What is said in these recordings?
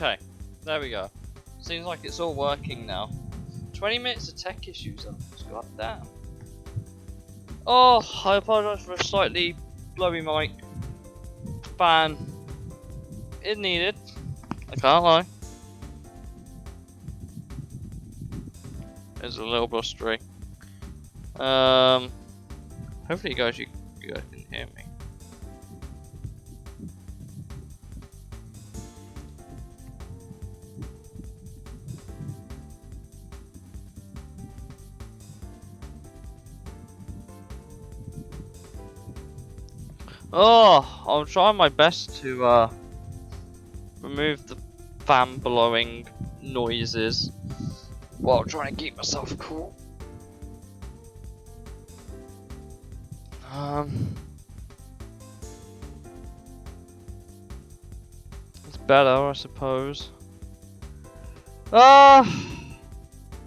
Okay, there we go. Seems like it's all working now. 20 minutes of tech issues. God damn. Oh, I apologise for a slightly blowy mic. Fan is needed. I can't lie. It's a little blustery. Hopefully, you guys can hear me. Oh, I'm trying my best to remove the fan blowing noises while trying to keep myself cool. It's better, I suppose.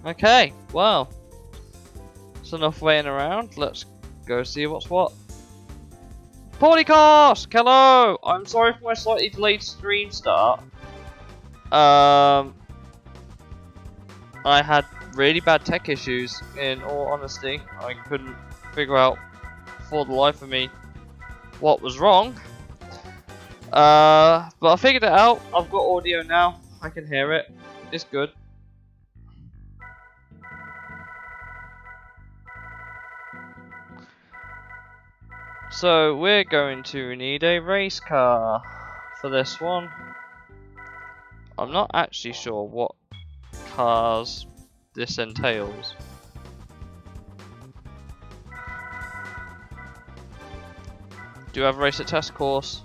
Okay, well, it's enough waiting around. Let's go see what's what. Podcast! Hello! I'm sorry for my slightly delayed stream start. I had really bad tech issues, in all honesty. I couldn't figure out for the life of me what was wrong. But I figured it out. I've got audio now. I can hear it. It's good. So we're going to need a race car for this one. I'm not actually sure what cars this entails. Do you have a race at test course?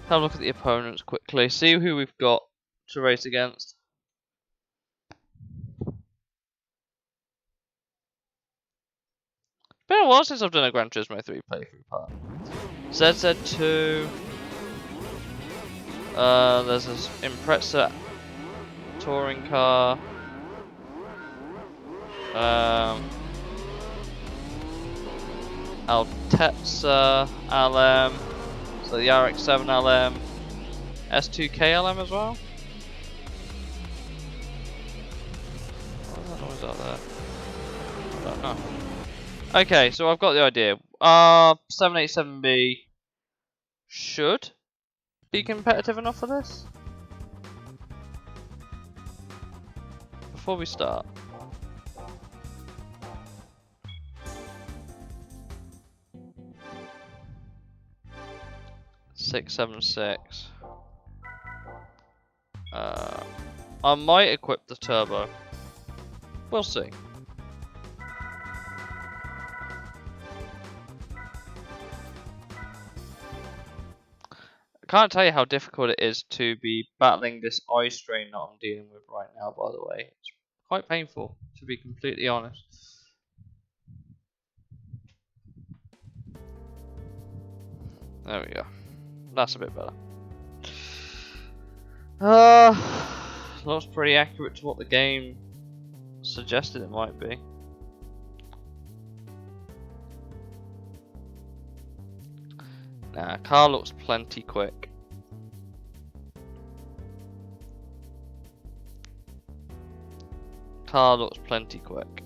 Have a look at the opponents quickly, see who we've got to race against. It's been a while since I've done a Gran Turismo 3 playthrough part. ZZ2. There's this Impreza touring car. Altezza LM. So the RX-7 LM. S2K LM as well. What was that noise out there? I don't know. Okay, so I've got the idea. 787B should be competitive enough for this. Before we start, .676. I might equip the turbo. We'll see. I can't tell you how difficult it is to be battling this eye strain that I'm dealing with right now, by the way. It's quite painful, to be completely honest. There we go. That's a bit better. Looks pretty accurate to what the game suggested it might be. Nah, car looks plenty quick. Car looks plenty quick.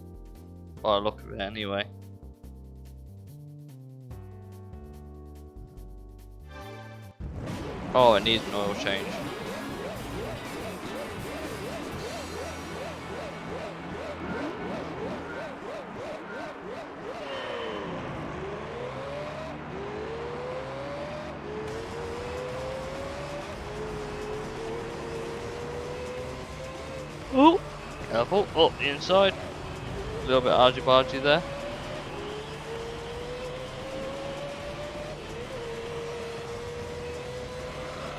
By the look of it anyway. Oh, it needs an oil change. Oh, careful. Oh, the inside. A little bit argy-bargy there.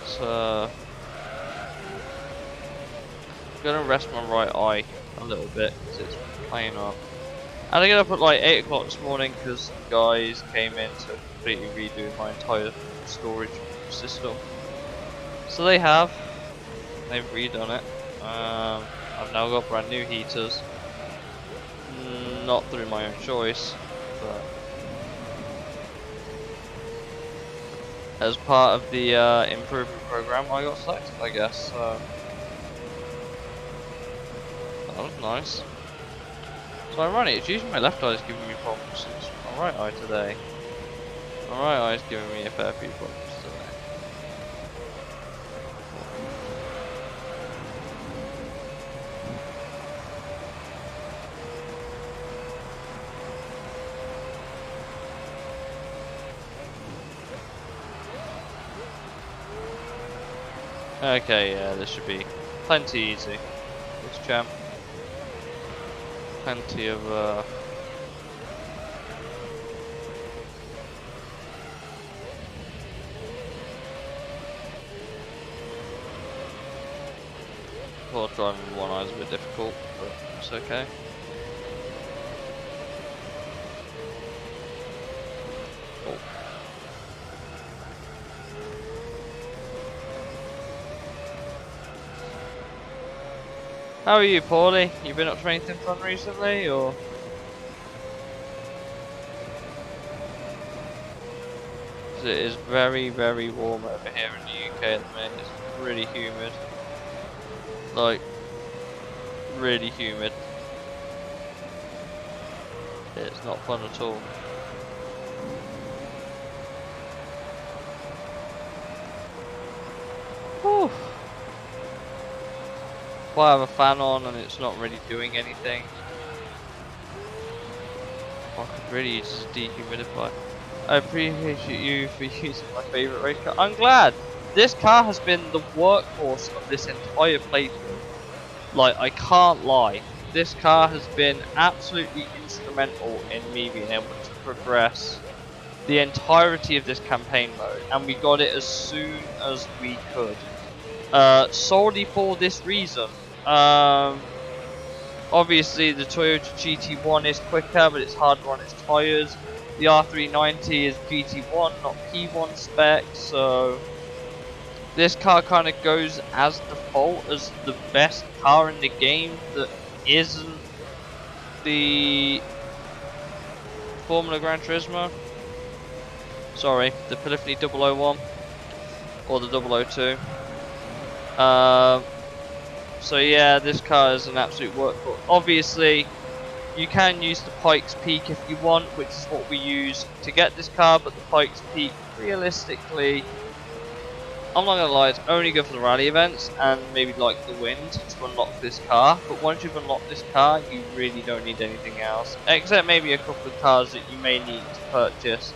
So, I'm gonna rest my right eye a little bit because it's playing up. And I get up at like 8 o'clock this morning because guys came in to completely redo my entire storage system. So they have. They've redone it. I've now got brand new heaters. Not through my own choice, but as part of the improvement program, I got selected, I guess. So that was nice. So ironic, it's usually my left eye is giving me problems. It's my right eye today. My right eye is giving me a fair few problems today. Okay, yeah, this should be plenty easy. This champ. Plenty of well, driving with one eye is a bit difficult, but it's okay. Oh. How are you, Paulie? You been up to anything fun recently, or? It is very, very warm over here in the UK at the minute. It's really humid. Like, really humid. It's not fun at all. Whew. If I have a fan on and it's not really doing anything, I could really just dehumidify. I appreciate you for using my favourite race car. I'm glad! This car has been the workhorse of this entire playthrough. Like, I can't lie. This car has been absolutely instrumental in me being able to progress the entirety of this campaign mode. And we got it as soon as we could. Solely for this reason. Obviously the Toyota GT1 is quicker, but it's harder on its tyres. The R390 is GT1, not P1 spec, so this car kind of goes as default as the best car in the game that isn't the Formula Gran Turismo. Sorry, the Polyphony 001 or the 002. So yeah, this car is an absolute workhorse. Obviously, you can use the Pikes Peak if you want, which is what we use to get this car, but the Pikes Peak, realistically, I'm not gonna lie, it's only good for the rally events and maybe like the wind to unlock this car. But once you've unlocked this car, you really don't need anything else, except maybe a couple of cars that you may need to purchase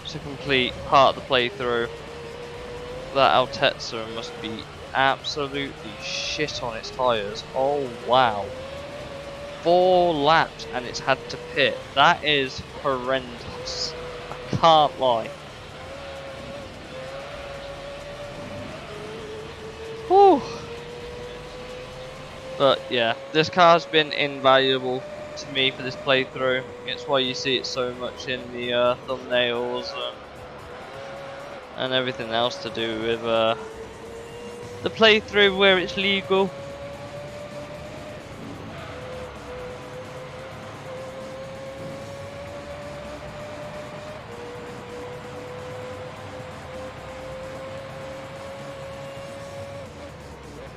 to complete part of the playthrough. That Altezza must be absolutely shit on its tyres. Oh wow. 4 laps and it's had to pit. That is horrendous. I can't lie. Whew. But yeah, this car's been invaluable to me for this playthrough. It's why you see it so much in the thumbnails and everything else to do with the playthrough where it's legal.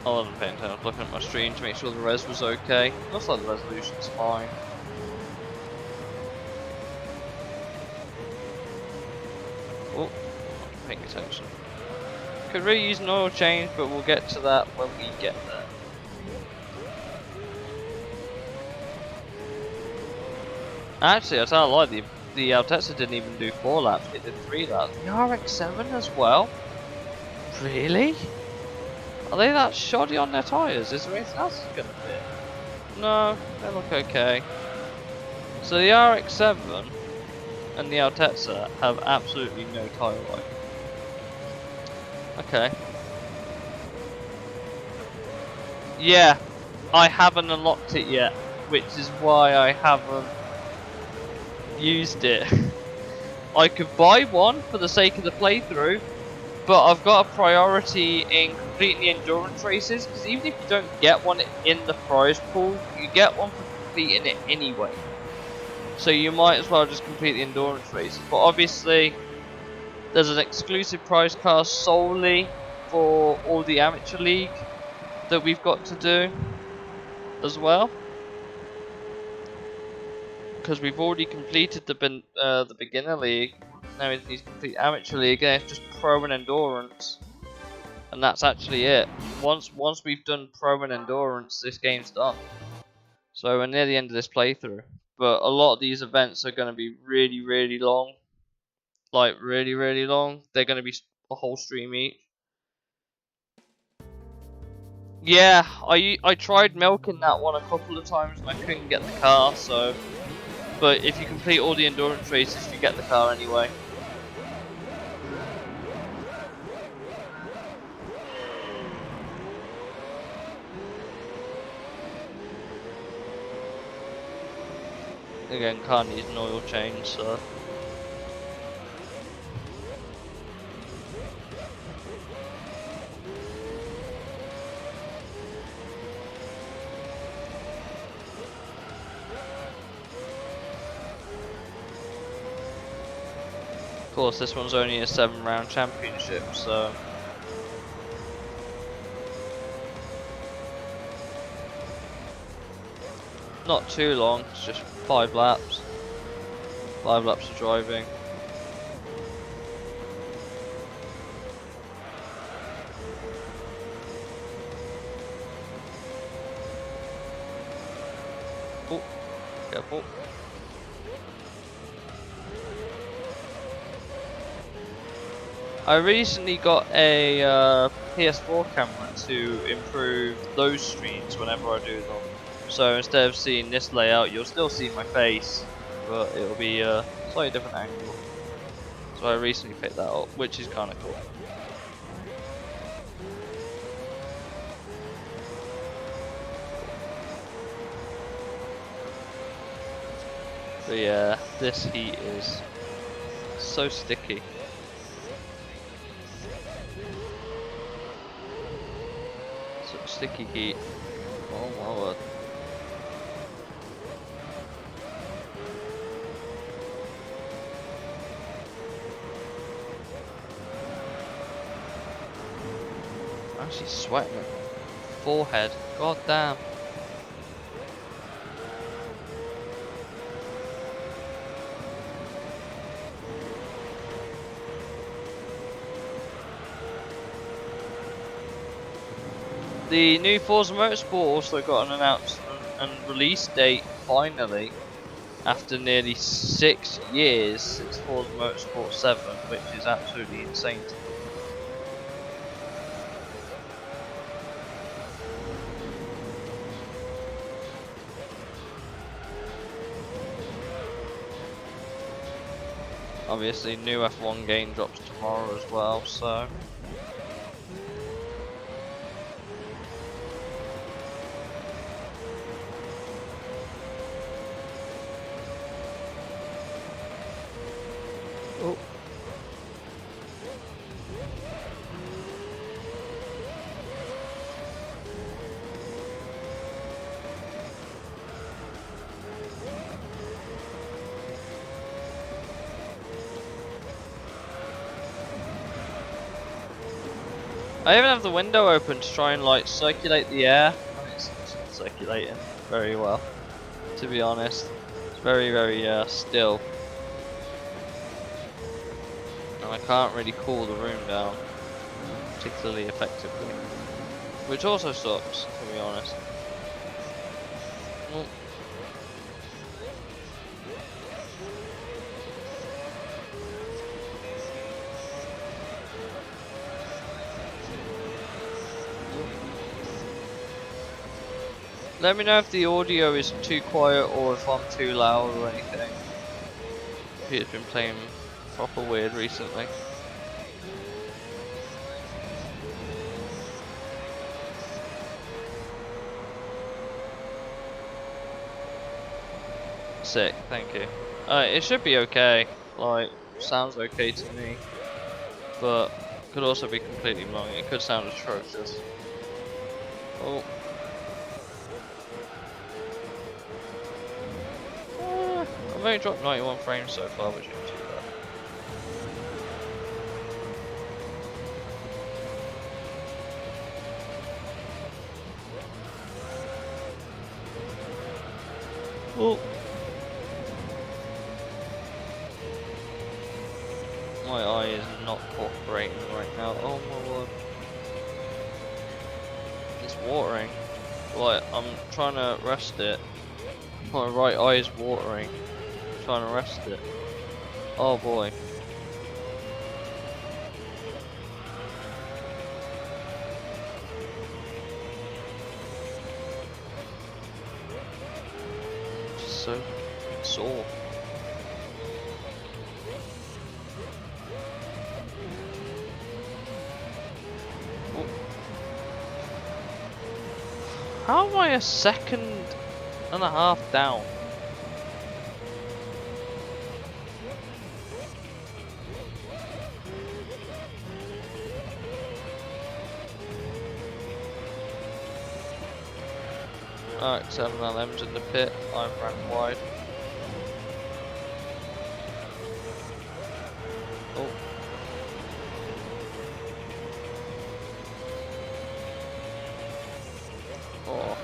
I wasn't paying attention, I was looking at my stream to make sure the res was okay. Looks like the resolution's fine. Oh, not paying attention. Could really use an oil change, but we'll get to that when we get there. Actually, I tell a lie, the Altezza didn't even do 4 laps, it did 3 laps. The RX-7 as well? Really? Are they that shoddy on their tyres? Is there anything else that's gonna fit? No, they look okay. So the RX-7 and the Altezza have absolutely no tyre life. Okay. Yeah, I haven't unlocked it yet, which is why I haven't used it. I could buy one for the sake of the playthrough, but I've got a priority in completing the endurance races, because even if you don't get one in the prize pool, you get one for completing it anyway. So you might as well just complete the endurance races. But obviously, There's an exclusive prize car solely for all the amateur league that we've got to do as well, because we've already completed the beginner league. Now we need to complete amateur league, and it's just pro and endurance, and that's actually it. Once we've done pro and endurance, this game's done. So we're near the end of this playthrough, but a lot of these events are going to be really long, like really long. They're going to be a whole stream each. Yeah, I tried milking that one a couple of times and I couldn't get the car, so... But if you complete all the endurance races, you get the car anyway. Again, car needs an oil change, so... Of course, this one's only a 7-round championship, so... Not too long, it's just 5 laps. 5 laps of driving. Oh, careful. I recently got a PS4 camera to improve those streams whenever I do them. So instead of seeing this layout, you'll still see my face, but it'll be a slightly different angle. So I recently picked that up, which is kind of cool. But yeah, this heat is so sticky. Such sticky heat. Oh my word. I'm actually sweating at my forehead. God damn. The new Forza Motorsport also got an announcement and release date finally, after nearly 6 years since Forza Motorsport 7, which is absolutely insane to me. Obviously, new F1 game drops tomorrow as well, so... Oh. I even have the window open to try and like circulate the air, and it's not circulating very well, to be honest. It's very still. And I can't really cool the room down particularly effectively, which also sucks, to be honest. Well, let me know if the audio is too quiet or if I'm too loud or anything. It's been playing proper weird recently. Sick, thank you. It should be okay. Like, sounds okay to me, but could also be completely wrong. It could sound atrocious. Oh. I've only dropped 91 frames so far, which isn't too bad. Oh. My eye is not cooperating right now. Oh my word. It's watering. Like, I'm trying to rest it. My right eye is watering. I'm trying to rest it. Oh boy. Just so sore. Oh. How am I a second and a half down? Alright, 7 LMs in the pit. I've ran wide. Oh. Oh.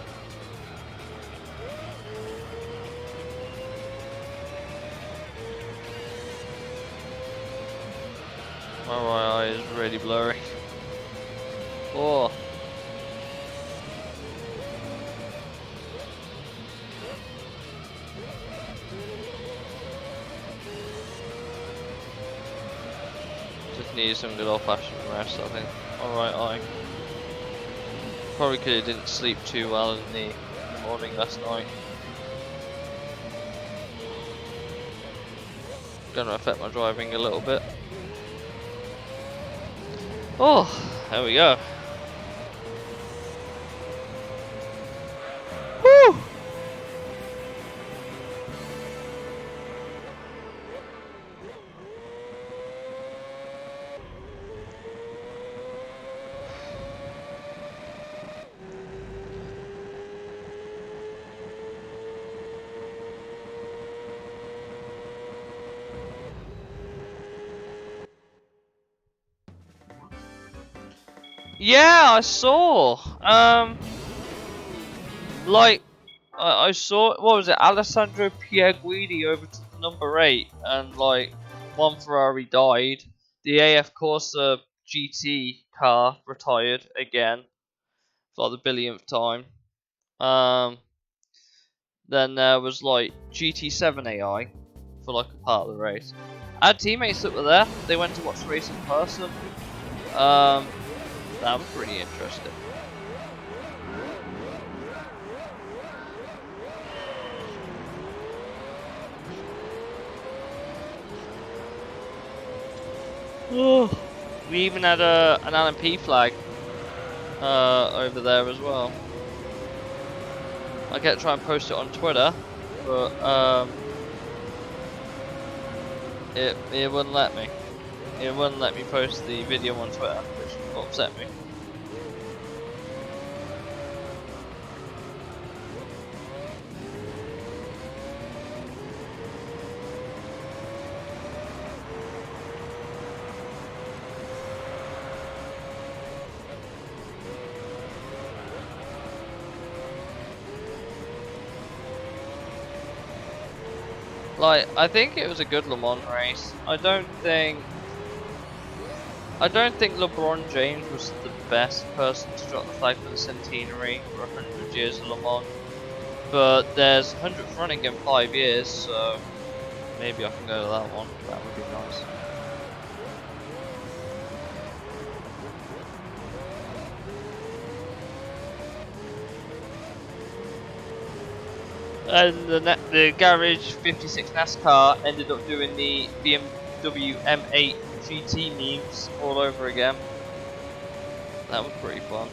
My right eye is really blurry. Oh. Just need some good old fashioned rest, I think. My right eye. Probably because I didn't sleep too well in the morning last night. Gonna affect my driving a little bit. Oh, there we go. Woo! Yeah, I saw. Like I saw. What was it? Alessandro Pierguidi over to the number 8, and like one Ferrari died. The AF Corsa GT car retired again for like the billionth time. Then there was like GT7 AI for like a part of the race. I had teammates that were there. They went to watch the race in person. That was pretty interesting. Oh, we even had an LMP flag over there as well. I kept trying to post it on Twitter, but it wouldn't let me. It wouldn't let me post the video on Twitter, which upset me. Like, I think it was a good Le Mans race. I don't think LeBron James was the best person to drop the flag for the centenary for 100 years of Le Mans. But there's 100th running in 5 years, so maybe I can go to that one. That would be nice. And the Garage 56 NASCAR ended up doing the BMW M8 GT memes all over again. That was pretty fun.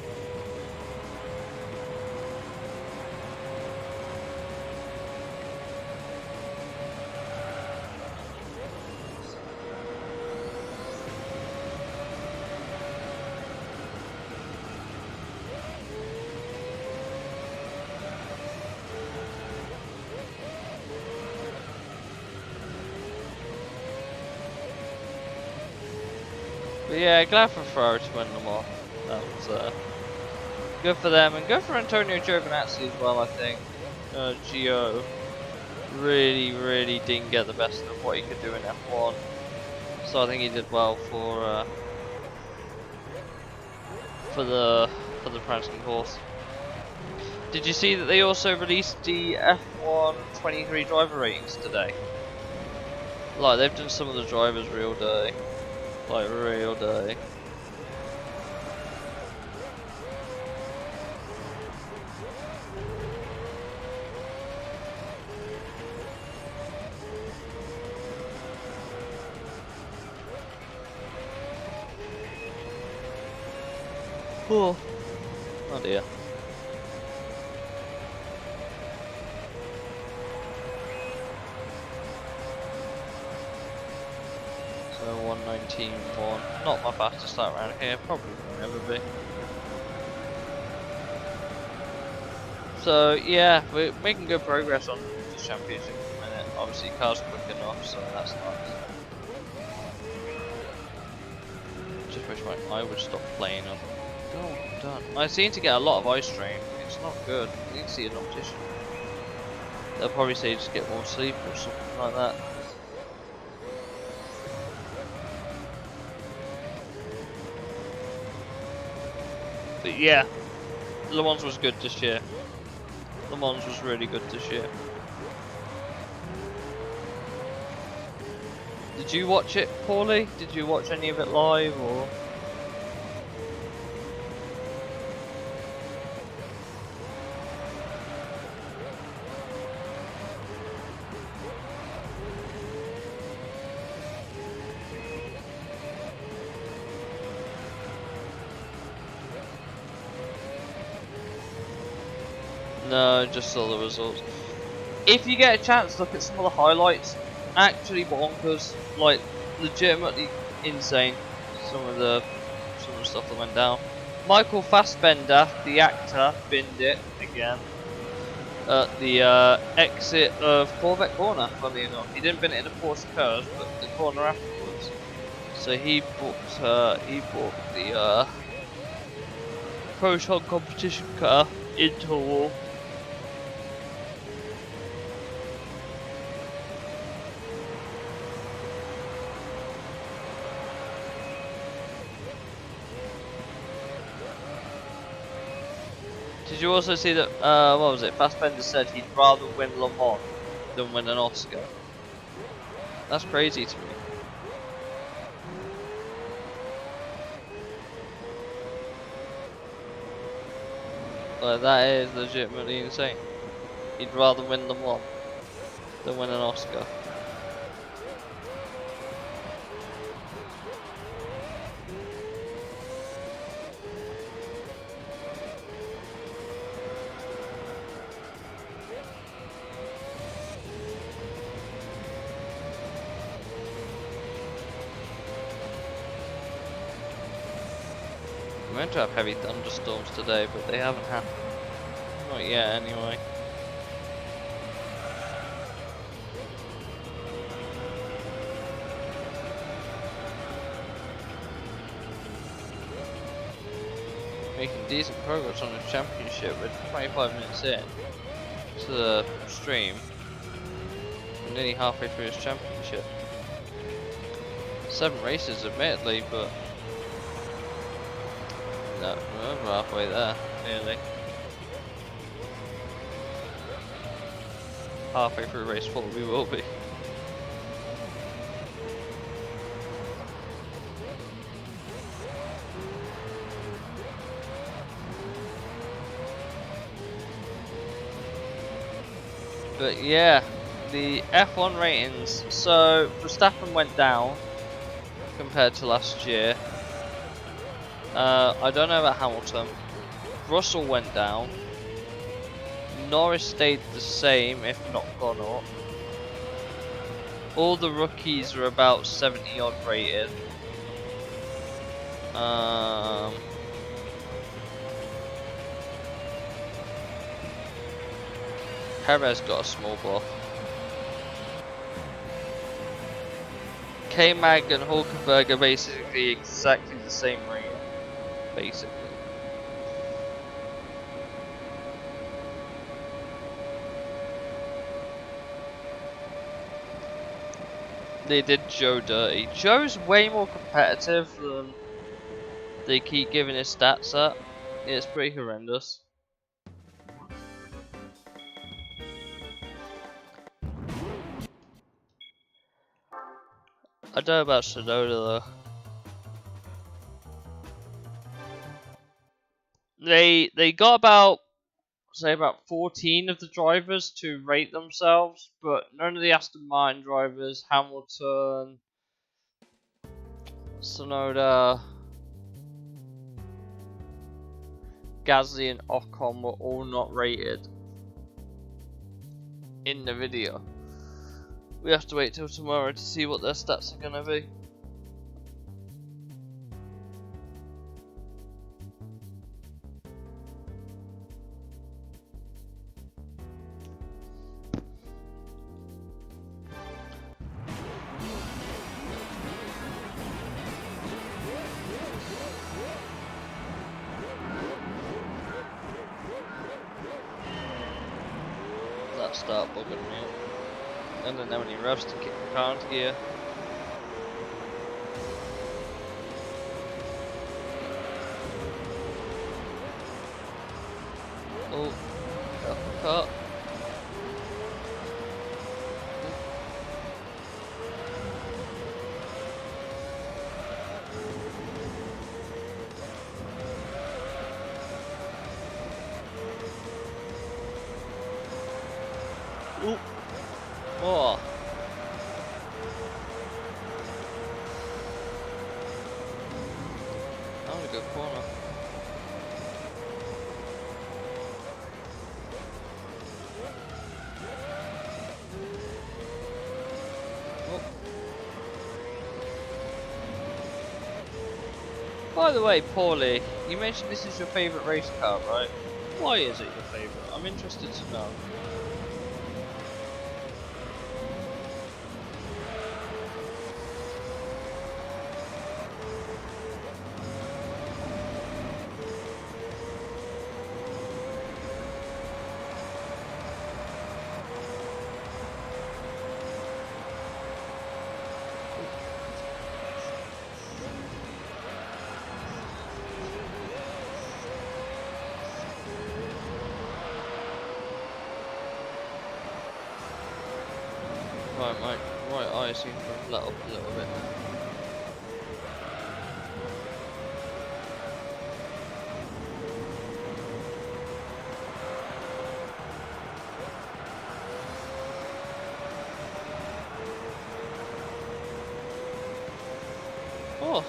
But yeah, glad for Ferrari to win them all. That was good for them, and good for Antonio Giovinazzi as well, I think. Gio. really didn't get the best of what he could do in F1. So I think he did well for the prancing horse. Did you see that they also released the F1 23 driver ratings today? Like they've done some of the drivers real dirty, like real dirty. Oh, oh dear. So 119.1, not my fastest lap around here, probably won't ever be. So yeah, we're making good progress on this championship at the minute. Obviously car's quick enough, so that's nice. Just wish my eye would stop playing up. Oh, done. I seem to get a lot of eye strain. It's not good. I need to see an optician. They'll probably say just get more sleep or something like that. But yeah, Le Mans was good this year. Le Mans was really good this year. Did you watch it, Paulie? Did you watch any of it live or? No, just saw the results. If you get a chance, look at some of the highlights. Actually bonkers, like legitimately insane. Some of the stuff that went down. Michael Fassbender, the actor, binned it again at the exit of Corvette Corner. Funny enough, he didn't bin it in the Porsche curve, but the corner afterwards. So he bought the Proton competition car into a wall. Did you also see that, what was it, Fassbender said he'd rather win Le Mans than win an Oscar? That's crazy to me. Like, that is legitimately insane. He'd rather win Le Mans than win an Oscar. We're meant to have heavy thunderstorms today, but they haven't happened. Not yet, anyway. Making decent progress on the championship. We're 25 minutes in to the stream. We're nearly halfway through this championship. 7 races, admittedly, but no, we're over halfway there, nearly. Halfway through race 4 we will be. But yeah, the F1 ratings. So Verstappen went down compared to last year. I don't know about Hamilton. Russell went down. Norris stayed the same, if not gone up. All the rookies are about 70 odd rated. Perez got a small buff. K-Mag and Hulkenberg are basically exactly the same rating. Basically. They did Joe dirty. Joe's way more competitive than they keep giving his stats at. It's pretty horrendous. I don't know about Shinoda though. They got about, say, about 14 of the drivers to rate themselves, but none of the Aston Martin drivers, Hamilton, Sonoda, Gasly and Ocon were all not rated in the video. We have to wait till tomorrow to see what their stats are gonna be. That start bugging me. And then when he revs to kick the car into gear. Oh, cut. Ooh. Oh. That was a good corner. Oh. By the way, Paulie, you mentioned this is your favourite race car, right? Why is it your favourite? I'm interested to know. Right, my right eye seems to have let up a little bit. Oh.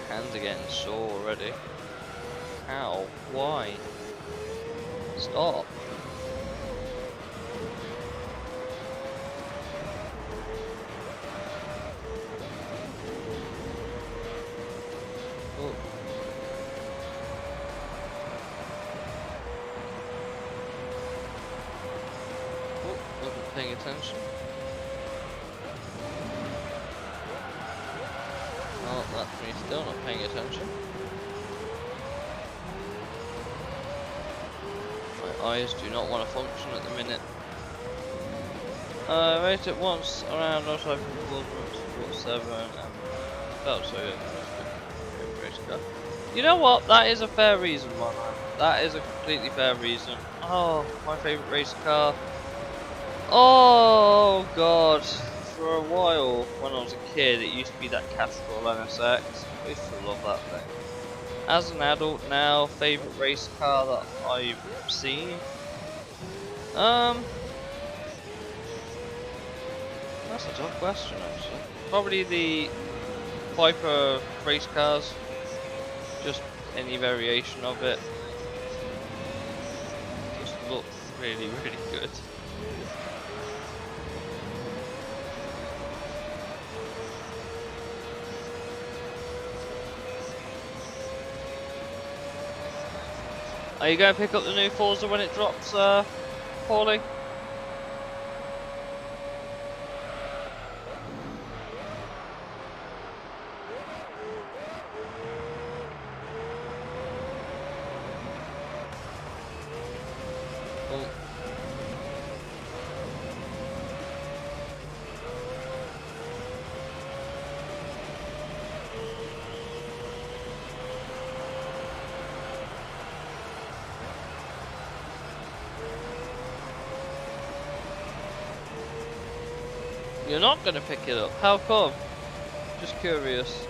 Hands are getting sore already. How? Why? Stop. Oh. Oh, wasn't paying attention. Oh, that's me still not paying attention. My eyes do not want to function at the minute. Rate it once around outside from 47 and felt so good. You know what? That is a fair reason, man. That is a completely fair reason. Oh, my favourite race car. Oh god. For a while, when I was a kid, it used to be that Castrol NSX. I used to love that thing. As an adult now, favourite race car that I've seen? That's a tough question actually. Probably the Viper race cars. Just any variation of it. Just look really, really good. Are you going to pick up the new Forza when it drops, Paulie? You're not gonna pick it up. How come? Just curious.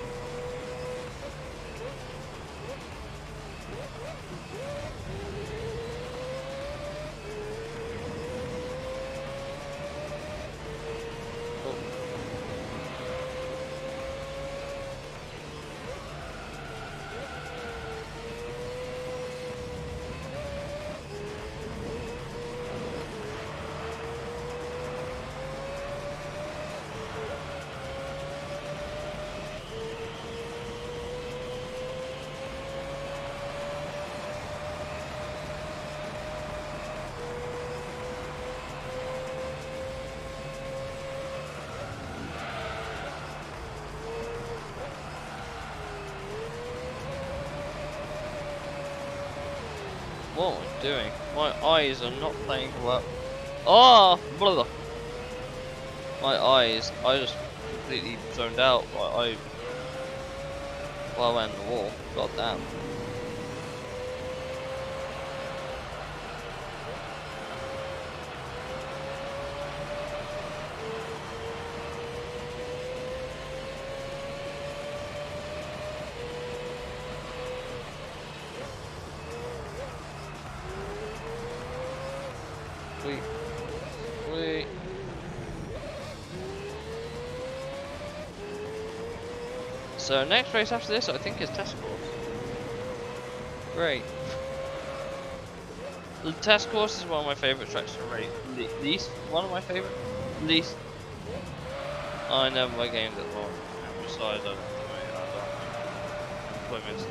What am I doing? My eyes are not playing well. Oh, blah, blah. My eyes, I just completely zoned out. I went in the wall. God damn. Wait. So next race after this, I think is test course. Great. The test course is one of my favorite tracks to race. Least one of my favorite. Least. I never my gamed it long. Besides, I don't play these.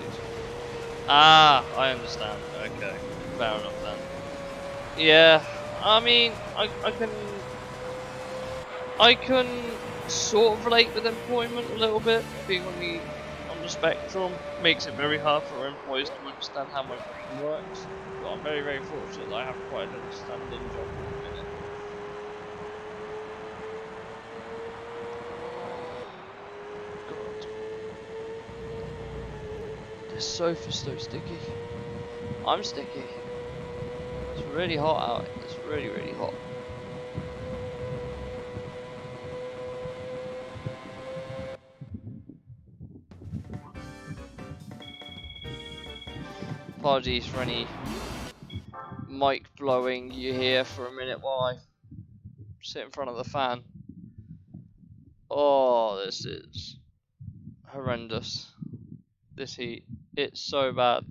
Ah, I understand. Okay, fair enough then. Yeah, I mean, I can sort of relate with employment a little bit. Being on the spectrum makes it very hard for employees to understand how my brain works. But I'm very, very fortunate that I have quite an understanding job at the minute. God, this sofa's so sticky. I'm sticky. It's really hot out. It's really, really hot. Apologies for any mic blowing you hear for a minute while I sit in front of the fan. Oh, this is horrendous. This heat. It's so bad.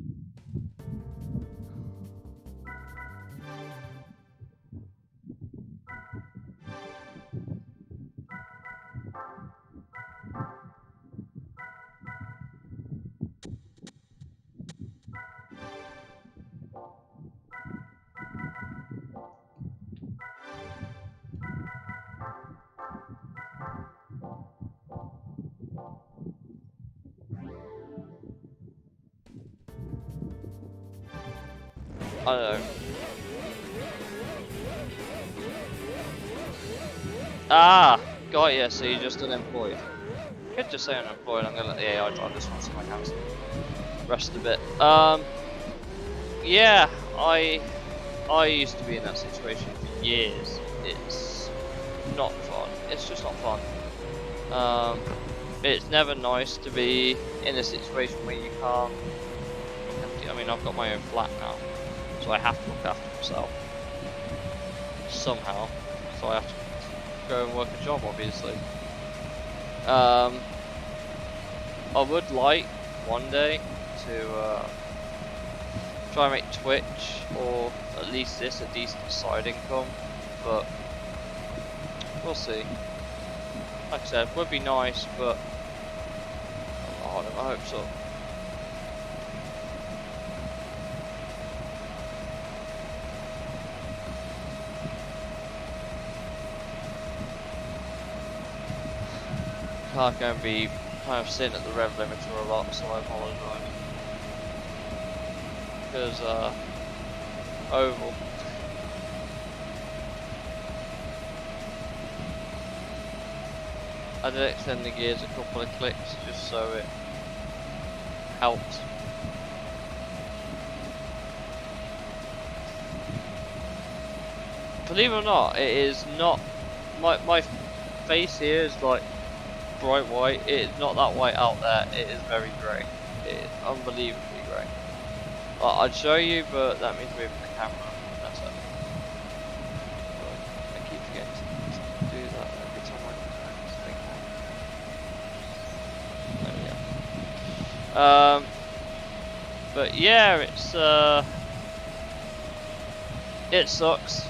I don't know. Ah, got ya. So you're just unemployed. Could just say unemployed. I'm gonna let the AI drive this one so I can rest a bit. Yeah, I used to be in that situation for years. It's not fun. It's just not fun. It's never nice to be in a situation where you can't. I mean, I've got my own flat now, so I have to look after myself somehow. So I have to go and work a job, obviously. I would like one day to try and make Twitch or at least this a decent side income, but we'll see. Like I said, would be nice, but I hope so. Can't go and be kind of sitting at the rev limiter a lot, so I apologise. Because oval. I did extend the gears a couple of clicks just so it helped. Believe it or not, it is not my face here is like bright white. It is not that white out there. It is very grey. It is unbelievably grey. I'd show you, but that means moving the camera. That's it. I keep forgetting to do that every time I think. There we go. But yeah, it sucks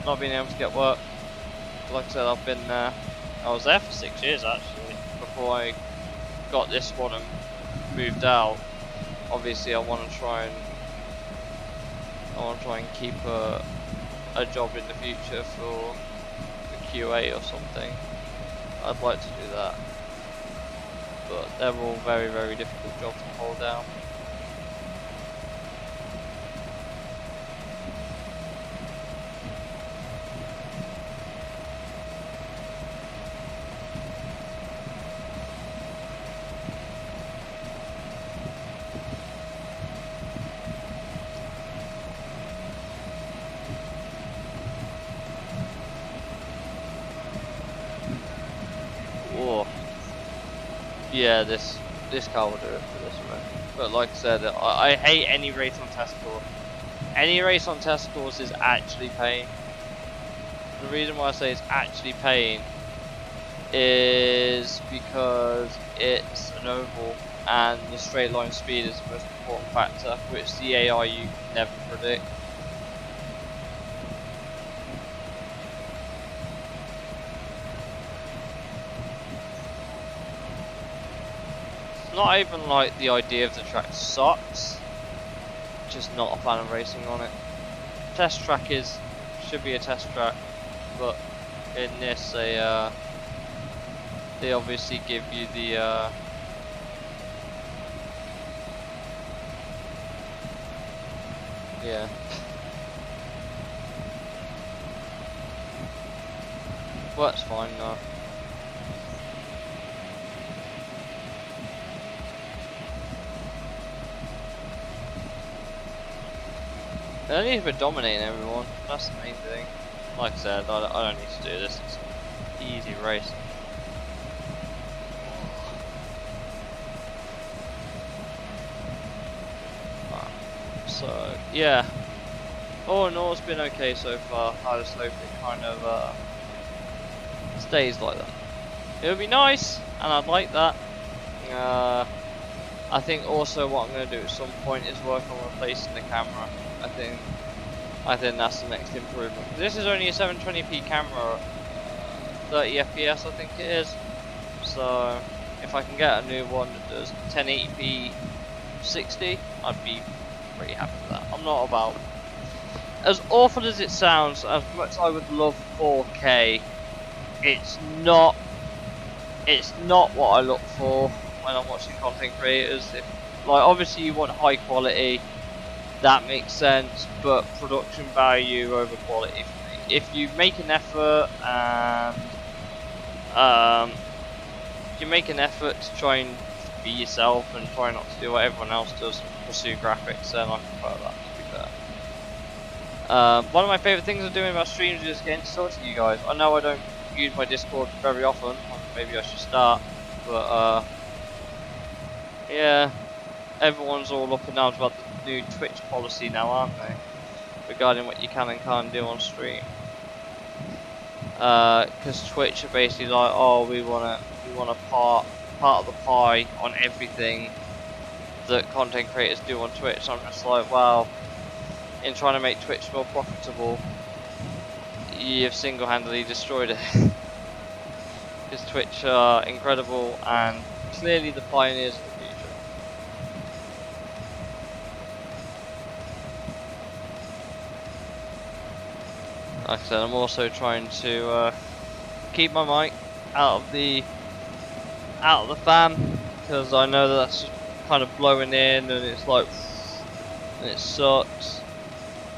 not being able to get work. Like I said, I was there for 6 years actually before I got this one and moved out. Obviously, I want to try and keep a job in the future for QA or something. I'd like to do that, but they're all very, very difficult jobs to hold down. Oh, yeah, this car will do it for this one. But like I said, I hate any race on test course. Any race on test course is actually pain. The reason why I say it's actually pain is because it's an oval and the straight line speed is the most important factor, which the AI you can never predict. Not even like the idea of the track sucks, just not a fan of racing on it. Test track should be a test track, but in this they obviously give you the yeah. Well, that's fine now. They don't need to be dominating everyone. That's the main thing. Like I said, I don't need to do this. It's an easy race. So yeah, all in all, it's been okay so far. I just hope it kind of stays like that. It would be nice, and I'd like that. I think also what I'm going to do at some point is work on replacing the camera. I think that's the next improvement. This is only a 720p camera, 30 FPS I think it is. So if I can get a new one that does 1080p 60, I'd be pretty happy with that. I'm not about, as awful as it sounds, as much as I would love 4K, it's not what I look for when I'm watching content creators. Like, obviously you want high quality, that makes sense, but production value over quality for me. If you make an effort and to try and be yourself and try not to do what everyone else does and pursue graphics, then I prefer that, to be fair. One of my favourite things of doing my streams is getting to talk to you guys. I know I don't use my Discord very often, maybe I should start, but yeah, everyone's all up and down about the new Twitch policy now, aren't they, regarding what you can and can't do on stream. Because Twitch are basically like, oh, we want a part of the pie on everything that content creators do on Twitch. I'm just like, wow, in trying to make Twitch more profitable, you've single-handedly destroyed it. Because Twitch are incredible and clearly the pioneers of the future. Like I said, I'm also trying to keep my mic out of the fan, because I know that's just kind of blowing in and it's like, and it sucks.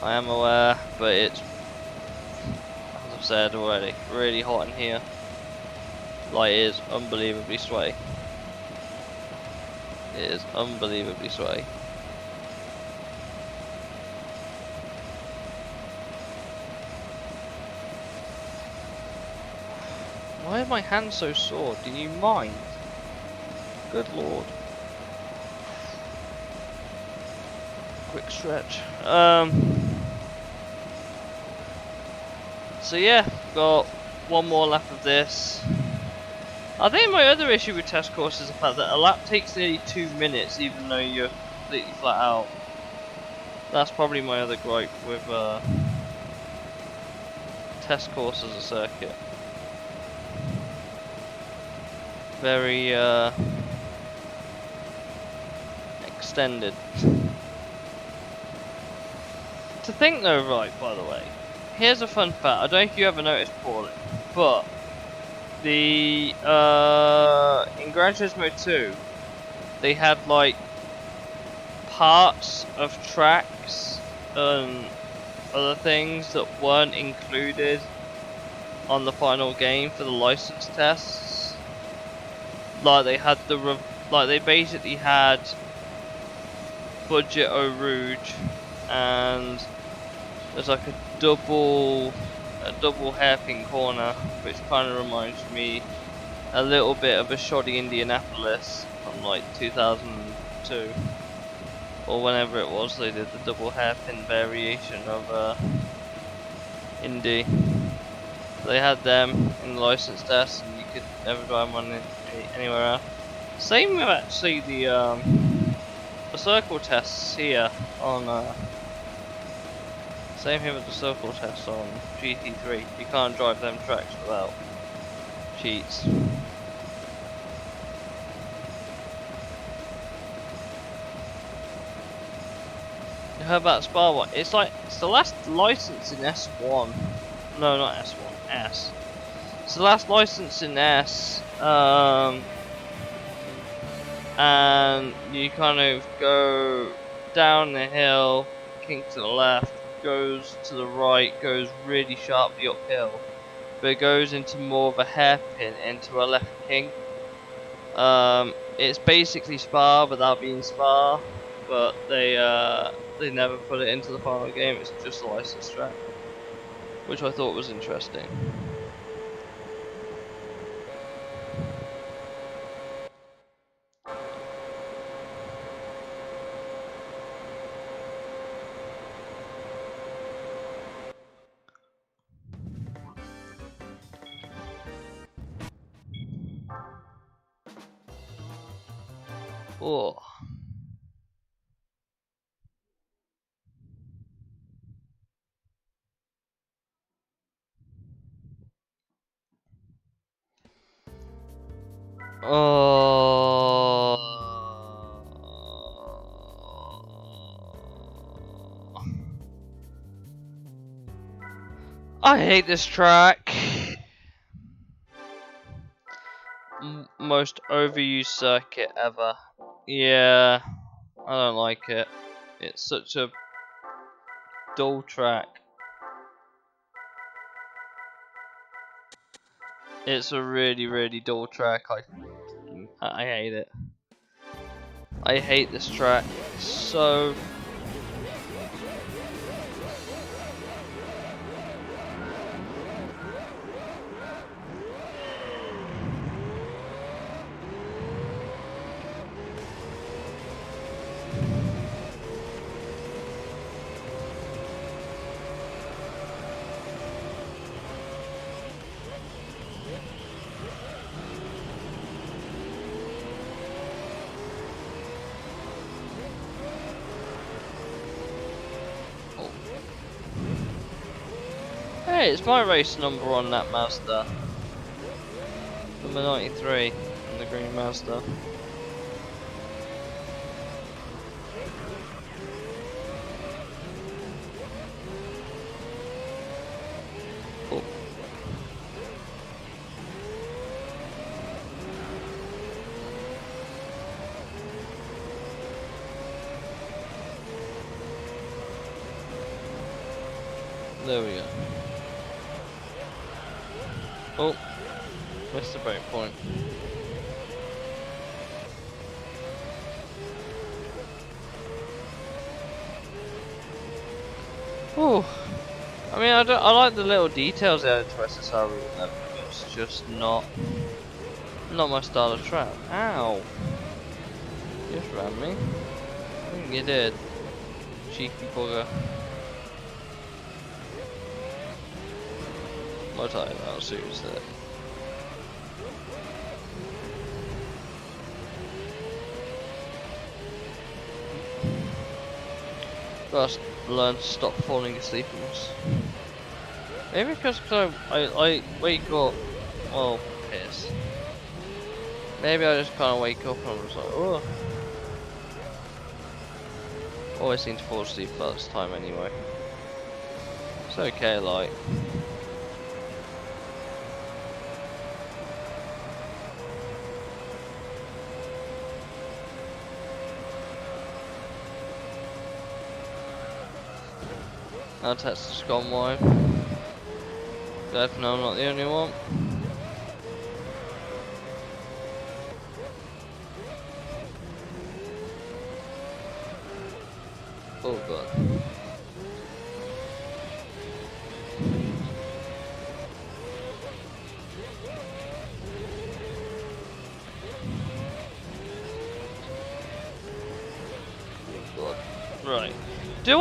I am aware, but it's, as I've said already, really hot in here. Like, it is unbelievably sweaty. It is unbelievably sweaty. Why is my hand so sore? Do you mind? Good lord. Quick stretch. So yeah, got one more lap of this. I think my other issue with test course is the fact that a lap takes nearly 2 minutes even though you're completely flat out. That's probably my other gripe with test course as a circuit. Very extended. To think though, right, by the way, here's a fun fact. I don't know if you ever noticed, Paulie, but the in Gran Turismo 2 they had like parts of tracks and other things that weren't included on the final game for the license tests. Like they had they basically had Budget Eau Rouge, and there's like a double hairpin corner, which kind of reminds me a little bit of a shoddy Indianapolis from like 2002 or whenever it was they did the double hairpin variation of Indy. They had them in the license test, and you could never drive one anywhere else. Same with actually the circle tests here on. Same here with the circle tests on GT3. You can't drive them tracks without cheats. You heard about Spa one? It's the last license in S1. No, not S1. S. It's the last license in S. And you kind of go down the hill, kink to the left, goes to the right, goes really sharply uphill, but it goes into more of a hairpin into a left kink. It's basically Spa without being Spa, but they never put it into the final game. It's just a license track, which I thought was interesting. Oh. Oh. I hate this track. Most overused circuit ever. Yeah, I don't like it. It's such a dull track. It's a really dull track. I hate it. I hate this track so. Hey, it's my race number on that Mazda. Number 93 on the green Mazda. Oh. There we go. Oh, missed the break point. Oh, I mean, I like the little details they added to SSR and everything. It's just not my style of track. Ow! You just ran me. I think you did. Cheeky bugger. My time out, seriously. Gotta learn to stop falling asleep on this. Maybe because I wake up, well, piss. Maybe I just kind of wake up and I'm just like, oh. Always seem to fall asleep first time anyway. It's okay, like. Our text has gone wide. Glad to know I'm not the only one. Oh god. Oh god. Right.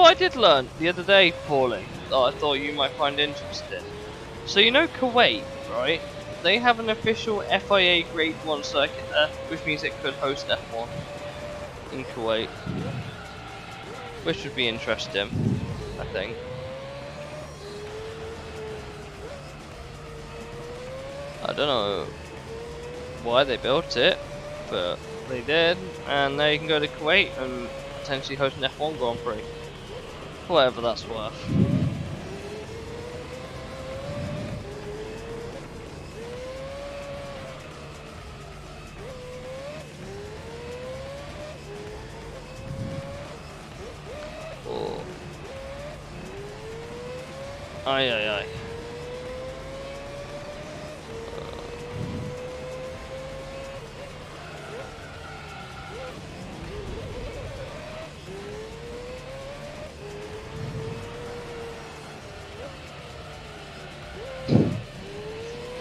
I did learn the other day, Paulie, that I thought you might find interesting. So you know Kuwait, right? They have an official FIA Grade 1 circuit there, which means it could host F1 in Kuwait. Which would be interesting, I think. I don't know why they built it, but they did, and now you can go to Kuwait and potentially host an F1 Grand Prix. Whatever that's worth. Oh. Aye aye aye.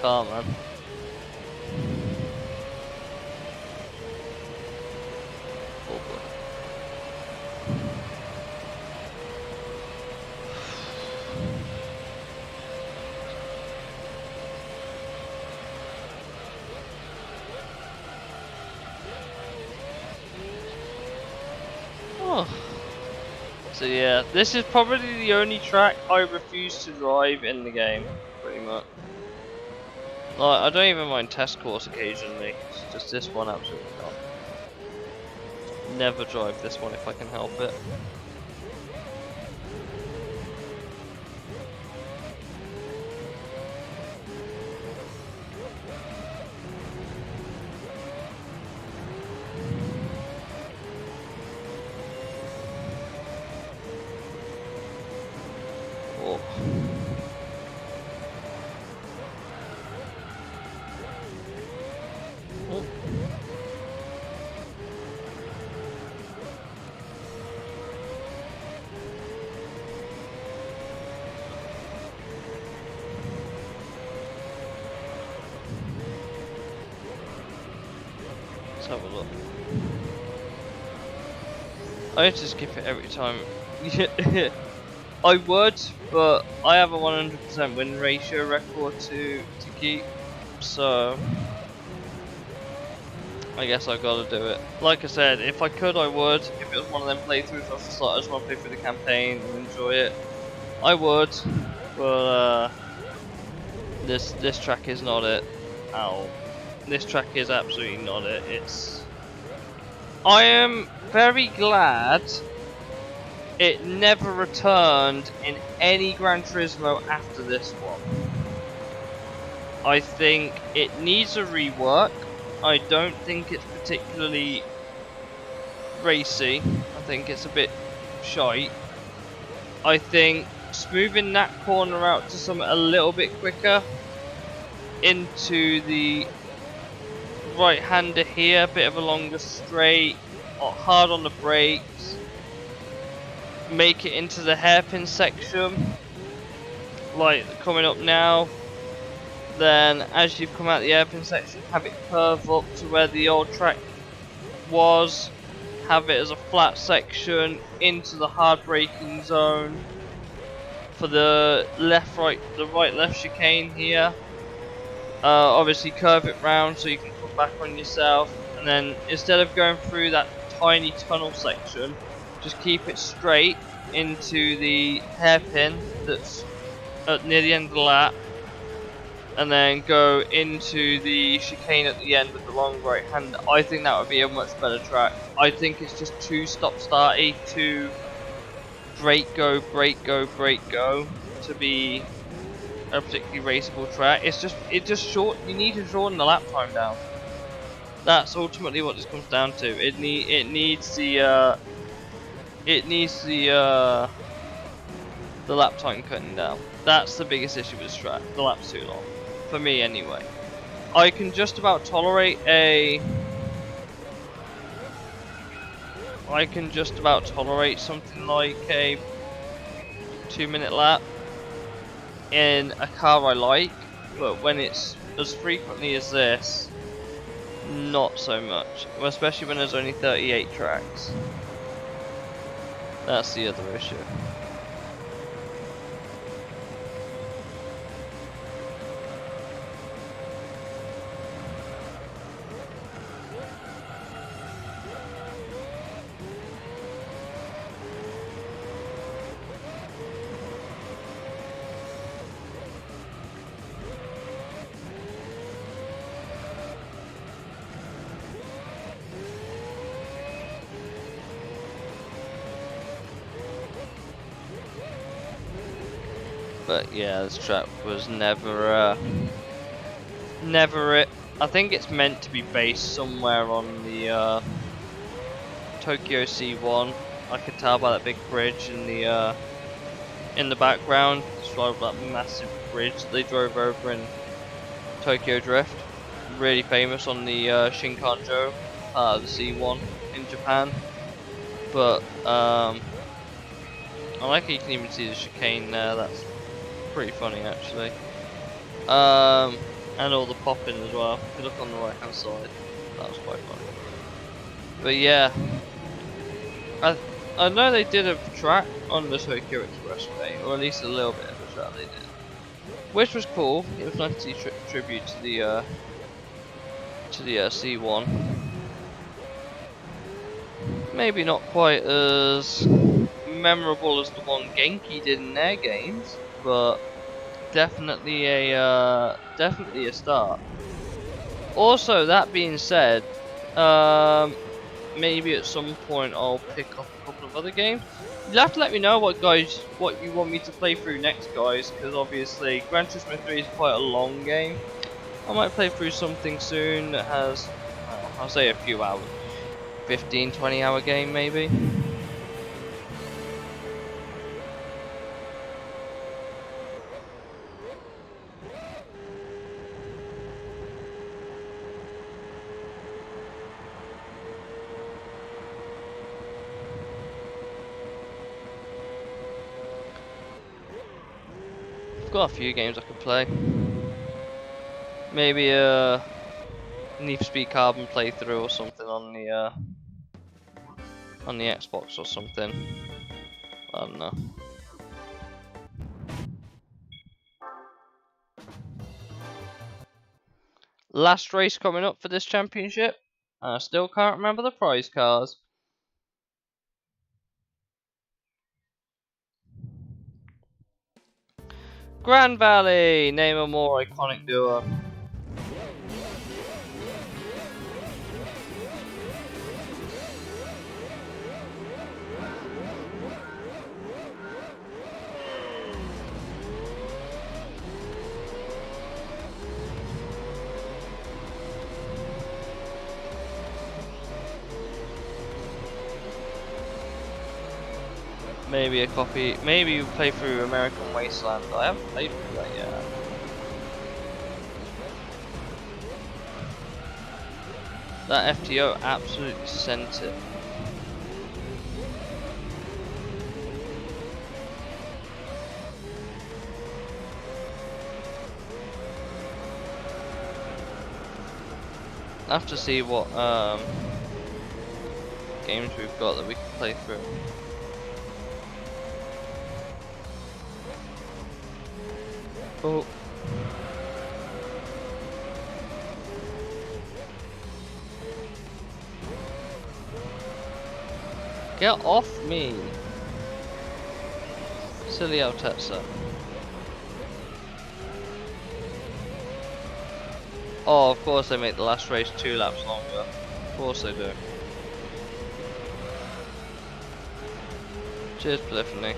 Calm, man. Oh boy. Oh. So yeah, this is probably the only track I refuse to drive in the game, pretty much. Like, I don't even mind test course occasionally, it's just this one absolutely not. Never drive this one if I can help it. Oh. Oh. Let's have a look. I have to skip it every time. I would, but I have a 100% win ratio record to keep, so I guess I've got to do it. Like I said, if I could, I would. If it was one of them playthroughs, I just want to play through the campaign and enjoy it, I would. But this track is not it. Ow. This track is absolutely not it. I am very glad it never returned in any Gran Turismo after this one. I think it needs a rework. I don't think it's particularly racy. I think it's a bit shite. I think smoothing that corner out to something a little bit quicker into the right-hander here, a bit of a longer straight, hard on the brakes, make it into the hairpin section, like coming up now. Then as you come out the airpin section, have it curve up to where the old track was, have it as a flat section into the hard braking zone for the right left chicane here. Obviously curve it round so you can come back on yourself, and then instead of going through that tiny tunnel section, just keep it straight into the hairpin that's near the end of the lap, and then go into the chicane at the end with the long right hand. I think that would be a much better track. I think it's just too stop-starty, too brake go, brake go, brake go to be a particularly raceable track. It just short. You need to shorten the lap time down. That's ultimately what this comes down to. It needs the lap time cutting down. That's the biggest issue with this track. The lap's too long, for me anyway. I can just about tolerate something like a 2-minute lap in a car I like, but when it's as frequently as this, not so much. Well, especially when there's only 38 tracks. That's the other issue. But yeah, this track was never it. I think it's meant to be based somewhere on the Tokyo C1. I could tell by that big bridge in the background. It's like that massive bridge that they drove over in Tokyo Drift. Really famous on the Shinkanjo, the C1 in Japan. But I like how you can even see the chicane there. That's pretty funny actually. And all the popping as well. If you look on the right hand side, that was quite funny. But yeah, I know they did a track on the Tokyo Expressway, or at least a little bit of a track they did, which was cool. It was nice to see tribute to the C1. Maybe not quite as memorable as the one Genki did in their games, but definitely a start. Also, that being said, maybe at some point I'll pick up a couple of other games. You'll have to let me know what you want me to play through next, guys, because obviously Gran Turismo 3 is quite a long game. I might play through something soon that has, I'll say a few hours, 15-20 hour game maybe. I've got a few games I could play. Maybe a Need for Speed Carbon playthrough or something on the Xbox or something. I don't know. Last race coming up for this championship. I still can't remember the prize cars. Grand Valley, name a more iconic duo. Maybe a copy. Maybe you play through American Wasteland. I haven't played through that yet. That FTO absolutely sent it. I'll have to see what games we've got that we can play through. Oh. Get off me! Silly Altezza. Oh, of course they make the last race 2 laps longer. Of course they do. Cheers, Polyphony.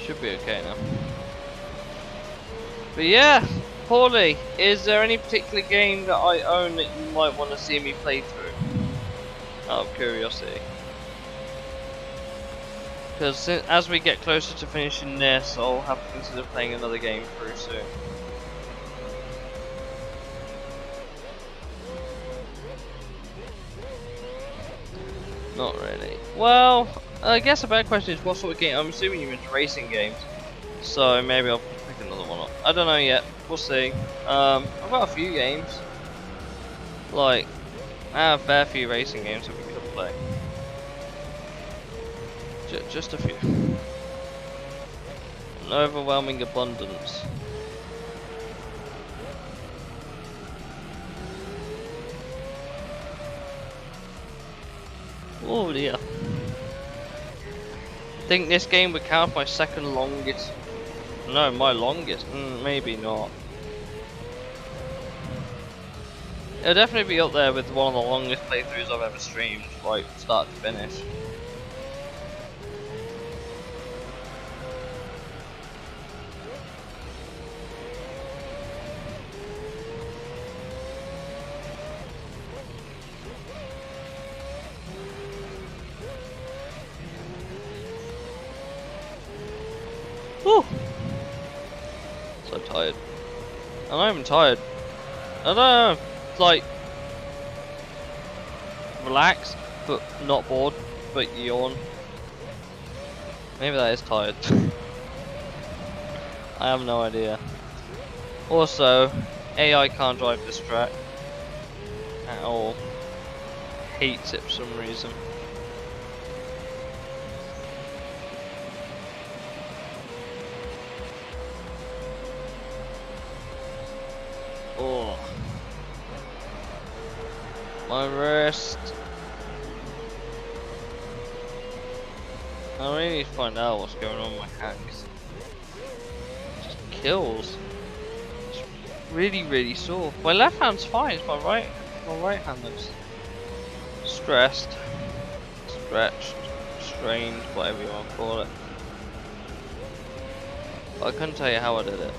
Should be okay now. But yeah, Paulie, is there any particular game that I own that you might want to see me play through? Out of curiosity. Because as we get closer to finishing this, I'll have to consider playing another game through soon. Not really. Well, I guess a better question is what sort of game. I'm assuming you're into racing games, so maybe I'll pick another one up. I don't know yet. We'll see. I've got a few games. Like, I have a fair few racing games that we could play. Just a few. An overwhelming abundance. Oh dear. I think this game would count my second longest. No, my longest. Maybe not. It'll definitely be up there with one of the longest playthroughs I've ever streamed, like start to finish. Whew. So tired. I'm not even tired. I don't know. It's like relaxed, but not bored, but yawn. Maybe that is tired. I have no idea. Also, AI can't drive this track at all. Hates it for some reason. Oh, my wrist. I really need to find out what's going on with my hands. Just kills. It's really sore. My left hand's fine. It's my right hand that's stressed, stretched, strained, whatever you want to call it. But I couldn't tell you how I did it.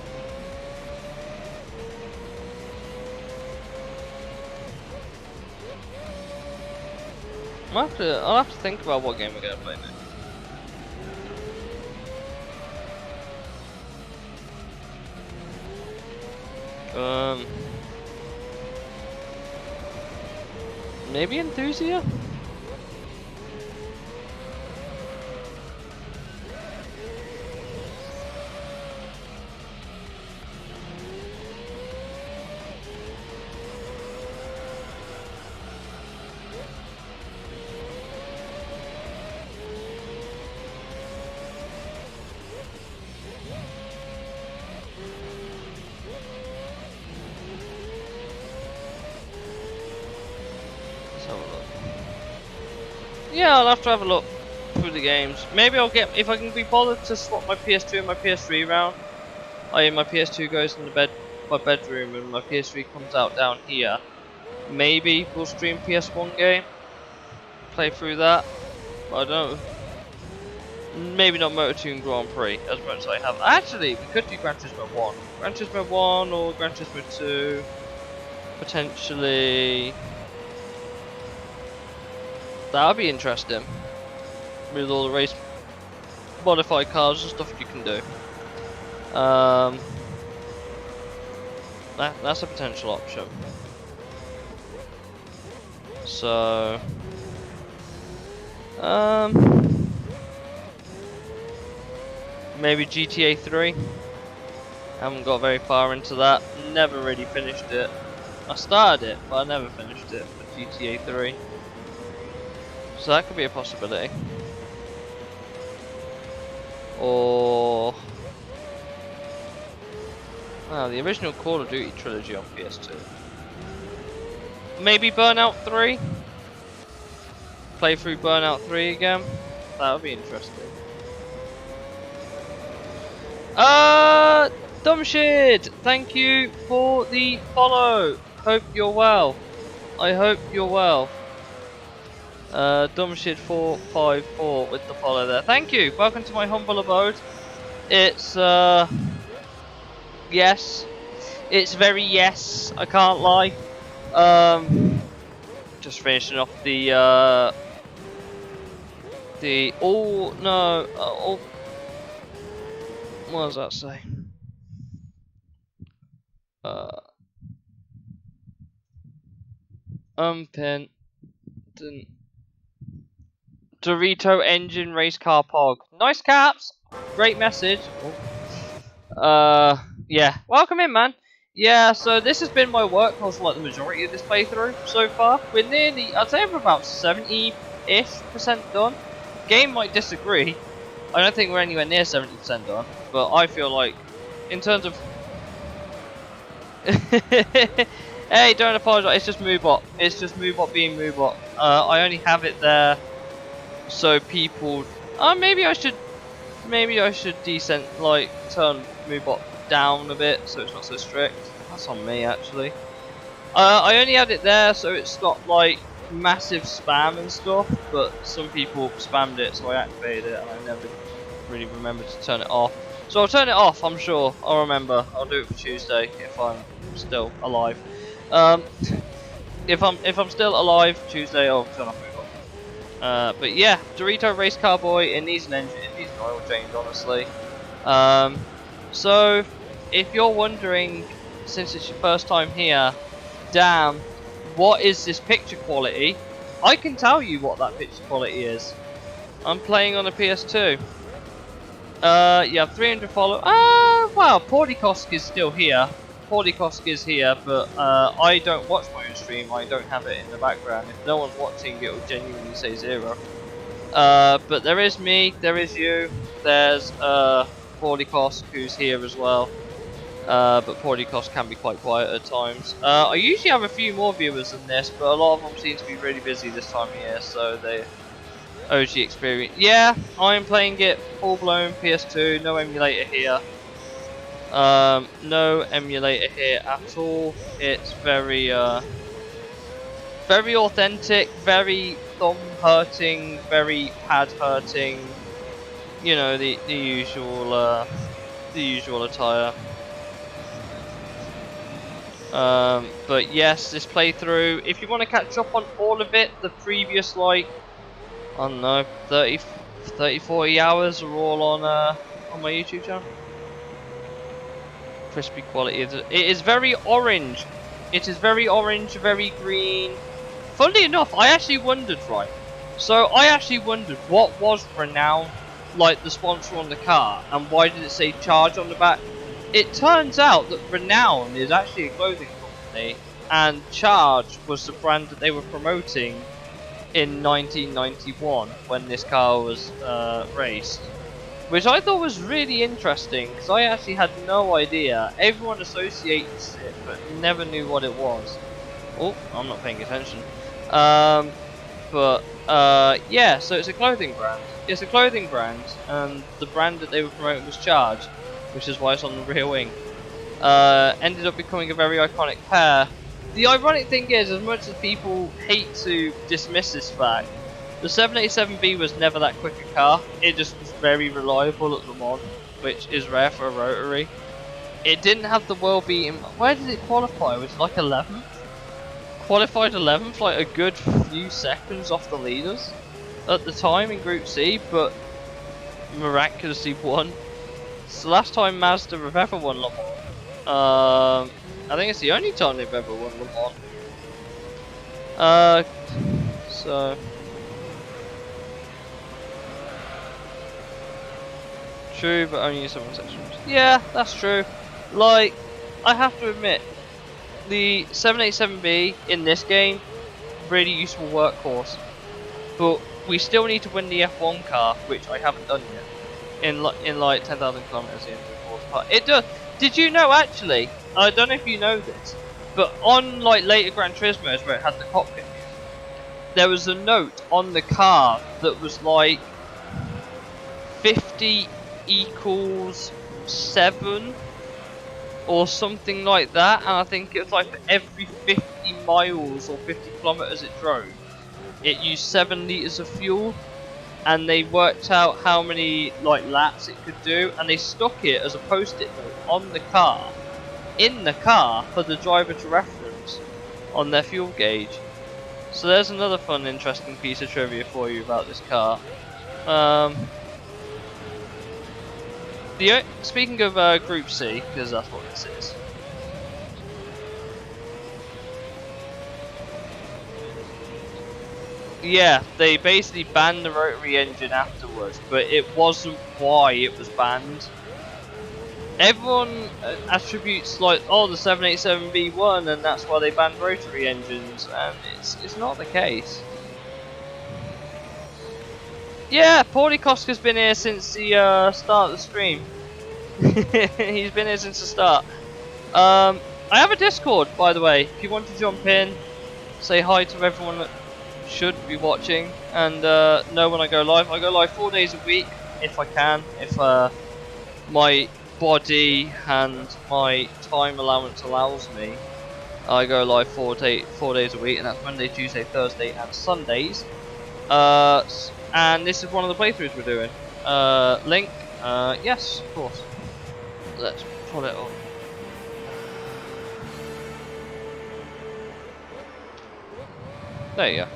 I'll have to think about what game we're gonna play next. Maybe Enthusia? Yeah, I'll have to have a look through the games. Maybe I'll get, if I can be bothered to swap my PS2 and my PS3 round. My PS2 goes in my bedroom and my PS3 comes out down here. Maybe we'll stream PS1 game, play through that. But I don't. Maybe not Moto2 and Grand Prix as much as I have. Actually, we could do Gran Turismo 1. Gran Turismo 1 or Gran Turismo 2. Potentially. That'll be interesting. With all the race modified cars and stuff you can do. That's a potential option. So, maybe GTA 3. Haven't got very far into that. Never really finished it. I started it, but I never finished it for GTA 3. So that could be a possibility. Or the original Call of Duty trilogy on PS2. Maybe Burnout 3? Play through Burnout 3 again? That would be interesting. Dumbshit! Thank you for the follow. Hope you're well. I hope you're well. Dumbshit454 with the follow there. Thank you. Welcome to my humble abode. It's yes. It's very yes. I can't lie. Just finishing off the what does that say? Unpin Dorito engine race car pog. Nice caps. Great message. Yeah. Welcome in, man. Yeah, so this has been my workhorse for like the majority of this playthrough so far. We're nearly, I'd say we're about 70-ish% done. Game might disagree. I don't think we're anywhere near 70% done, but I feel like, in terms of... Hey, don't apologise, it's just Moobot. It's just Moobot being Moobot. I only have it there so people... maybe I should turn Moobot down a bit so it's not so strict. That's on me, actually. I only had it there so it's got like massive spam and stuff, but some people spammed it, so I activated it and I never really remembered to turn it off. So I'll turn it off, I'm sure. I'll remember. I'll do it for Tuesday if I'm still alive. If I'm still alive, Tuesday I'll turn off Moobot. But yeah, Dorito Race Cowboy, it needs an engine, it needs an oil change, honestly. So if you're wondering, since it's your first time here, damn, what is this picture quality? I can tell you what that picture quality is. I'm playing on a PS2. You have 300 followers. Wow, Pordikosk is still here. Pordikosk is here, but I don't watch my own stream. I don't have it in the background. If no one's watching, it will genuinely say 0. But there is me, there is you, there's Pordikosk who's here as well. But Pordikosk can be quite quiet at times. I usually have a few more viewers than this, but a lot of them seem to be really busy this time of year, so they OG experience. Yeah, I'm playing it full blown PS2, no emulator here. No emulator here at all. It's very very authentic, very thumb hurting, very pad hurting. You know, the usual attire. But yes, this playthrough, if you want to catch up on all of it, the previous like, I don't know, 30, 40 hours are all on my YouTube channel. Crispy quality. It is very orange. It is very orange, very green. Funnily enough, I actually wondered, right? So I actually wondered what was Renown, like the sponsor on the car, and why did it say Charge on the back? It turns out that Renown is actually a clothing company, and Charge was the brand that they were promoting in 1991 when this car was raced. Which I thought was really interesting, because I actually had no idea. Everyone associates it, but never knew what it was. Oh, I'm not paying attention. Yeah, so it's a clothing brand. It's a clothing brand, and the brand that they were promoting was Charge, which is why it's on the rear wing. Ended up becoming a very iconic pair. The ironic thing is, as much as people hate to dismiss this fact, the 787B was never that quick a car. It just was very reliable at Le Mans, which is rare for a rotary. It didn't have the world beating. Where did it qualify? Was it like 11th qualified 11th, like a good few seconds off the leaders at the time in Group C, but miraculously won. It's the last time Mazda have ever won Le Mans. I think it's the only time they've ever won Le Mans. So true, but only in some sections. Yeah, that's true. Like, I have to admit, the 787B in this game, really useful workhorse, but we still need to win the F1 car, which I haven't done yet. In like 10,000 kilometers in the fourth part. It does. Did you know actually? I don't know if you know this, but on like later Gran Turismos where it had the cockpit, there was a note on the car that was like 50 equals 7 or something like that, and I think it was like for every 50 miles or 50 kilometers it drove, it used 7 liters of fuel. And they worked out how many like laps it could do, and they stuck it as a post-it note on the car, in the car, for the driver to reference on their fuel gauge. So there's another fun, interesting piece of trivia for you about this car. Speaking of Group C, because that's what this is. Yeah, they basically banned the rotary engine afterwards, but it wasn't why it was banned. Everyone attributes like, oh, the 787B won, and that's why they banned rotary engines, and it's not the case. Yeah, Paulie Koska's been here since the start of the stream. He's been here since the start. I have a Discord, by the way. If you want to jump in, say hi to everyone that should be watching, and know when I go live. I go live 4 days a week if I can, if my body and my time allowance allows me. I go live 4 days a week, and that's Monday, Tuesday, Thursday, and Sundays. And this is one of the playthroughs we're doing. Link, yes, of course. Let's pull it up. There you go.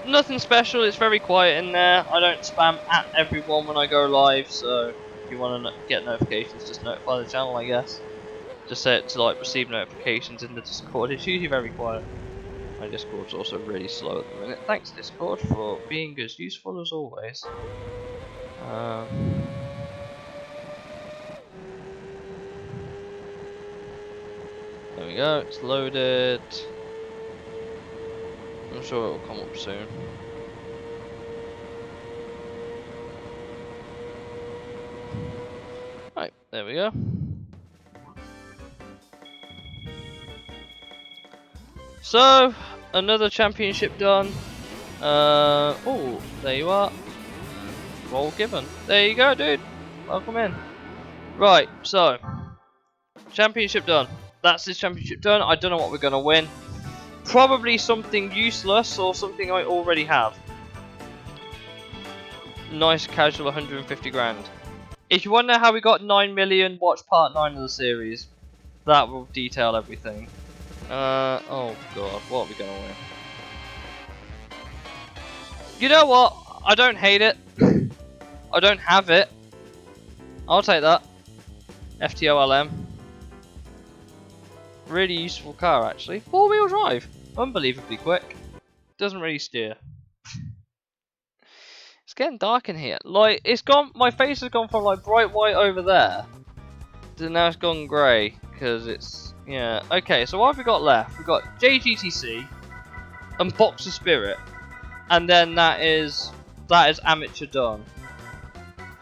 Nothing special, it's very quiet in there. I don't spam at everyone when I go live, so if you want to get notifications, just notify the channel, I guess. Just set it to like receive notifications in the Discord. It's usually very quiet. My Discord's also really slow at the minute. Thanks Discord for being as useful as always. There we go, it's loaded. I'm sure it will come up soon. Right, there we go. So, another championship done. Oh, there you are. Roll given. There you go, dude. Welcome in. Right, so championship done. That's this championship done. I don't know what we're gonna win. Probably something useless or something I already have. Nice casual 150 grand. If you want to know how we got 9 million, watch part 9 of the series. That will detail everything. Oh god, what are we gonna win? You know what? I don't hate it. I don't have it. I'll take that. FTOLM. Really useful car actually. 4-wheel drive. Unbelievably quick. Doesn't really steer. It's getting dark in here. Like, it's gone, my face has gone from like bright white over there to now it's gone grey. Because it's, yeah. Okay, so what have we got left? We've got JGTC and Boxer Spirit. And then that is amateur done.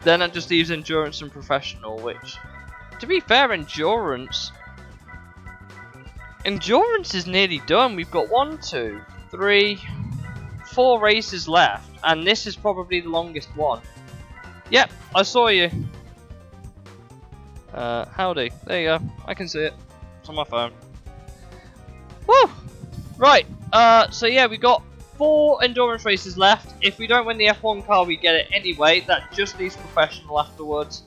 Then that just leaves endurance and professional, which, to be fair, endurance is nearly done. We've got 1, 2, 3, 4 races left, and this is probably the longest one. Yep, I saw you. Howdy. There you go. I can see it. It's on my phone. Woo! Right. So yeah, we got 4 endurance races left. If we don't win the F1 car, we get it anyway. That just leaves professional afterwards.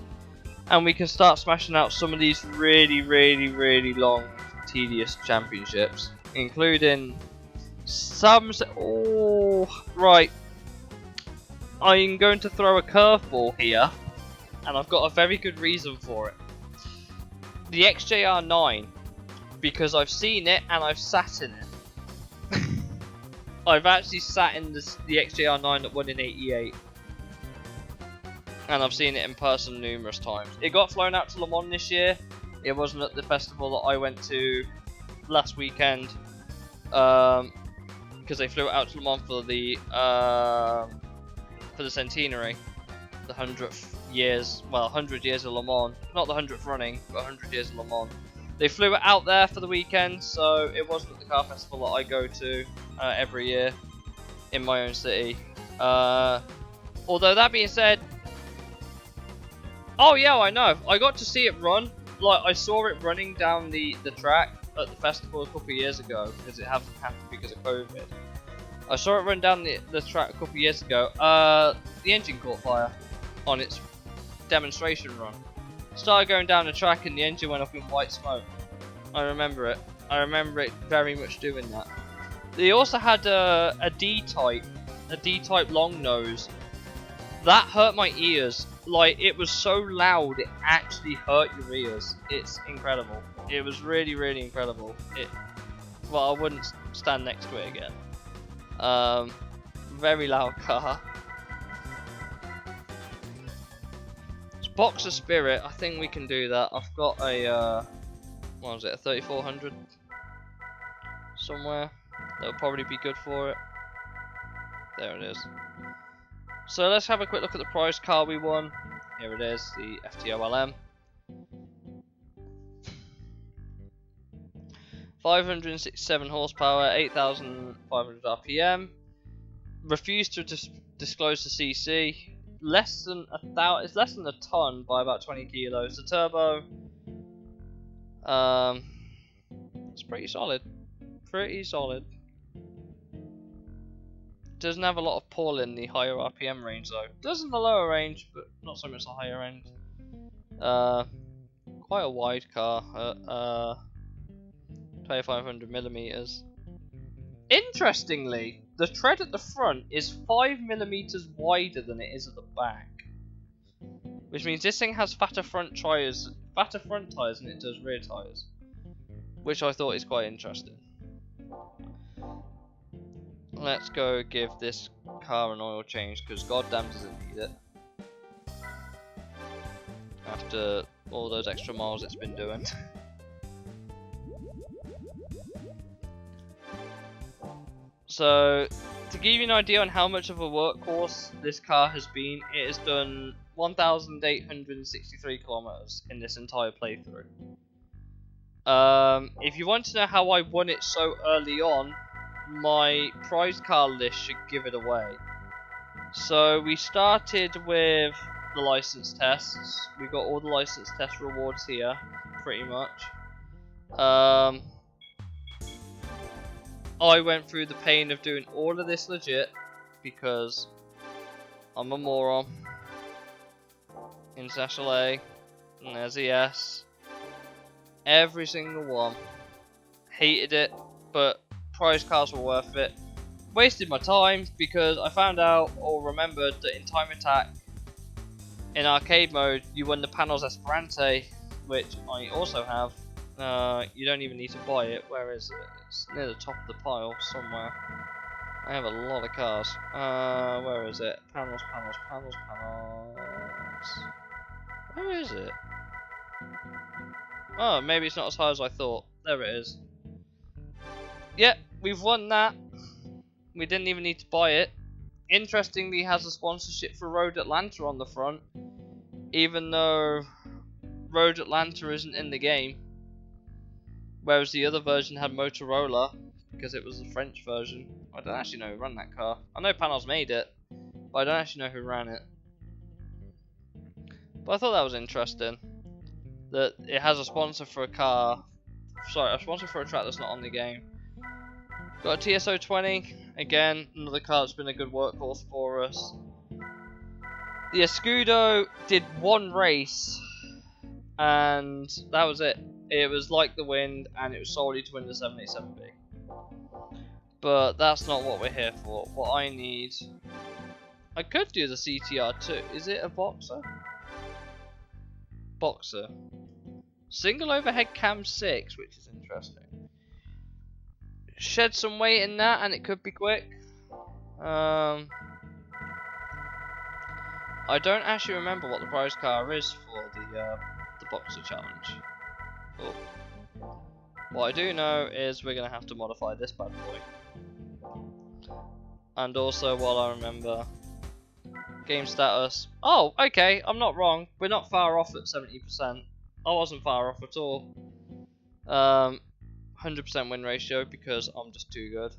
And we can start smashing out some of these really, really, really long tedious championships, including some. Oh, right. I'm going to throw a curveball here, and I've got a very good reason for it. The XJR9, because I've seen it and I've sat in it. I've actually sat in the XJR9 that won in '88. And I've seen it in person numerous times. It got flown out to Le Mans this year. It wasn't at the festival that I went to last weekend, because they flew it out to Le Mans for the centenary, the 100th years, well, 100 years of Le Mans, not the 100th running, but 100 years of Le Mans. They flew it out there for the weekend, so it wasn't at the car festival that I go to every year in my own city. Although that being said. Oh yeah, I know. I got to see it run. Like, I saw it running down the track at the festival a couple of years ago, because it hasn't happened because of COVID. I saw it run down the track a couple of years ago. The engine caught fire on its demonstration run. Started going down the track and the engine went up in white smoke. I remember it. I remember it very much doing that. They also had a D-type long nose. That hurt my ears. Like, it was so loud, it actually hurt your ears. It's incredible. It was really, really incredible. Well, I wouldn't stand next to it again. Very loud car. It's Boxer Spirit. I think we can do that. I've got a, what was it, a 3400 somewhere. That'll probably be good for it. There it is. So let's have a quick look at the prize car we won. Here it is, the FTOLM. 567 horsepower, 8,500 RPM. Refused to disclose the CC. Less than it's less than a ton by about 20 kilos. The turbo, it's pretty solid. Pretty solid. Doesn't have a lot of pull in the higher RPM range though. Does in the lower range, but not so much the higher end. Quite a wide car. 2500 millimeters. Interestingly, the tread at the front is 5 millimeters wider than it is at the back, which means this thing has fatter front tires than it does rear tires, which I thought is quite interesting. Let's go give this car an oil change, because goddamn does it need it. After all those extra miles it's been doing. So, to give you an idea on how much of a workhorse this car has been, it has done 1,863 kilometers in this entire playthrough. If you want to know how I won it so early on, my prize car list should give it away. So we started with the license tests. We got all the license test rewards here, pretty much. I went through the pain of doing all of this legit because I'm a moron. International A, and there's ES. Every single one. Hated it, but prize cars were worth it. Wasted my time because I found out or remembered that in Time Attack, in arcade mode, you won the Panos Esperante, which I also have. You don't even need to buy it. Where is it? It's near the top of the pile somewhere. I have a lot of cars. Where is it? Panos. Where is it? Oh, maybe it's not as high as I thought. There it is. Yep, we've won that. We didn't even need to buy it. Interestingly, it has a sponsorship for Road Atlanta on the front, even though Road Atlanta isn't in the game. Whereas the other version had Motorola, because it was the French version. I don't actually know who ran that car. I know Panos made it, but I don't actually know who ran it. But I thought that was interesting, that it has a sponsor for a car. Sorry, a sponsor for a track that's not on the game. Got a TSO20, again, another car that's been a good workhorse for us. The Escudo did one race, and that was it. It was like the wind, and it was solely to win the 787B. But that's not what we're here for. What I need... I could do the CTR too. Is it a boxer? Boxer. Single overhead cam 6, which is interesting. Shed some weight in that, and it could be quick. I don't actually remember what the prize car is for the boxer challenge. But what I do know is we're gonna have to modify this bad boy. And also, while I remember, game status. Oh, okay, I'm not wrong. We're not far off at 70%. I wasn't far off at all. 100% win ratio because I'm just too good.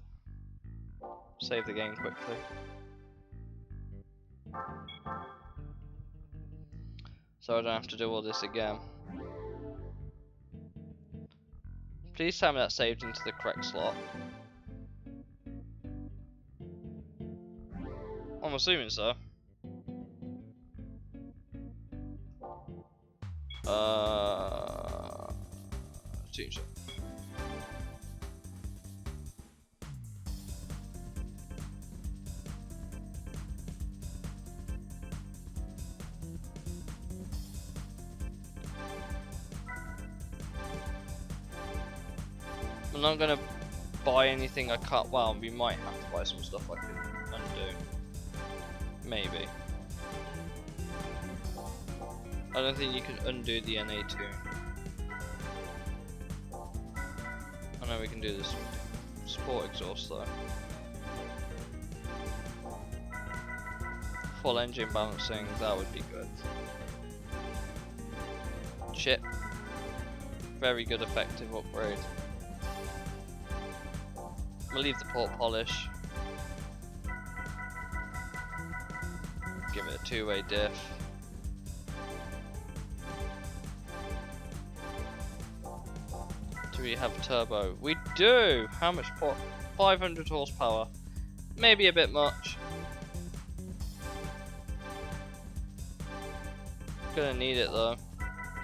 Save the game quickly. So I don't have to do all this again. Please tell me that saved into the correct slot. I'm assuming so. Seems so. I'm not gonna buy anything I can't. Well, we might have to buy some stuff I can undo. Maybe. I don't think you can undo the NA2. I know we can do this sport exhaust though. Full engine balancing, that would be good. Chip. Very good effective upgrade. We'll leave the port polish. Give it a two-way diff. Do we have turbo? We do! How much port? 500 horsepower. Maybe a bit much. Gonna need it though.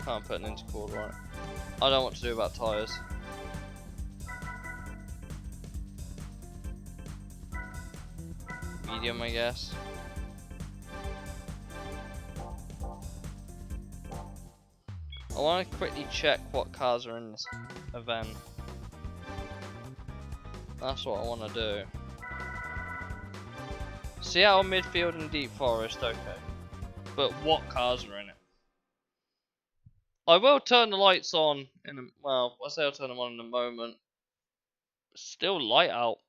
Can't put an intercooler on it. I don't know what to do about tyres. Medium, I guess. I want to quickly check what cars are in this event. That's what I want to do. Seattle midfield and Deep Forest, okay. But what cars are in it? I will turn the lights on in a, well, I say I'll turn them on in a moment. Still light out.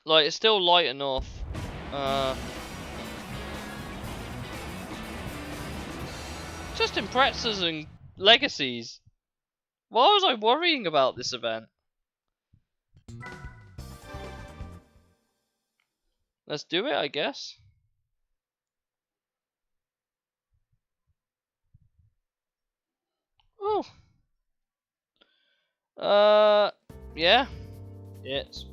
Like, it's still light enough. Just Imprezas and Legacies. Why was I worrying about this event? Let's do it, I guess. Oh. Yeah. It's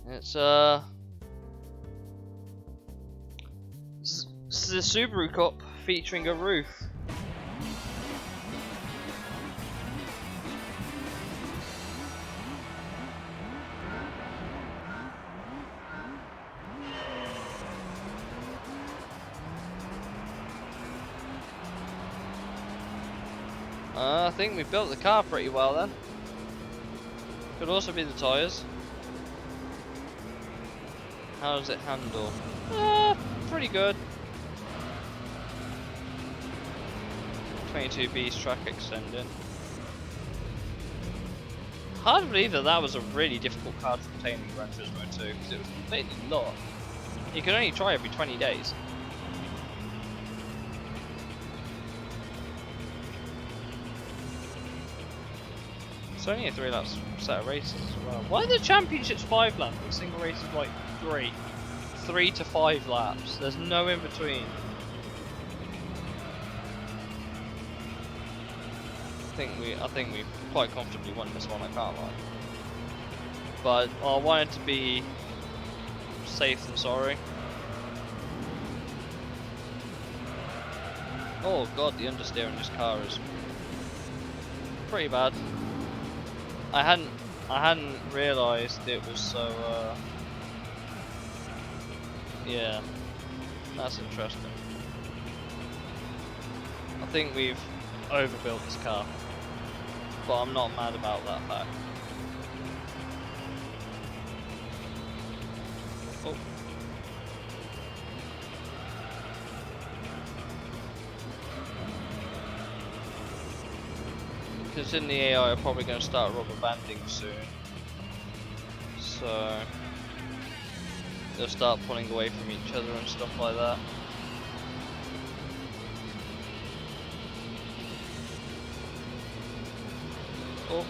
This is a Subaru Cup featuring a roof. I think we built the car pretty well then. Could also be the tyres. How does it handle? Pretty good. 22B's track extending. Hard to believe that was a really difficult car to obtain in Gran Turismo 2 because it was completely locked. You could only try every 20 days. It's only a 3 laps set of races as well. Why are the championships 5 laps and single races like 3? 3 to 5 laps. There's no in between. I think we quite comfortably won this one, I can't lie. But I wanted to be safe than sorry. Oh god, the understeer in this car is pretty bad. I hadn't realised it was so yeah, that's interesting. I think we've overbuilt this car, but I'm not mad about that fact. Oh. Because in the AI are probably going to start rubber banding soon. So they'll start pulling away from each other and stuff like that. Oh.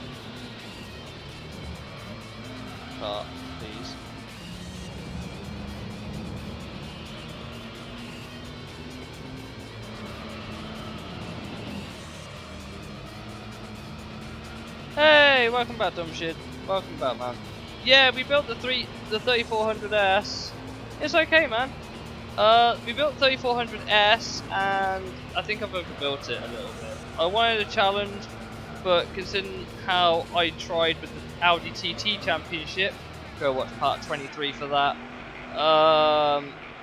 Car, please. Hey, welcome back, dumb shit. Welcome back, man. Yeah, we built the 3400S. It's okay, man. We built 3400S, and I think I've overbuilt it a little bit. I wanted a challenge, but considering how I tried with the Audi TT Championship, go watch part 23 for that.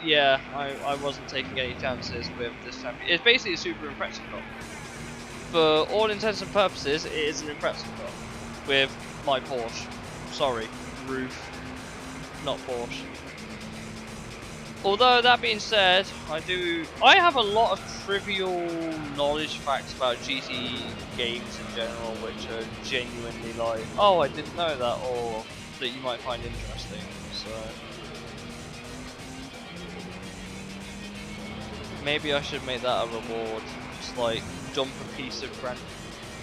Yeah, I wasn't taking any chances with this champion. It's basically a super impressive car. For all intents and purposes, it is an impressive car with my Porsche. Sorry, roof, not Porsche. Although that being said, I have a lot of trivial knowledge facts about GT games in general, which are genuinely like, oh, I didn't know that, or that you might find interesting. So maybe I should make that a reward. Just like dump a piece of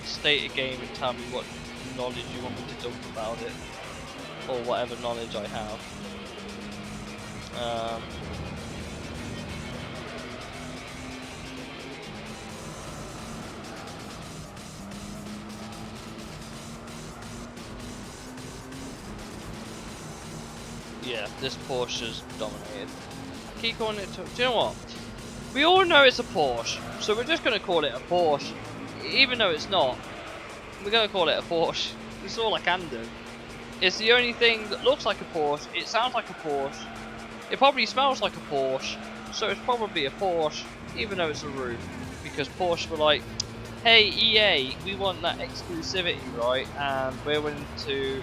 state a game and tell me what knowledge you want me to dump about it, or whatever knowledge I have. Yeah, this Porsche's dominated. Keep calling it. Do you know what? We all know it's a Porsche, so we're just gonna call it a Porsche, even though it's not. We're gonna call it a Porsche. That's all I can do. It's the only thing that looks like a Porsche. It sounds like a Porsche. It probably smells like a Porsche, so it's probably a Porsche, even though it's a roof. Because Porsche were like, hey EA, we want that exclusivity, right? And we're willing to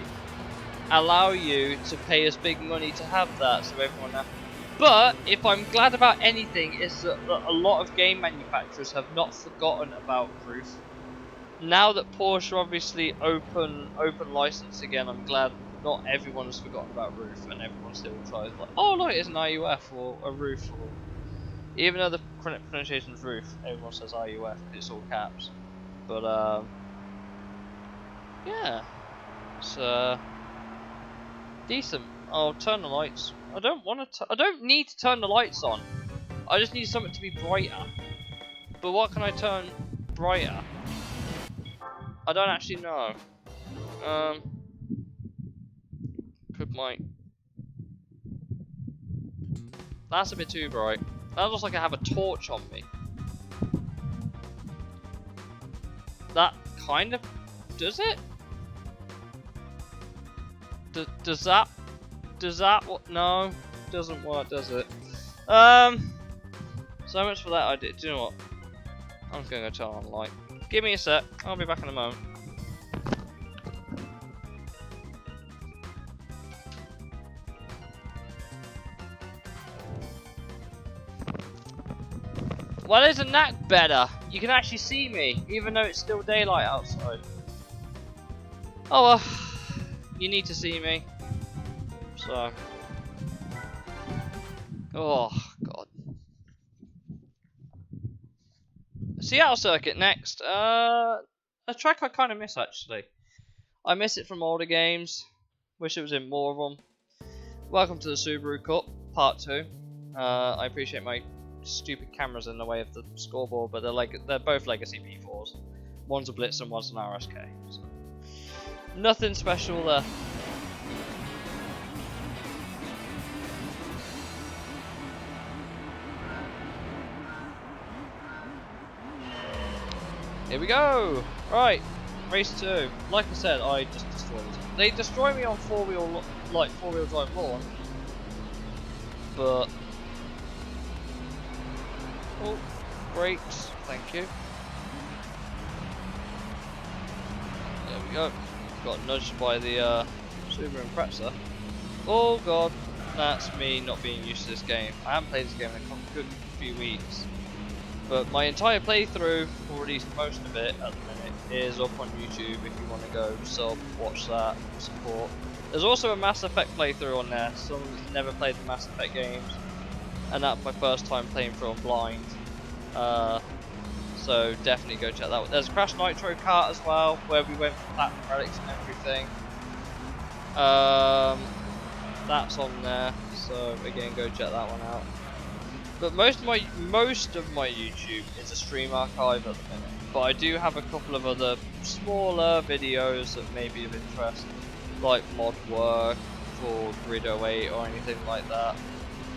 allow you to pay us big money to have that, so everyone has. But if I'm glad about anything, it's that a lot of game manufacturers have not forgotten about roof. Now that Porsche are obviously open license again, I'm glad not everyone has forgotten about roof, and everyone still tries like, oh look, it's an IUF or a roof, or even though the pronunciation is roof, everyone says IUF because it's all caps. But yeah, it's decent. I'll turn the lights. I don't want to. I don't need to turn the lights on. I just need something to be brighter. But what can I turn brighter? I don't actually know. Could my. That's a bit too bright. That looks like I have a torch on me. That kind of does it. Does that? Does that? What? No, doesn't work, does it? So much for that idea. Do you know what? I'm just gonna go turn on the light. Give me a sec. I'll be back in a moment. Well, isn't that better? You can actually see me, even though it's still daylight outside. Oh well, you need to see me. So, oh god. Seattle Circuit next. A track I kind of miss actually. I miss it from older games. Wish it was in more of them. Welcome to the Subaru Cup, Part 2. I appreciate my stupid cameras in the way of the scoreboard, but they're both legacy P4s. One's a Blitz and one's an RSK. So. Nothing special there. Here we go. Right, race 2. Like I said, I just destroyed them. They destroy me on four-wheel drive lawn, but oh, brakes. Thank you. There we go. Got nudged by the Super Impreza. Oh god, that's me not being used to this game. I haven't played this game in a good few weeks. But my entire playthrough, or at least most of it at the minute, is up on YouTube if you want to go sub, watch that, support. There's also a Mass Effect playthrough on there. Someone that's never played the Mass Effect games. And that's my first time playing through on blind. So definitely go check that out. There's a Crash Nitro kart as well, where we went for platinum relics and everything. That's on there, so again go check that one out. But most of my YouTube is a stream archive at the minute. But I do have a couple of other smaller videos that may be of interest, like mod work for Grid 08 or anything like that.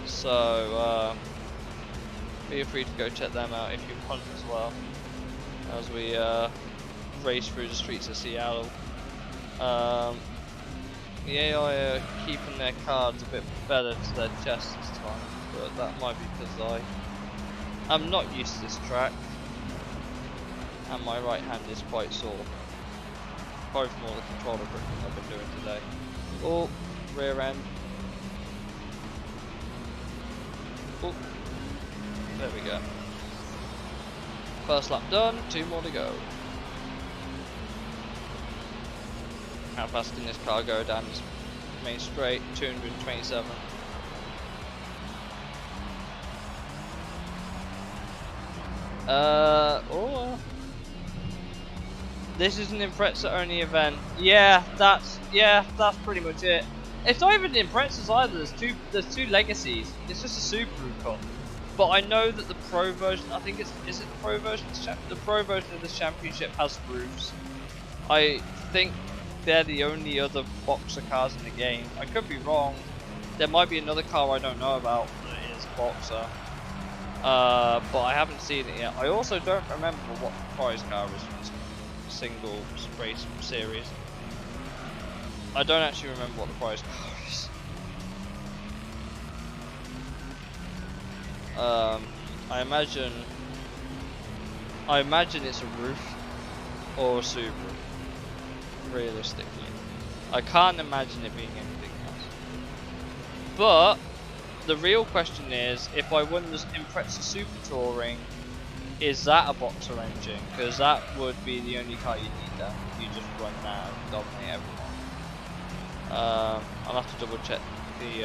So feel free to go check them out if you want as well, as we race through the streets of Seattle. The AI are keeping their cards a bit better to their chest this time, but that might be because I'm not used to this track, and my right hand is quite sore. Probably from all the controller gripping I've been doing today. Oh, rear end. Oh, there we go. First lap done, 2 more to go. How fast can this car go down this main straight? 227. This is an Impreza only event. Yeah, that's pretty much it. It's not even Imprezas either. There's two legacies. It's just a Subaru Cup. But I know that the pro version, I think is it the pro version? The pro version of this championship has roofs. I think they're the only other boxer cars in the game. I could be wrong. There might be another car I don't know about that is boxer. But I haven't seen it yet. I also don't remember what the prize car is for this single race series. I don't actually remember what the prize car is. I imagine it's a roof or a Subaru. Realistically, I can't imagine it being anything else. But the real question is, if I won this Impreza Super Touring, is that a boxer engine? Because that would be the only car you need then. You just run that and dominate everyone. I'll have to double check the.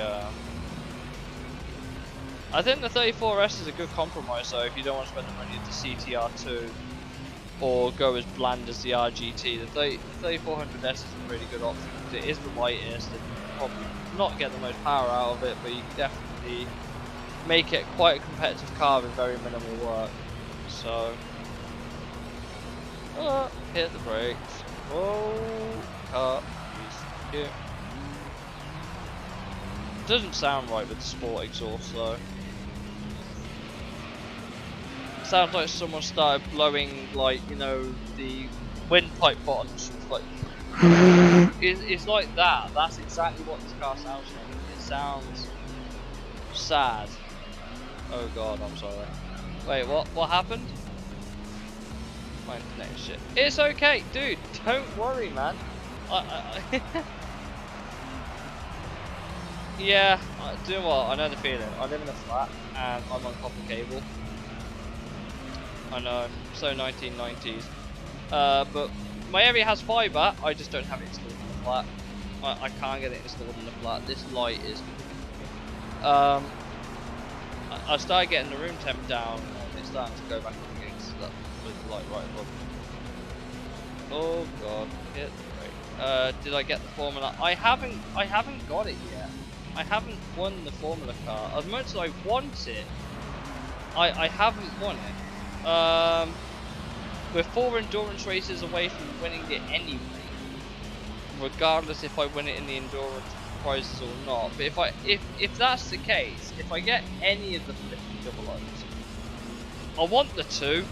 I think the 34S is a good compromise though, if you don't want to spend the money at the CTR2 or go as bland as the RGT. The 3400S is a really good option because it is the lightest and you can probably not get the most power out of it, but you can definitely make it quite a competitive car with very minimal work. So, hit the brakes. Oh, car. Yeah. Doesn't sound right with the sport exhaust though. Sounds like someone started blowing, like, you know, the windpipe buttons. Like, it's like that. That's exactly what this car sounds like. It sounds sad. Oh god, I'm sorry. Wait, what happened? My internet is shit. It's okay, dude. Don't worry, man. Yeah, do you know what? I know the feeling. I live in a flat and I'm on copper cable. I know, so 1990s. But my area has fibre, I just don't have it installed in the flat. I can't get it installed in the flat. This light is. I started getting the room temp down and it's starting to go back up again with the light right above me. Oh god, hit the brake. Did I get the Formula? I haven't got it yet. I haven't won the Formula car. As much as I want it, I haven't won it. We're 4 endurance races away from winning it anyway, regardless if I win it in the endurance prizes or not. But if that's the case, if I get any of the 50 double O's, I want the 2.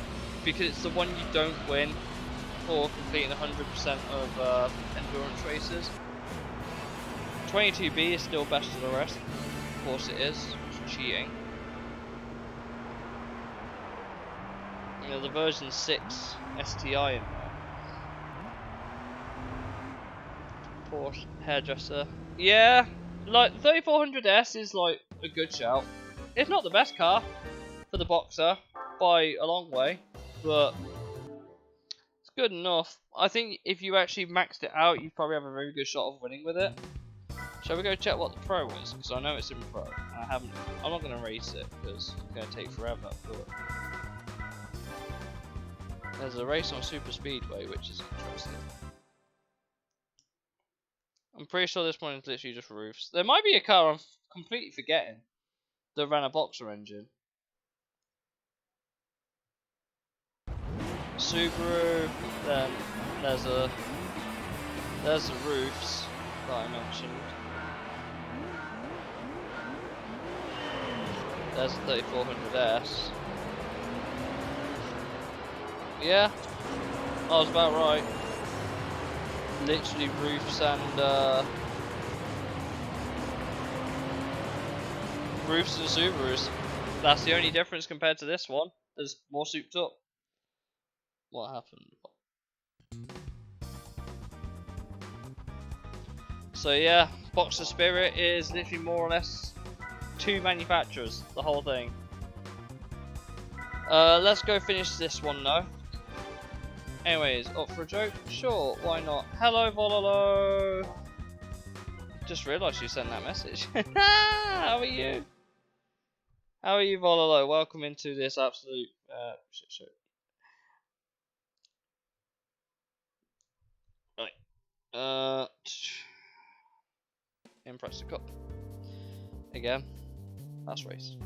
because it's the one you don't win for completing 100% of endurance races. 22B is still best of the rest. Of course it is. It's cheating. You know, the version 6 STI in there. Porsche hairdresser. Yeah, like 3400S is like a good shout. It's not the best car for the Boxer by a long way, but it's good enough. I think if you actually maxed it out, you probably have a very good shot of winning with it. Shall we go check what the Pro is? Because I know it's in Pro. And I'm not going to race it because it's going to take forever. But there's a race on Super Speedway, which is interesting. I'm pretty sure this one is literally just roofs. There might be a car I'm completely forgetting that ran a Boxer engine. Subaru. Then there's the roofs that I mentioned. There's the 3400S. Yeah, I was about right. Literally roofs and Subarus. That's the only difference compared to this one. There's more souped up. What happened? So yeah, Boxer Spirit is literally more or less 2 manufacturers, the whole thing. Let's go finish this one though. Anyways, up for a joke? Sure, why not? Hello, Vololo! Just realised you sent that message. How are you? How are you, Vololo? Welcome into this absolute shit show. Right. Impress the cup. Again. Last race.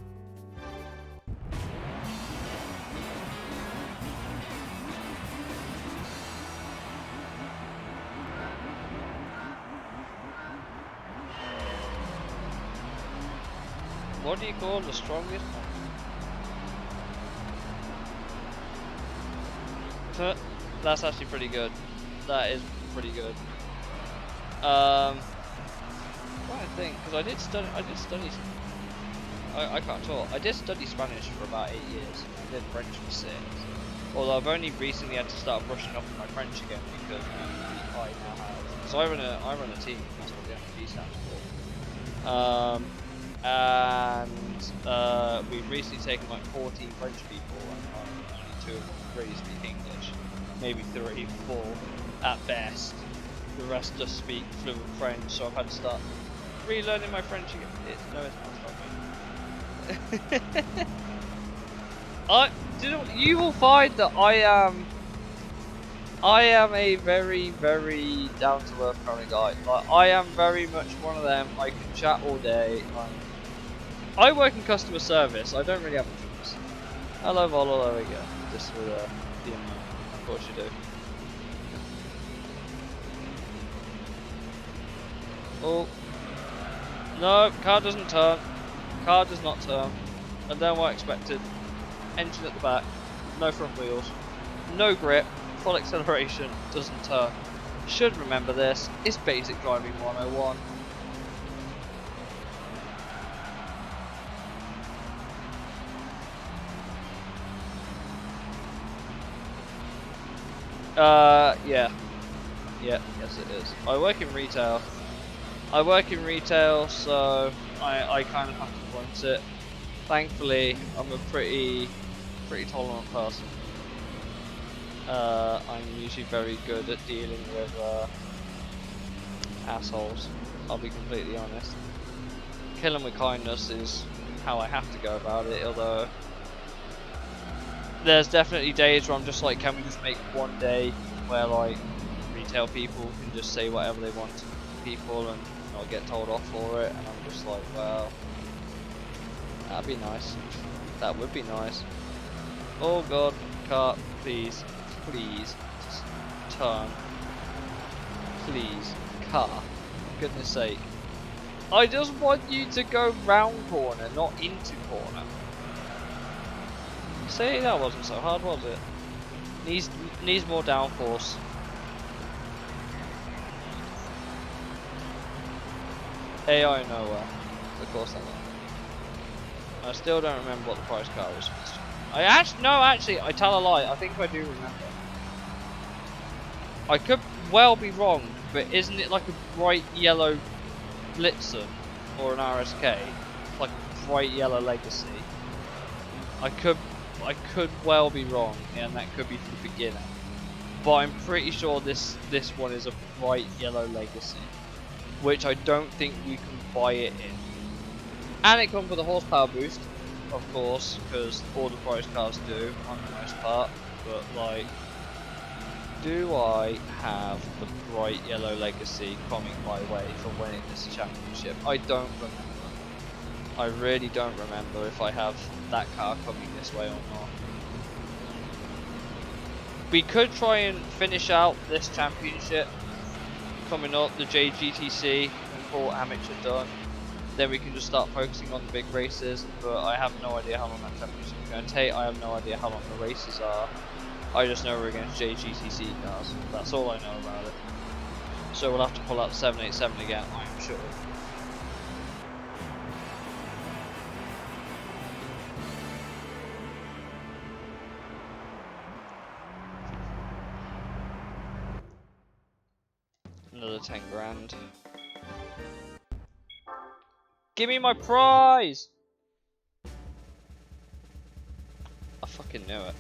What do you call the strongest one? That's actually pretty good. That is pretty good. What I think, because I did study. I can't talk. I did study Spanish for about 8 years. I did French for 6. Although I've only recently had to start brushing up on my French again because I now have. So I run a team. That's what the FP stands for. And we've recently taken like 14 French people, and only 2 of them really speak English, maybe 3, 4 at best. The rest just speak fluent French, so I've had to start relearning my French again. No, it's not stopping. You will find that I am a very, very down to earth kind of guy. Like, I am very much one of them. I can chat all day. I work in customer service. I don't really have a choice. Hello, Volo. There we go. Just with the of course you do. Oh no, car doesn't turn. Car does not turn. And then what I expected. Engine at the back. No front wheels. No grip. Full acceleration. Doesn't turn. Should remember this. It's basic driving 101. Yeah. Yeah, yes it is. I work in retail. So I kind of have to want it. Thankfully, I'm a pretty tolerant person. I'm usually very good at dealing with assholes. I'll be completely honest. Kill them with kindness is how I have to go about it. Although there's definitely days where I'm just like, can we just make one day where like retail people can just say whatever they want to people and not get told off for it? And I'm just like, well, that'd be nice. That would be nice. Oh god, car, please, please, just turn. Please, car, for goodness sake. I just want you to go round corner, not into corner. See, that wasn't so hard, was it? Needs needs more downforce. AI nowhere. Of course I know. I still don't remember what the price car was. Actually, I tell a lie. I think I do remember. I could well be wrong, but isn't it like a bright yellow Blitzen or an RSK? Like a bright yellow Legacy. I could well be wrong, and that could be for the beginner. But I'm pretty sure this one is a bright yellow Legacy, which I don't think you can buy it in. And it comes with a horsepower boost, of course, because all the price cars do on the most part. But like, do I have the bright yellow Legacy coming my way for winning this championship? I don't remember. I really don't remember if I have that car coming this way or not. We could try and finish out this championship coming up, the JGTC, and call amateur done. Then we can just start focusing on the big races, but I have no idea how long that championship is going to take. I have no idea how long the races are. I just know we're against JGTC cars. That's all I know about it. So we'll have to pull out the 787 again, I'm sure. Another 10 grand. Give me my prize! I fucking knew it.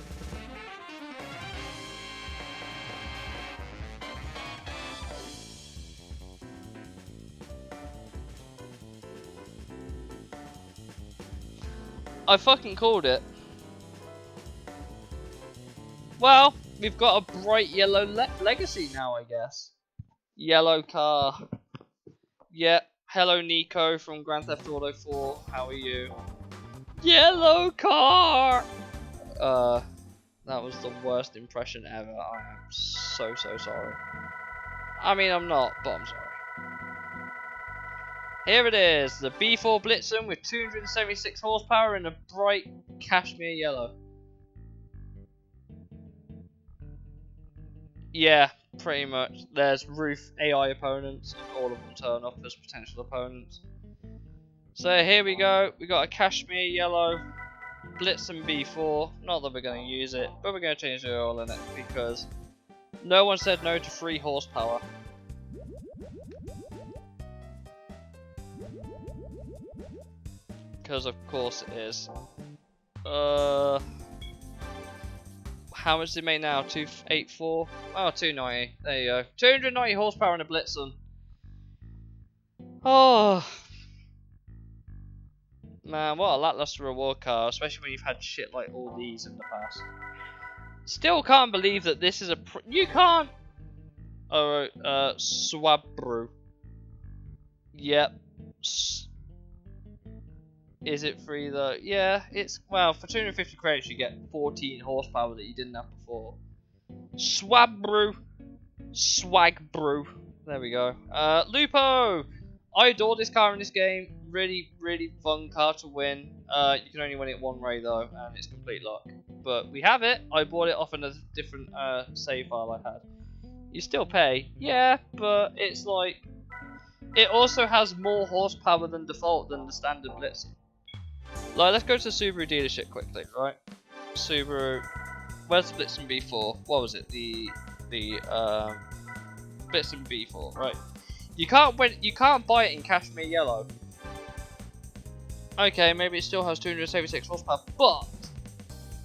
I fucking called it. Well, we've got a bright yellow Legacy now, I guess. Yellow car. Yeah. Hello, Nico from Grand Theft Auto 4. How are you? Yellow car! That was the worst impression ever. I am so sorry. I mean, I'm not, but I'm sorry. Here it is, the B4 Blitzen with 276 horsepower in a bright cashmere yellow. Yeah, pretty much. There's roof AI opponents, and all of them turn up as potential opponents. So here we go, we got a cashmere yellow Blitzen B4. Not that we're going to use it, but we're going to change the oil in it because no one said no to free horsepower. Because of course it is. How much does it make now? 284? Oh, 290. There you go. 290 horsepower in a Blitzen. Oh man, what a lackluster reward car, especially when you've had shit like all these in the past. Still can't believe that this is a you can't. Oh, Swabru. Yep. Is it free though? Yeah, it's, well, for 250 credits you get 14 horsepower that you didn't have before. Swabru. Swagbrew. There we go. Lupo! I adore this car in this game. Really fun car to win. You can only win it one way though, and it's complete luck. But we have it. I bought it off a different save file I had. You still pay, yeah, but it's like, it also has more horsepower than default than the standard Blitzen. Like, let's go to the Subaru dealership quickly, right? Subaru, where's the Blitzen B4? What was it? The Blitzen B4, right? You can't buy it in cashmere yellow. Okay, maybe it still has 276 horsepower, but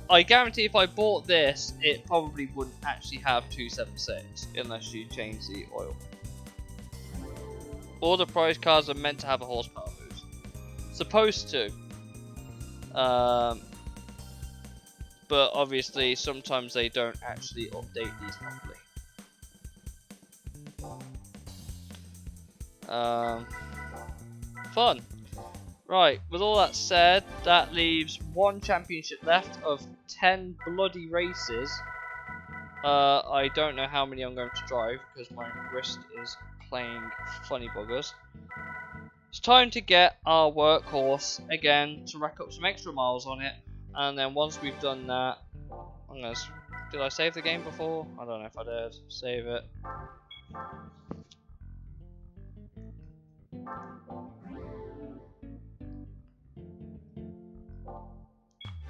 I guarantee if I bought this, it probably wouldn't actually have 276 unless you change the oil. All the prize cars are meant to have a horsepower boost. Supposed to. But obviously sometimes they don't actually update these properly. Fun. Right, with all that said, that leaves one championship left of 10 bloody races. I don't know how many I'm going to drive because my wrist is playing funny buggers. It's time to get our workhorse again to rack up some extra miles on it, and then once we've done that, I'm going to Did I save the game before? I don't know if I did. Save it.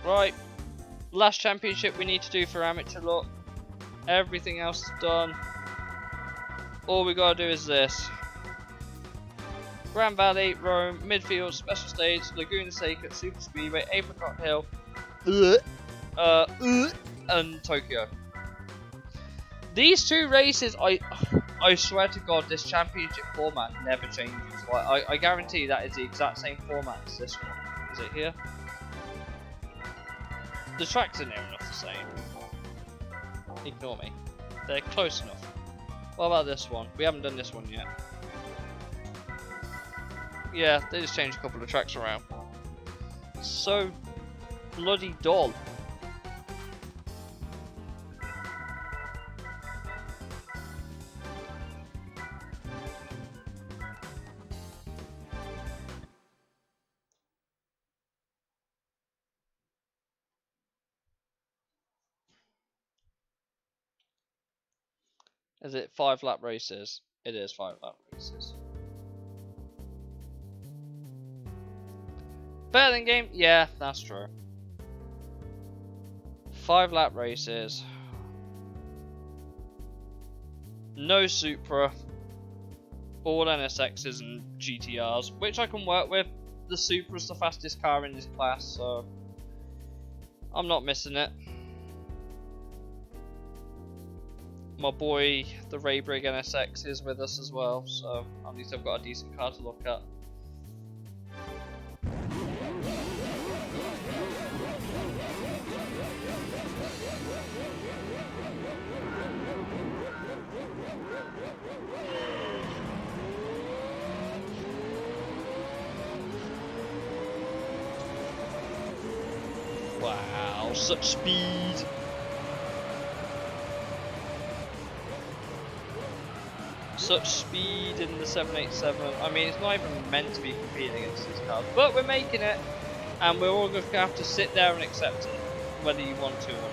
Right. Last championship we need to do for amateur lot. Everything else is done. All we gotta do is this. Grand Valley, Rome, Midfield, Special Stage, Laguna Seca, Super Speedway, Apricot Hill, and Tokyo. These 2 races, I swear to God, this championship format never changes. Like, I guarantee that is the exact same format as this one. Is it here? The tracks are near enough the same. Ignore me. They're close enough. What about this one? We haven't done this one yet. Yeah, they just changed a couple of tracks around. So bloody dull. Is it 5 lap races? It is 5 lap races. Better than game? Yeah, that's true. 5 lap races. No Supra. All NSXs and GTRs, which I can work with. The Supra's the fastest car in this class, so I'm not missing it. My boy, the Raybrig NSX, is with us as well, so at least I've got a decent car to look at. Wow, such speed! Such speed in the 787. I mean, it's not even meant to be competing against these cars, but we're making it, and we're all going to have to sit there and accept it, whether you want to or not.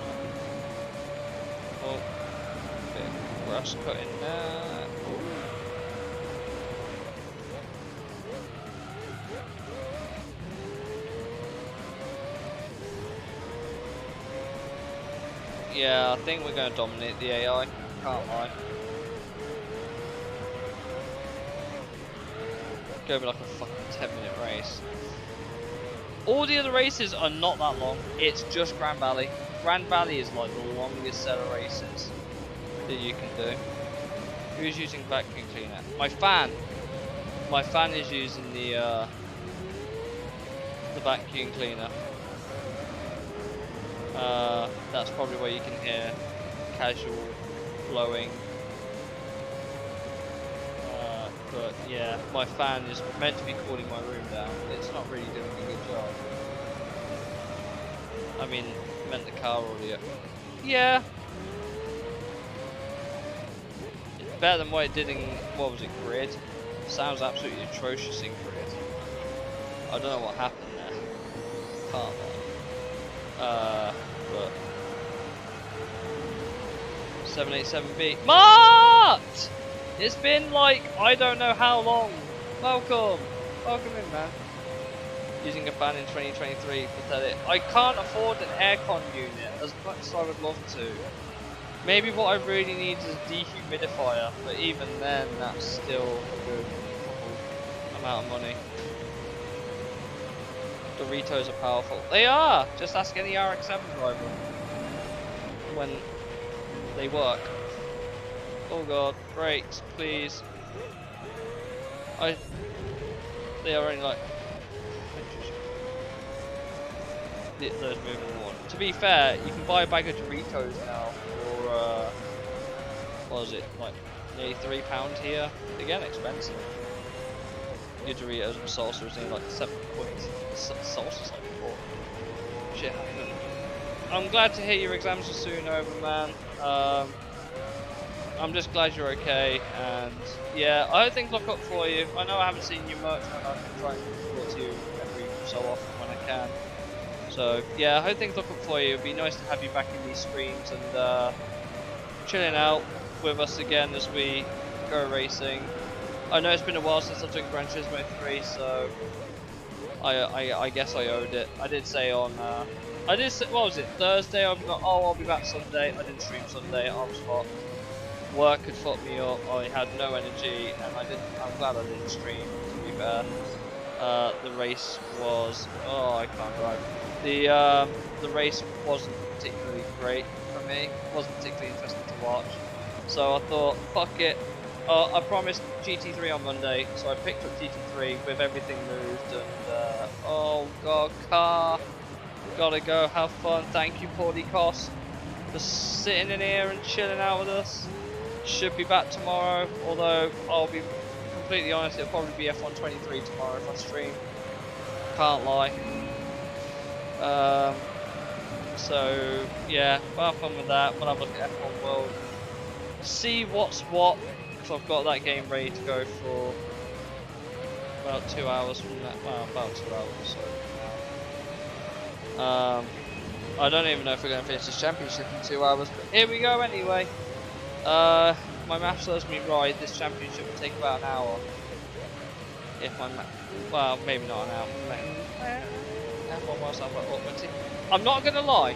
Oh, bit of grass cutting there. Yeah, I think we're going to dominate the AI. Can't lie. Go like a fucking 10-minute race. All the other races are not that long. It's just Grand Valley. Grand Valley is like the longest set of races that you can do. Who's using vacuum cleaner? My fan. My fan is using the vacuum cleaner. That's probably where you can hear casual blowing. But yeah, my fan is meant to be cooling my room down. It's not really doing a good job. I mean, meant the car audio. Yeah. It's better than what it did in, what was it, Grid? Sounds absolutely atrocious in Grid. I don't know what happened there. Can't lie. But 787B. Mart! It's been like, I don't know how long. Welcome. Welcome in, man. Using a fan in 2023, pathetic. I can't afford an aircon unit as much as I would love to. Maybe what I really need is a dehumidifier, but even then, that's still a good amount of money. Doritos are powerful. They are! Just ask any RX-7 driver when they work. Oh god, brakes, please. They are only like those moving one. To be fair, you can buy a bag of Doritos now for what is it, like nearly £3 here. Again, expensive. Your Doritos and salsa is nearly like 7 points. Salsa's like 4. Shit happened. I'm glad to hear your exams are soon over, man. I'm just glad you're okay, and yeah, I hope things look up for you. I know I haven't seen you much, and I can try and talk to you every so often when I can. So yeah, I hope things look up for you. It'd be nice to have you back in these streams and chilling out with us again as we go racing. I know it's been a while since I've done Gran Turismo 3, so I guess I owed it. I did say on what was it, Thursday? I'll be back Sunday. I didn't stream Sunday. I was hot. Work had fucked me up. I had no energy, and I'm glad I didn't stream. To be fair, the race was I can't drive. The race wasn't particularly great for me. It wasn't particularly interesting to watch. So I thought, fuck it. I promised GT3 on Monday, so I picked up GT3 with everything moved, and oh god, car, gotta go, have fun. Thank you, Cordy Cost, for sitting in here and chilling out with us. Should be back tomorrow, although I'll be completely honest, it'll probably be F123 tomorrow if I stream. Can't lie. So yeah, we'll have fun with that. We'll have a look at F1 World. See what's what, because I've got that game ready to go for about 2 hours from that. Well, about 2 hours or so. I don't even know if we're going to finish this championship in 2 hours, but here we go anyway. My math serves me right, this championship will take about an hour. If my well, maybe not an hour. I'm not gonna lie,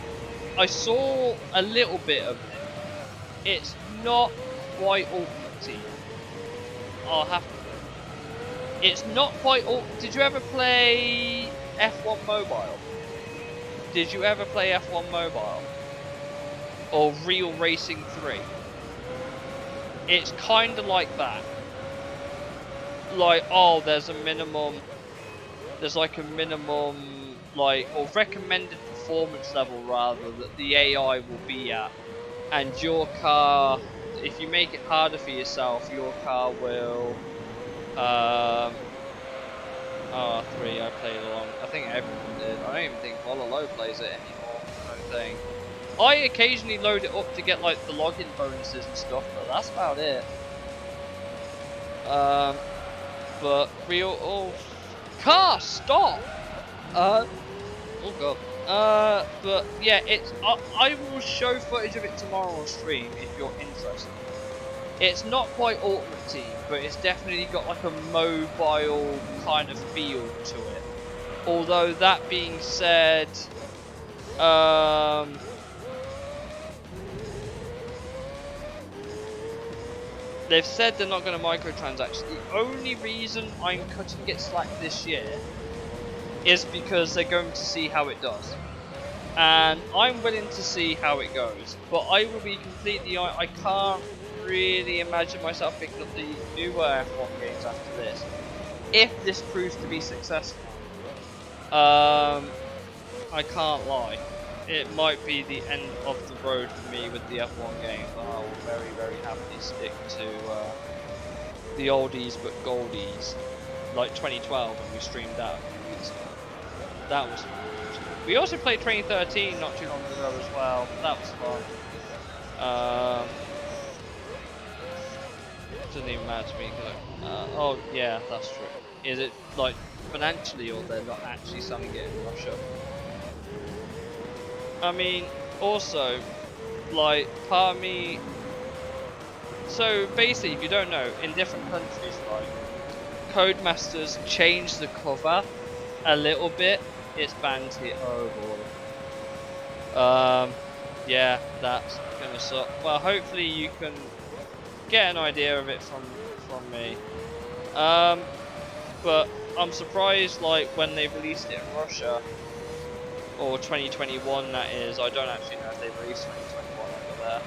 I saw a little bit of it. It's not quite Ultimate Team. It's not quite Did you ever play F1 Mobile? Did you ever play F1 Mobile? Or Real Racing 3? It's kind of like that. Like, there's like a minimum, like, or recommended performance level rather, that the AI will be at. And your car, if you make it harder for yourself, your car will, R3 I played along, I think everyone did. I don't even think Vololo plays it anymore, I don't think. I occasionally load it up to get like the login bonuses and stuff, but that's about it. But car, stop! Oh god. But yeah, I will show footage of it tomorrow on stream if you're interested. It's not quite Ultimate Team, but it's definitely got like a mobile kind of feel to it. Although that being said, they've said they're not going to microtransaction. The only reason I'm cutting it slack this year is because they're going to see how it does. And I'm willing to see how it goes. But I will be completely honest, I can't really imagine myself picking up the newer F1 games after this. If this proves to be successful. I can't lie. It might be the end of the road for me with the F1 games. I will very, very happily stick to the oldies but goldies, like 2012 when we streamed that. That was fun. We also played 2013 not too long ago as well. That was fun. Doesn't even matter to me. Oh yeah, that's true. Is it like financially, or they're not actually selling it in Russia? I mean, also, like, part of me... So, basically, if you don't know, in different countries, like, Codemasters change the cover a little bit. It's banned here. Oh, boy. Yeah, that's gonna suck. Well, hopefully you can get an idea of it from me. But I'm surprised, like, when they released it in Russia, or 2021 that is, I don't actually know if they released 2021 over there.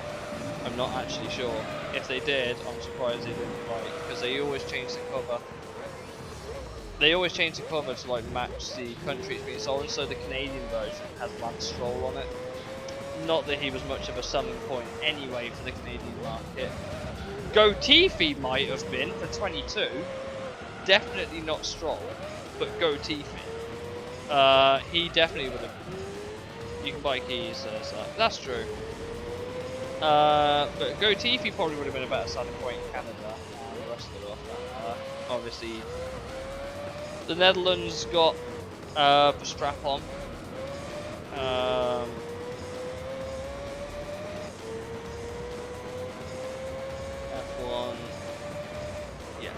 I'm not actually sure. If they did, I'm surprised they didn't, like, because they always change the cover. They always change the cover to like match the country it's being sold in, so the Canadian version has Lance Stroll on it. Not that he was much of a selling point anyway for the Canadian market. Gotifi might have been for 22. Definitely not Stroll, but Gotifi. He definitely would have. You can buy keys, so that's true. But Gotifi probably would have been a better selling point in Canada and the rest of it. Obviously, the Netherlands got the strap on. F1. Yeah.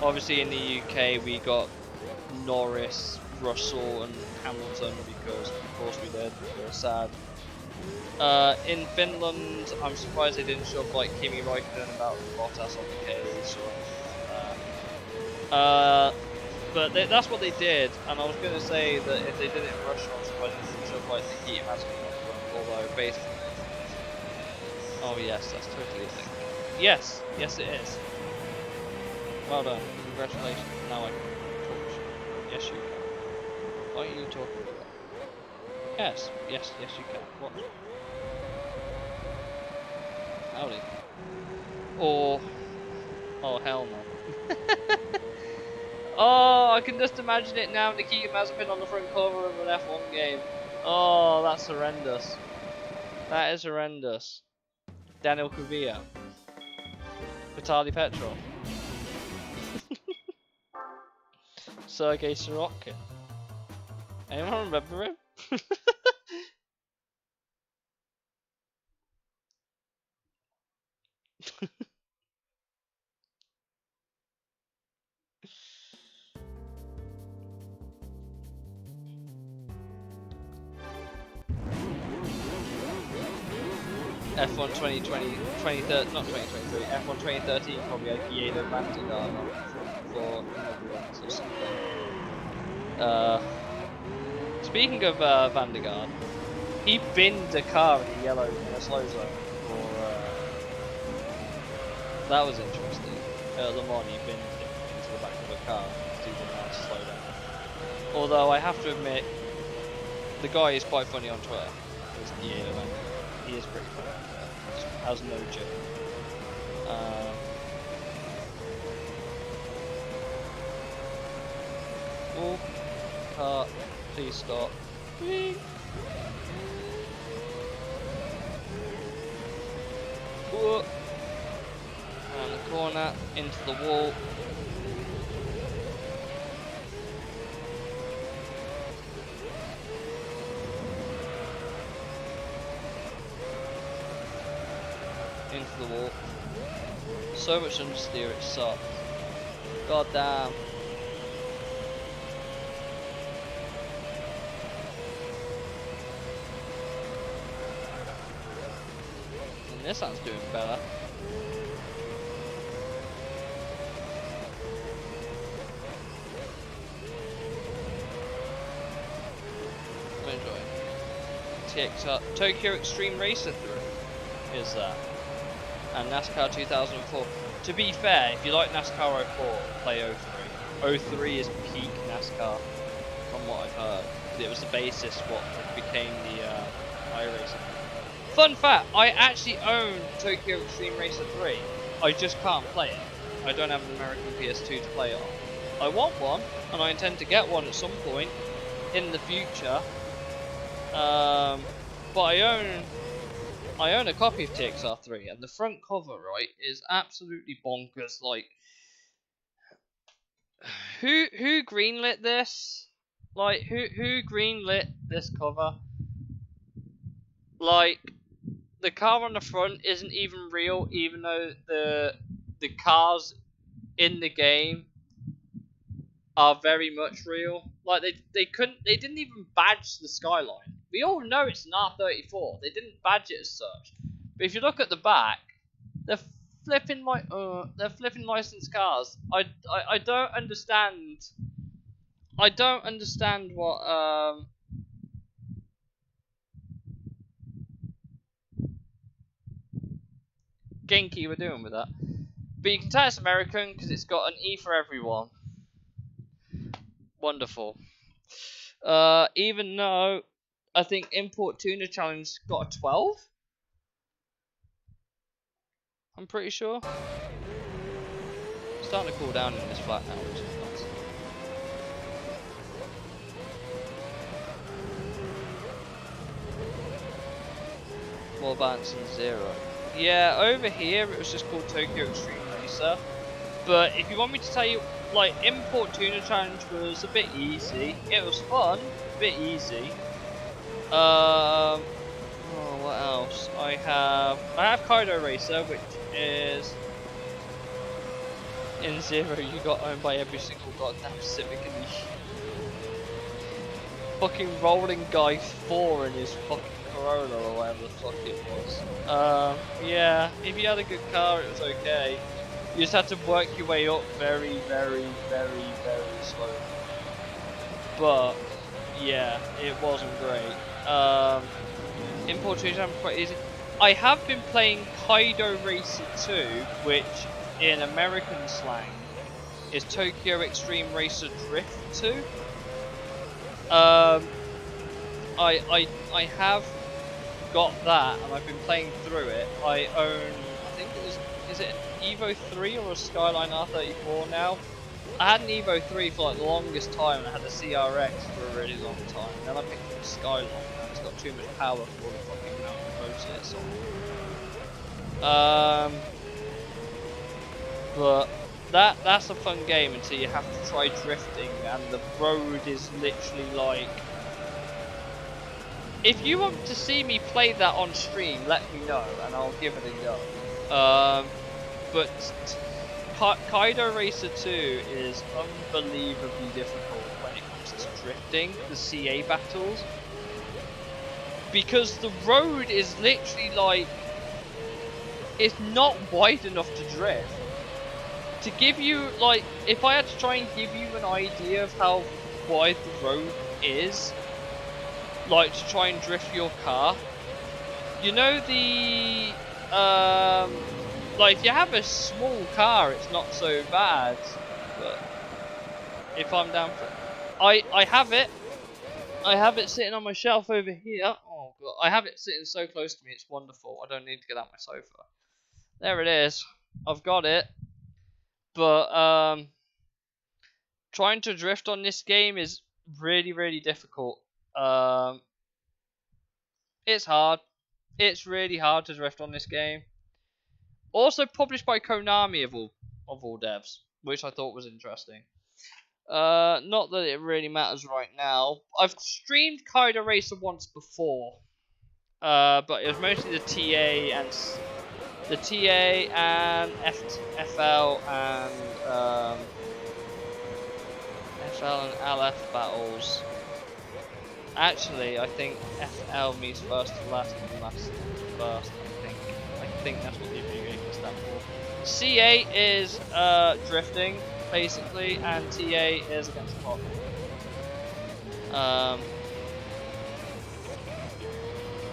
Obviously in the UK we got Norris, Russell and Hamilton because of course we did. We're sad. In Finland, I'm surprised they didn't shove like Kimi Raikkonen about Bottas on the case. But that's what they did, and I was going to say that if they did it in Russia, I'm surprised they didn't shove like Nikita Mazepin on the front. Although basically, oh yes, that's totally a thing. Yes, yes it is. Well done, congratulations. Now I can talk. Yes, you can. Why are you talking about that? Yes, yes, yes, you can. What? Howdy. Or, oh hell no. Oh, I can just imagine it now. Nikita Mazepin on the front cover of an F1 game. Oh, that's horrendous. That is horrendous. Daniel Kvyat. Vitaly Petrov. Sergei Sorokin. Anyone remember him? F1 2020, not 2023, F1 2013 probably had Guido Vandergaard on for Netherlands or something. Speaking of Vandergaard, he binned a car in a yellow in a slow zone. That was interesting. Le Mans, he binned it into the back of a car because he didn't know how to slow down. Although I have to admit, the guy is quite funny on Twitter. He is pretty funny. Has no joke. Oh, car, please stop. Whee! Whoa. Around the corner, into the wall. Into the wall. So much understeer, it sucks. God damn. And this one's doing better. I'm enjoying it. Tokyo Extreme Racer 3 is that. And NASCAR 2004. To be fair, if you like NASCAR 04, play 03. 03 is peak NASCAR, from what I've heard. It was the basis what became the iRacing. Fun fact, I actually own Tokyo Extreme Racer 3. I just can't play it. I don't have an American PS2 to play it on. I want one, and I intend to get one at some point in the future. But I own a copy of TXR3, and the front cover, right, is absolutely bonkers. Like, who greenlit this? Like, who greenlit this cover? Like, the car on the front isn't even real, even though the cars in the game are very much real. Like, they didn't even badge the Skyline. We all know it's an R34. They didn't badge it as such. But if you look at the back, they're flipping licensed cars. I don't understand. I don't understand what Genki were doing with that. But you can tell it's American because it's got an E for everyone. Wonderful. Even though I think Import Tuna Challenge got a 12. I'm pretty sure. It's starting to cool down in this flat now, which is nice. More balance than 0. Yeah, over here it was just called Tokyo Extreme Racer. But if you want me to tell you, like, Import Tuna Challenge was a bit easy. It was fun, a bit easy. Oh, what else? I have Kaido Racer, which is in Zero. You got owned by every single goddamn Civic in the fucking rolling guy 4 in his fucking Corolla or whatever the fuck it was. Yeah, if you had a good car, it was okay. You just had to work your way up very, very, very, very slowly. But yeah, it wasn't great. Import Tuna Challenge was quite easy. I have been playing Kaido Racer 2, which in American slang is Tokyo Extreme Racer Drift 2. I have got that, and I've been playing through it. I own, I think is it an Evo 3 or a Skyline R34 now? I had an Evo 3 for like the longest time, and I had a CRX for a really long time. Then I picked up a Skyline, and it's got too much power for the fucking amount of roads it's on. But that's a fun game until you have to try drifting, and the road is literally like. If you want to see me play that on stream, let me know, and I'll give it a go. But Kaido Racer 2 is unbelievably difficult when it comes to drifting, the CA battles. Because the road is literally like, it's not wide enough to drift. To give you, like, if I had to try and give you an idea of how wide the road is, like to try and drift your car, you know the, like if you have a small car, it's not so bad, but if I'm down for it, I have it sitting on my shelf over here. Oh god, I have it sitting so close to me, it's wonderful. I don't need to get out my sofa. There it is. I've got it. But trying to drift on this game is really, really difficult. It's hard. It's really hard to drift on this game. Also published by Konami of all devs, which I thought was interesting. Not that it really matters right now. I've streamed Kaido Racer once before, but it was mostly the TA and FL and LF battles. Actually, I think FL means first to last and last to first. I think that's what the abbreviation stands for. CA is drifting, basically, and TA is against the clock.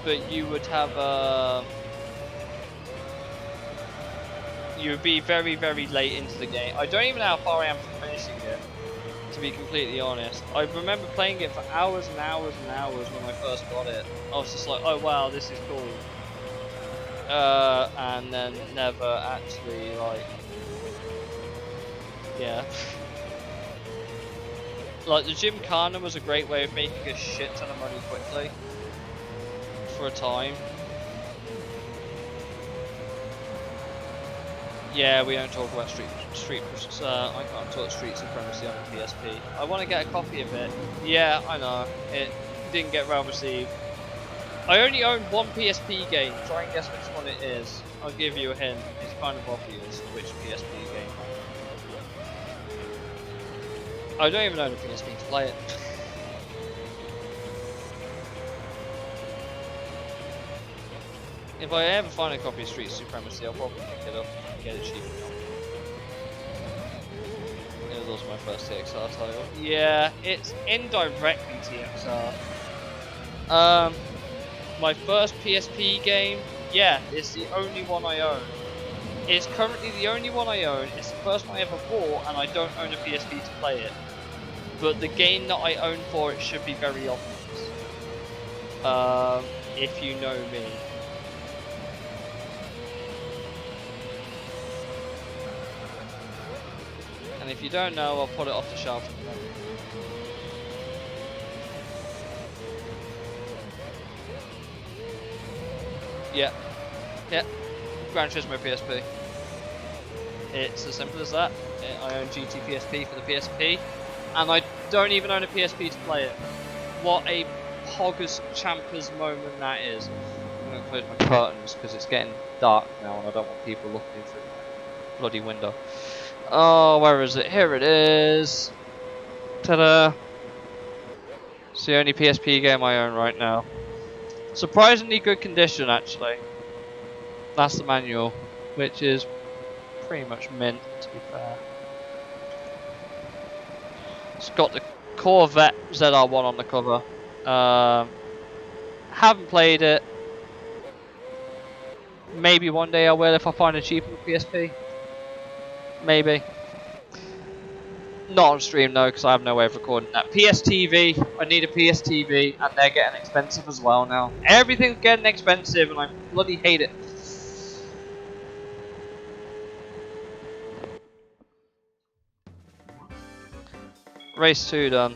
But you would have you would be very, very late into the game. I don't even know how far I am from finishing it, to be completely honest. I remember playing it for hours and hours and hours when I first got it. I was just like, oh wow, this is cool. And then never actually, like, yeah. Like, the Gymkhana was a great way of making a shit ton of money quickly. For a time. Yeah, we don't talk about street. I can't talk street supremacy on the PSP. I want to get a copy of it. Yeah, I know. It didn't get well received. I only own one PSP game. Try and guess which one it is. I'll give you a hint. It's kind of obvious which PSP game. I don't even own a PSP to play it. If I ever find a copy of Street Supremacy, I'll probably pick it up and get it cheap. It was also my first TXR title. Yeah, it's indirectly TXR. My first PSP game, yeah, it's the only one I own. It's currently the only one I own. It's the first one I ever bought, and I don't own a PSP to play it. But the game that I own for it should be very obvious. If you know me. And if you don't know, I'll put it off the shelf. Yeah. Yeah. Gran Turismo PSP. It's as simple as that. I own GT PSP for the PSP, and I don't even own a PSP to play it. What a poggers champers moment that is. I'm going to close my curtains because it's getting dark now and I don't want people looking through my bloody window. Oh, where is it? Here it is. Ta-da. It's the only PSP game I own right now. Surprisingly good condition, actually. That's the manual, which is pretty much mint, to be fair. It's got the Corvette ZR1 on the cover. Haven't played it. Maybe one day I will if I find a cheaper PSP. Maybe. Not on stream though, because I have no way of recording that. PSTV, I need a PSTV, and they're getting expensive as well now. Everything's getting expensive, and I bloody hate it. Race 2 done.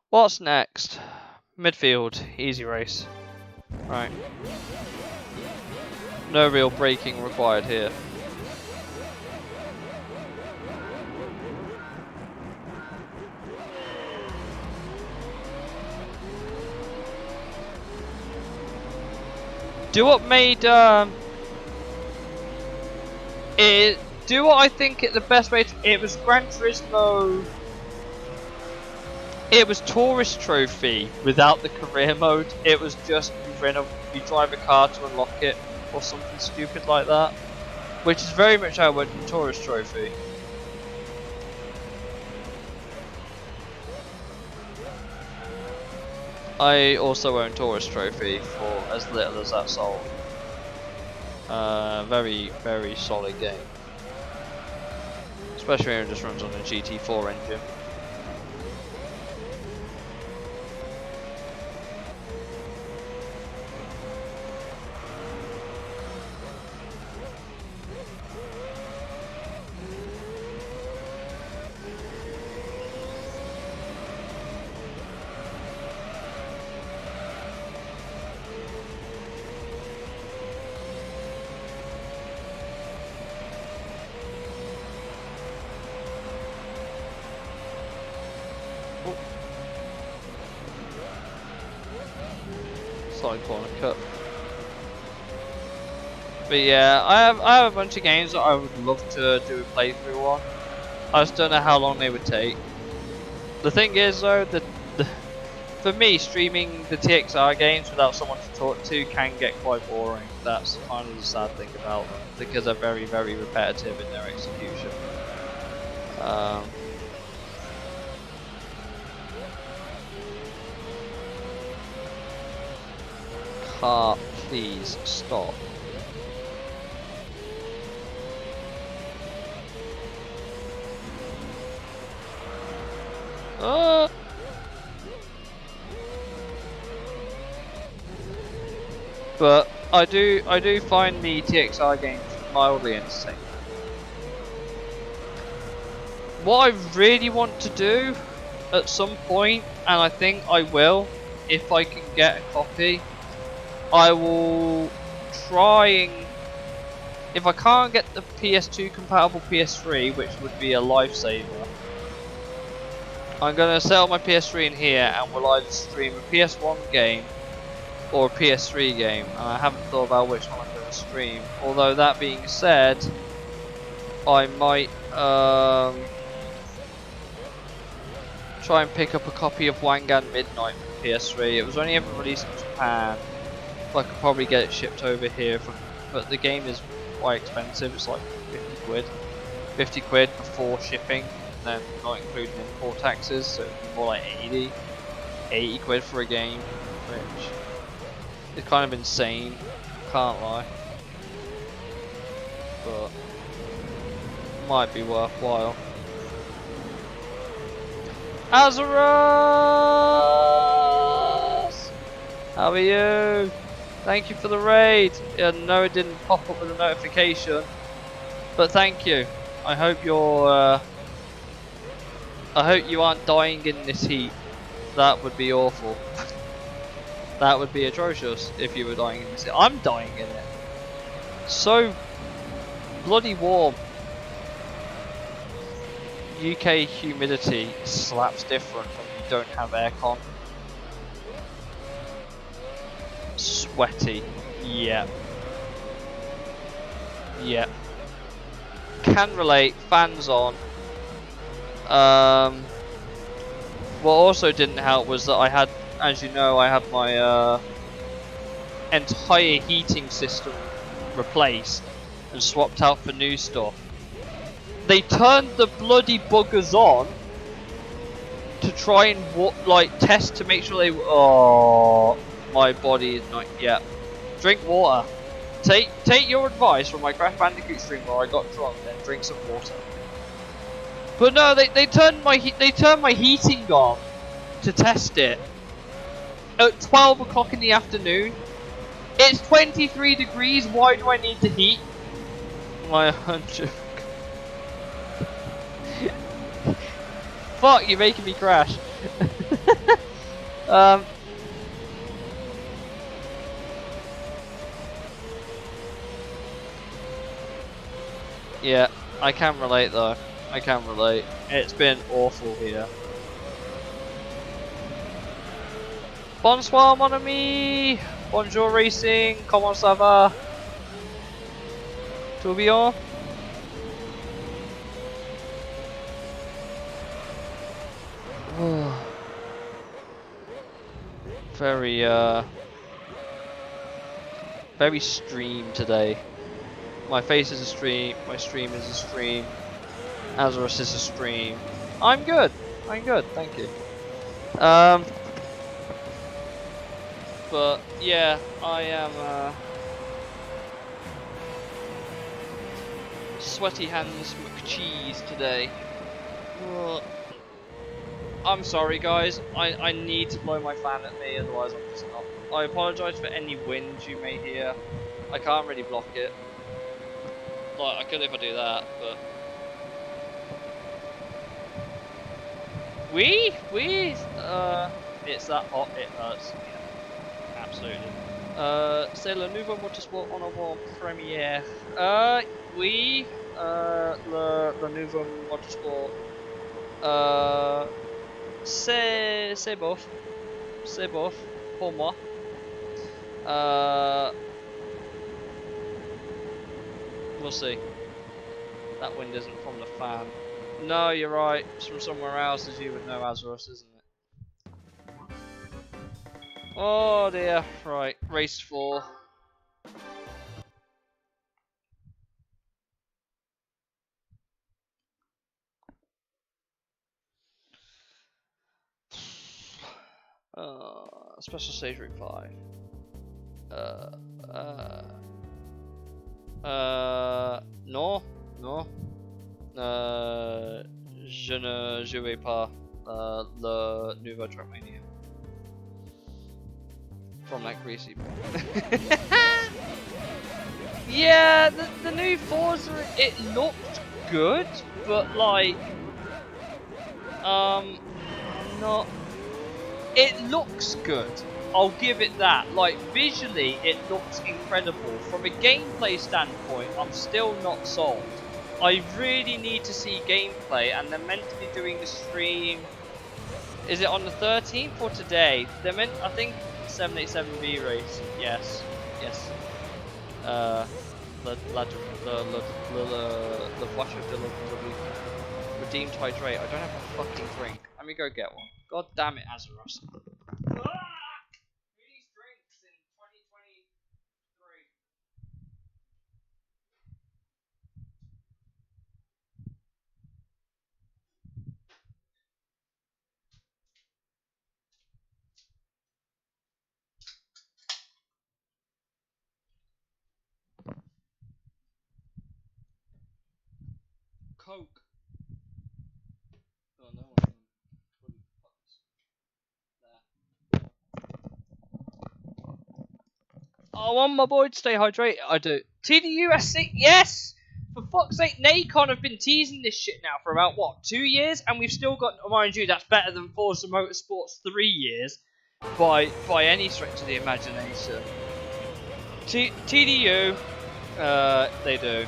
What's next? Midfield, easy race. Right. No real braking required here. Do what made do what I think the best way to, it was Gran Turismo. It was Tourist Trophy without the career mode. It was just you drive a car to unlock it or something stupid like that, which is very much how it went in Tourist Trophy. I also own Tourist Trophy for as little as that sold. Very, very solid game. Especially when it just runs on a GT4 engine. Side corner cut. But yeah, I have a bunch of games that I would love to do a playthrough on. I just don't know how long they would take. The thing is though, for me, streaming the TXR games without someone to talk to can get quite boring. That's kind of the sad thing about them, because they're very, very repetitive in their execution. Car, please stop. But I do find the TXR games mildly entertaining. What I really want to do at some point, and I think I will, if I can get a copy, I will try and, if I can't get the PS2 compatible PS3, which would be a lifesaver, I'm going to set up my PS3 in here and will either stream a PS1 game or a PS3 game, and I haven't thought about which one I'm going to stream. Although that being said, I might try and pick up a copy of Wangan Midnight for PS3. It was only ever released in Japan, so I could probably get it shipped over here. But the game is quite expensive. It's like 50 quid. 50 quid before shipping, and then not including import taxes, so it'd be more like 80 quid for a game, which is kind of insane, can't lie. But might be worthwhile. Azarus! How are you? Thank you for the raid. No, it didn't pop up with a notification, but thank you. I hope you're I hope you aren't dying in this heat. That would be awful. That would be atrocious if you were dying in this heat. I'm dying in it. So bloody warm. UK humidity slaps different when you don't have aircon. Sweaty. Yeah. Yeah. Can relate. Fans on. What also didn't help was that I had, as you know, I had my entire heating system replaced and swapped out for new stuff. They turned the bloody buggers on to try and like test to make sure they. Oh, my body is not yet. Drink water. Take your advice from my Crash Bandicoot stream where I got drunk and drink some water. But no, they turned my heating on to test it at 12 o'clock in the afternoon. It's 23 degrees. Why do I need to heat my 100? Fuck, you're making me crash. Yeah, I can relate though. I can relate. It's been awful here. Bonsoir mon ami. Bonjour racing. Comment ça va? Tout bien? Very very stream today. My face is a stream, my stream is a stream, Azarus is a stream. I'm good, thank you. But yeah, I am sweaty hands McCheese today. I'm sorry guys, I need to blow my fan at me, otherwise I'm just not. I apologise for any wind you may hear. I can't really block it. Like, I could if I do that, but... It's that hot, it hurts. Yeah, absolutely. C'est le nouveau motorsport en avant première. Oui, le nouveau motorsport. C'est bof. C'est bof, pour moi. We'll see. That wind isn't from the fan. No, you're right. It's from somewhere else, as you would know, Azarus, isn't it? Oh dear. Right, race 4. Special stage route 5. Non, non. Je ne jouais pas le nouveau Trackmania. From that greasy bit. Yeah, the new Forza, it looked good, but like, not. It looks good. I'll give it that. Like, visually, it looks incredible. From a gameplay standpoint, I'm still not sold. I really need to see gameplay, and they're meant to be doing the stream. Is it on the 13th or today? They're meant, I think, 787B race. Yes, yes. Le voiture de la redeemed hydrate. I don't have a fucking drink. Let me go get one. God damn it, Azarus. We need drinks in 2023. Coke. Oh, no one. I want my boy to stay hydrated. I do. TDUSC, yes! For fuck's sake, Nacon have been teasing this shit now for about, what, 2 years? And we've still got, mind you, that's better than Forza Motorsport's 3 years. By any stretch of the imagination. TDU, they do.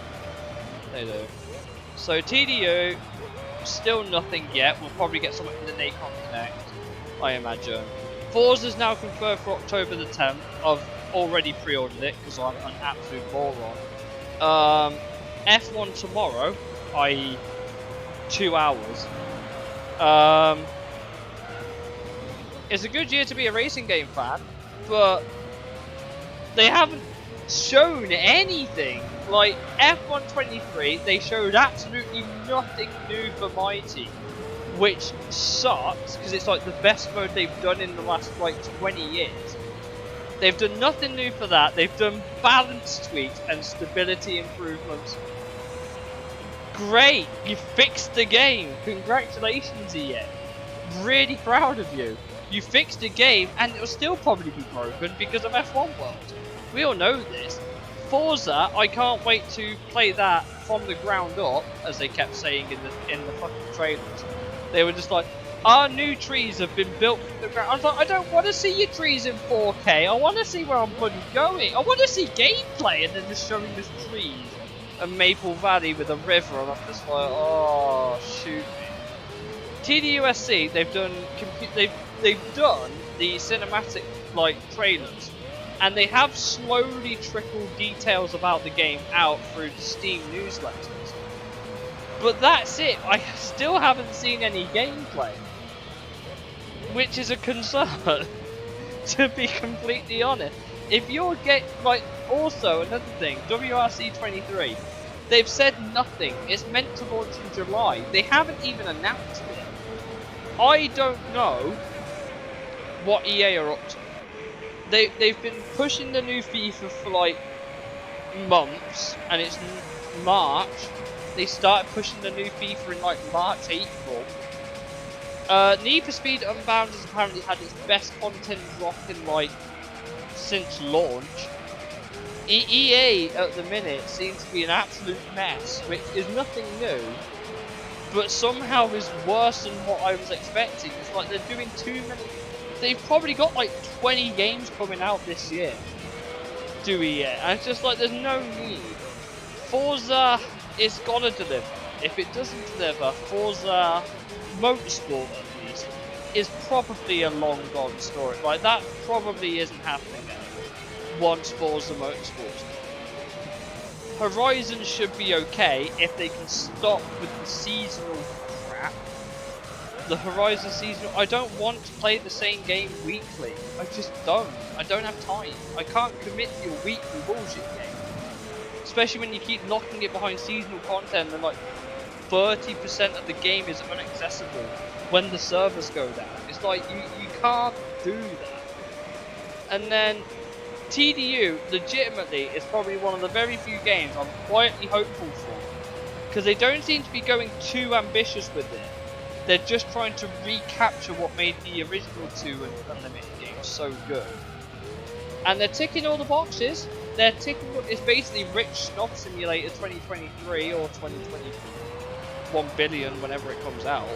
So TDU, still nothing yet. We'll probably get something in the Nacon Connect, I imagine. Forza's now confirmed for October the 10th. I've already pre-ordered it because I'm an absolute moron. F1 tomorrow, i.e. 2 hours. It's a good year to be a racing game fan, but they haven't shown anything. Like F1 23, they showed absolutely nothing new for my team, which sucks because it's like the best mode they've done in the last like 20 years. They've done nothing new for that. They've done balance tweaks and stability improvements. Great, you fixed the game. Congratulations, EA. Really proud of you. You fixed the game, and it'll still probably be broken because of F1 World. We all know this. Forza, I can't wait to play that from the ground up, as they kept saying in the fucking trailers. They were just like, our new trees have been built from the ground. I was like, I don't want to see your trees in 4K. I want to see where I'm bloody going. I want to see gameplay, and then just showing us trees and Maple Valley with a river, and I'm just like, oh, shoot me. TDUSC, they've done the cinematic like trailers, and they have slowly trickled details about the game out through the Steam newsletters. But that's it. I still haven't seen any gameplay, which is a concern. To be completely honest, if you're also another thing, WRC 23, they've said nothing. It's meant to launch in July. They haven't even announced it. I don't know what EA are up to. They've been pushing the new FIFA for like months, and it's March. They started pushing the new FIFA in like March, April. Need for Speed Unbound has apparently had its best content drop in like since launch. EA at the minute seems to be an absolute mess, which is nothing new, but somehow is worse than what I was expecting. It's like they're doing too many. They've probably got like 20 games coming out this year. Do EA? And it's just like there's no need. Forza is gonna deliver. If it doesn't deliver, Forza Motorsport at least is probably a long gone story. Like that probably isn't happening anymore once Forza Motorsport. Horizon should be okay if they can stop with the seasonal crap. The Horizon seasonal, I don't want to play the same game weekly. I just don't. I don't have time. I can't commit to your weekly bullshit game. Especially when you keep locking it behind seasonal content and like 30% of the game is inaccessible when the servers go down. It's like you can't do that. And then TDU legitimately is probably one of the very few games I'm quietly hopeful for, because they don't seem to be going too ambitious with it. They're just trying to recapture what made the original 2 and Unlimited games so good. And they're ticking all the boxes. They're ticking. It's basically Rich Snob Simulator 2023 or 2021 billion whenever it comes out.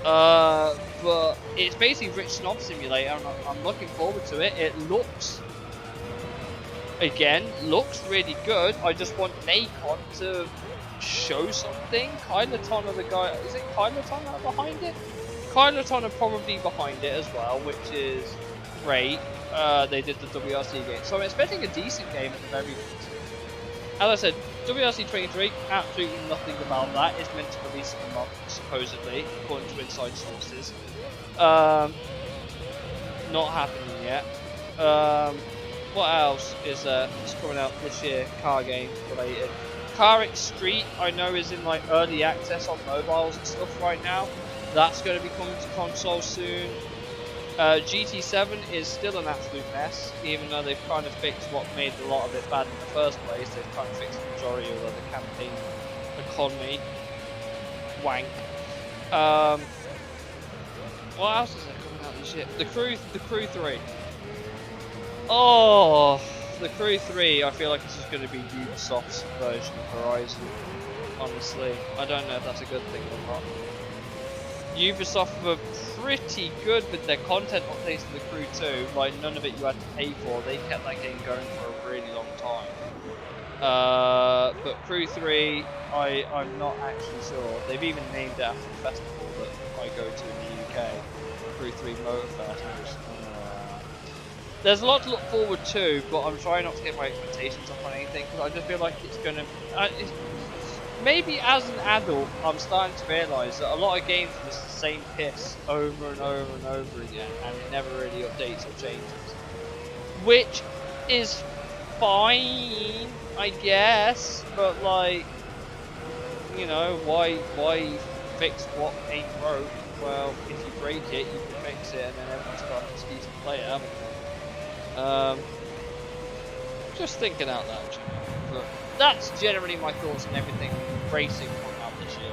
But it's basically Rich Snob Simulator, and I'm looking forward to it. It looks really good. I just want Nacon to show something. Kyloton are the guy. Is it Kyloton are behind it? Kyloton are probably behind it as well, which is great. They did the WRC game, so I'm expecting a decent game at the very least. As I said, WRC 23, absolutely nothing about that. It's meant to release in a month, supposedly, according to inside sources. Not happening yet. What else is coming out this year, car game related? Car X Street, I know, is in like early access on mobiles and stuff right now. That's going to be coming to console soon. GT7 is still an absolute mess, even though they've kind of fixed what made a lot of it bad in the first place. They've kind of fixed the majority of the campaign economy. Wank. What else is there coming out this year? The Crew 3. Oh, the Crew 3, I feel like it's just going to be Ubisoft's version of Horizon. Honestly, I don't know if that's a good thing or not. Ubisoft were pretty good with their content updates in the Crew 2. Like, none of it you had to pay for. They kept that game going for a really long time. But Crew 3, I'm not actually sure. They've even named it after the festival that I go to in the UK, Crew 3 Motorfest. There's a lot to look forward to, but I'm trying not to get my expectations up on anything because I just feel like it's gonna. Maybe as an adult, I'm starting to realise that a lot of games are just the same piss over and over and over again, and it never really updates or changes. Which is fine, I guess, but like, you know, why fix what ain't broke? Well, if you break it, you can fix it, and then everyone's got an excuse to play it, haven't they? Just thinking out loud, you know. But that's generally my thoughts on everything racing coming out this year.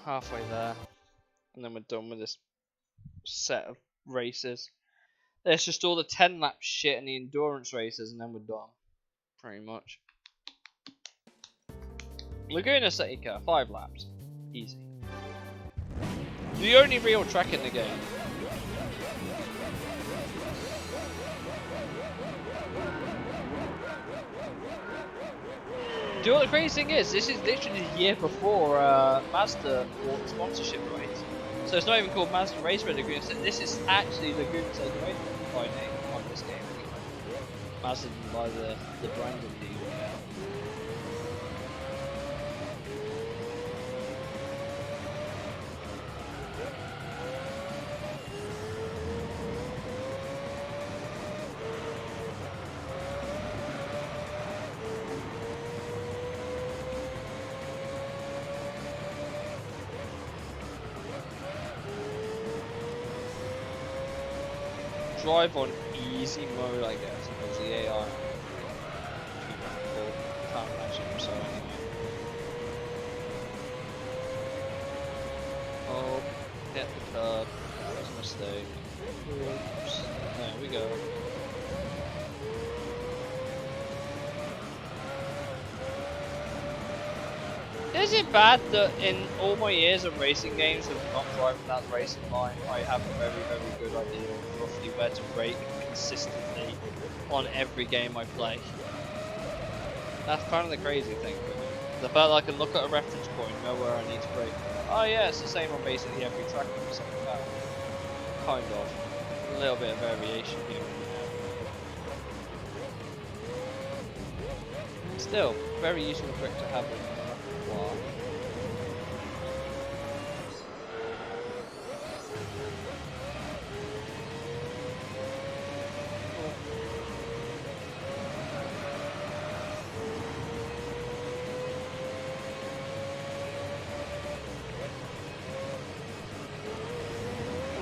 Halfway there, and then we're done with this set of races. There's just all the 10 lap shit and the endurance races, and then we're done. Pretty much. Laguna Seca, 5 laps. Easy. The only real track in the game. Do you know what the crazy thing is? This is literally the year before Mazda bought the sponsorship rights. So it's not even called Mazda Race for Laguna Seca. This is actually Laguna Seca Race by name on this game anyway. Mazda didn't buy the branding deal. Drive on easy mode, I guess, because the AI can't imagine him so anyway. Oh, hit the curb. That was a mistake. Oops. There we go. Is it bad that in all my years of racing games of not driving that racing line, I have a very, very good idea of roughly where to brake consistently on every game I play? That's kind of the crazy thing. The fact that I can look at a reference point, know where I need to brake. Oh yeah, it's the same on basically every track or something like that. Kind of. A little bit of variation here and there. Still, very useful trick to have in the repertoire.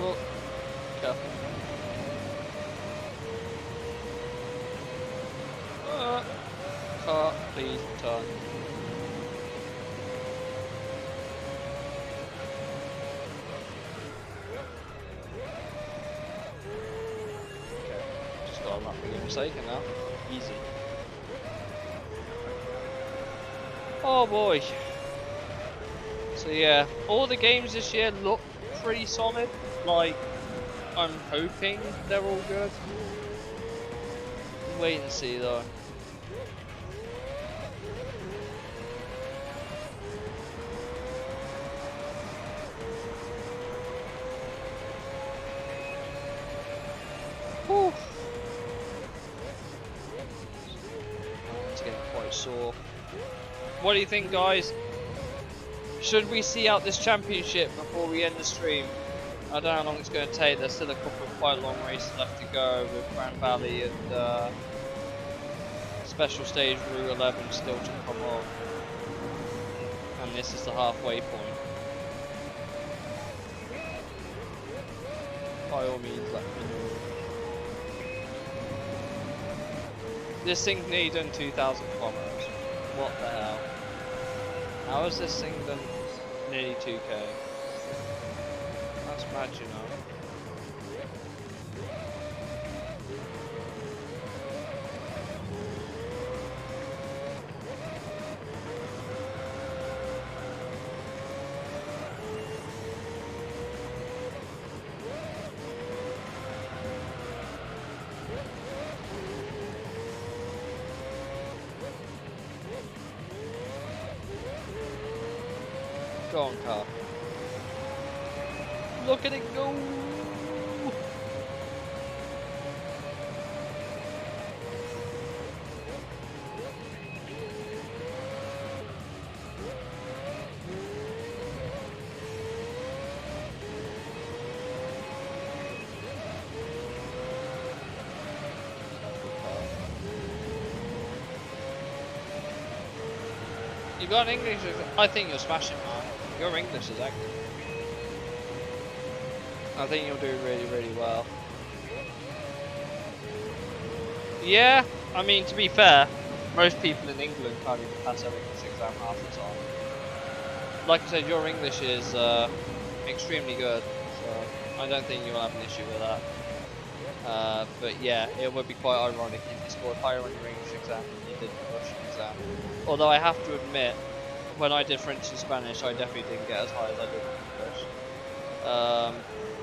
Well, careful. Car, please turn. Just got a lap for your sake now. Easy. Oh boy. So yeah, all the games this year look pretty solid. Like, I'm hoping they're all good. Wait and see though. Whew. It's getting quite sore. What do you think, guys? Should we see out this championship before we end the stream? I don't know how long it's going to take. There's still a couple of quite long races left to go with Grand Valley and Special Stage Route 11 still to come on. and this is the halfway point. By all means, let me know. This thing's nearly done 2,000 kilometers. What the hell? How has this thing done nearly 2k? That's mad, you know. Go on, car. Look at it go! You got an English? I think you'll smash it, man. Your English is excellent. I think you'll do really, really well. Yeah, I mean, to be fair, most people in England can't even pass their English exam half the time. Like I said, your English is extremely good, so I don't think you'll have an issue with that. But yeah, it would be quite ironic if you scored higher on your English exam than you did in the Russian exam. Although I have to admit, when I did French and Spanish, I definitely didn't get as high as I did in English.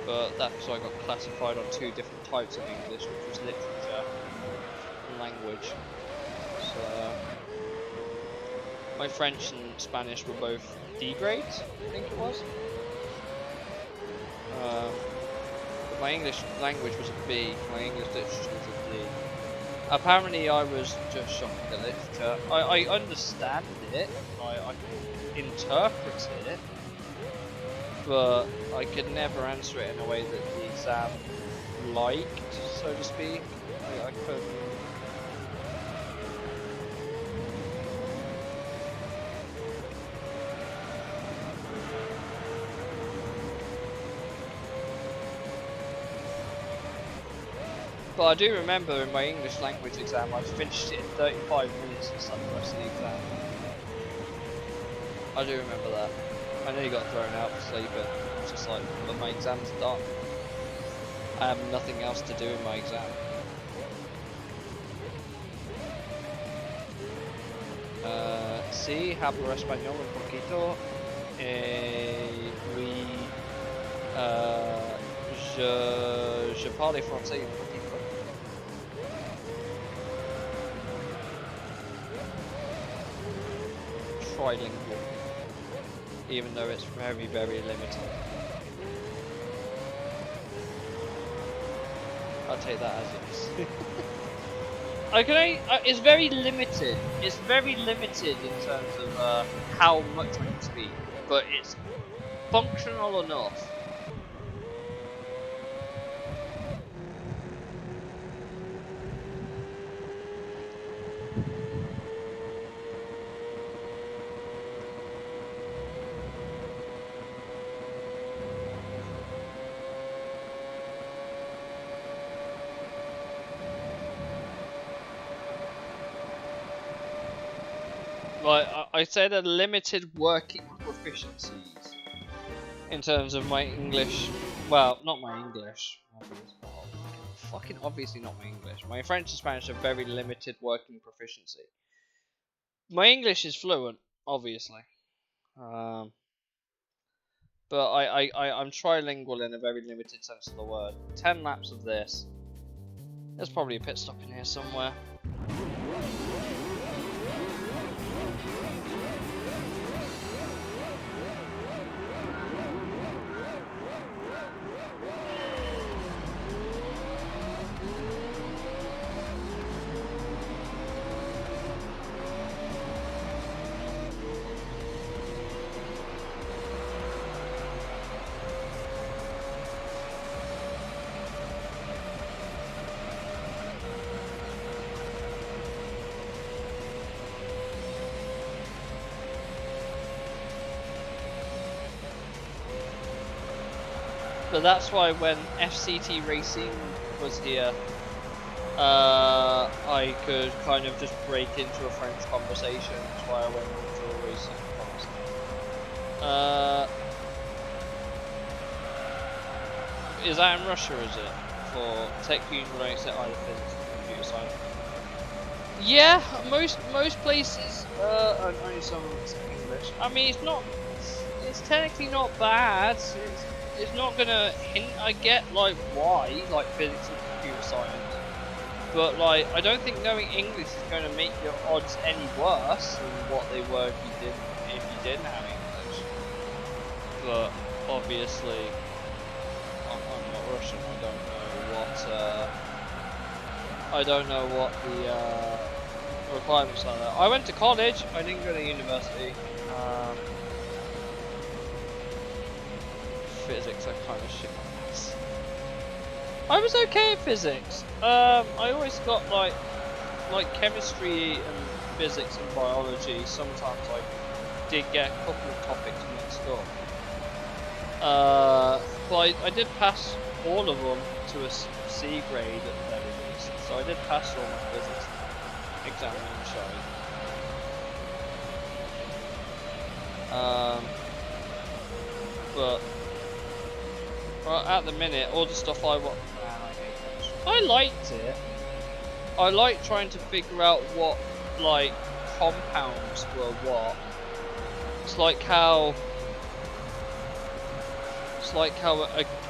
But that's because I got classified on two different types of English, which was literature and language. So my French and Spanish were both D grades, I think it was. But my English language was a B, my English literature was a D. Apparently I was just shocked at the literature. I understand it, I can interpret it, but I could never answer it in a way that the exam liked, so to speak. I couldn't. But I do remember in my English language exam, I finished it in 35 minutes and stuff the rest of the exam. I do remember that. I nearly got thrown out for sleeping. It's just like, but my exam's done. I have nothing else to do in my exam. Sí, hablo español un poquito. Oui. Je parle français un poquito. Trilingual, even though it's very, very limited. I'll take that as it is. I can only, it's very limited. It's very limited in terms of how much I can speak, but it's functional enough. Like, I said a limited working proficiencies in terms of my English. Well, not my English. Fucking obviously not my English. My French and Spanish are very limited working proficiency. My English is fluent, obviously. But I'm trilingual in a very limited sense of the word. 10 laps of this. There's probably a pit stop in here somewhere. But that's why when FCT Racing was here, I could kind of just break into a French conversation. That's why I went into a racing conversation. Is that in Russia, is it? For Tech Union Race at either physics or computer science? Yeah, most places, and only some English. I mean, it's technically not bad. It's not gonna hint. I get like why, like physics and computer science, but like I don't think knowing English is going to make your odds any worse than what they were if you didn't have English. But obviously, I'm not Russian. I don't know what the requirements are there. I went to college. I didn't go to university. Physics, I kind of shit my pants. I was okay at physics. I always got like chemistry and physics and biology. Sometimes I did get a couple of topics mixed up. But I did pass all of them to a C grade at the very least. So I did pass all my physics examination. But at the minute, all the stuff I want, I liked it. I liked trying to figure out what like compounds were what. It's like how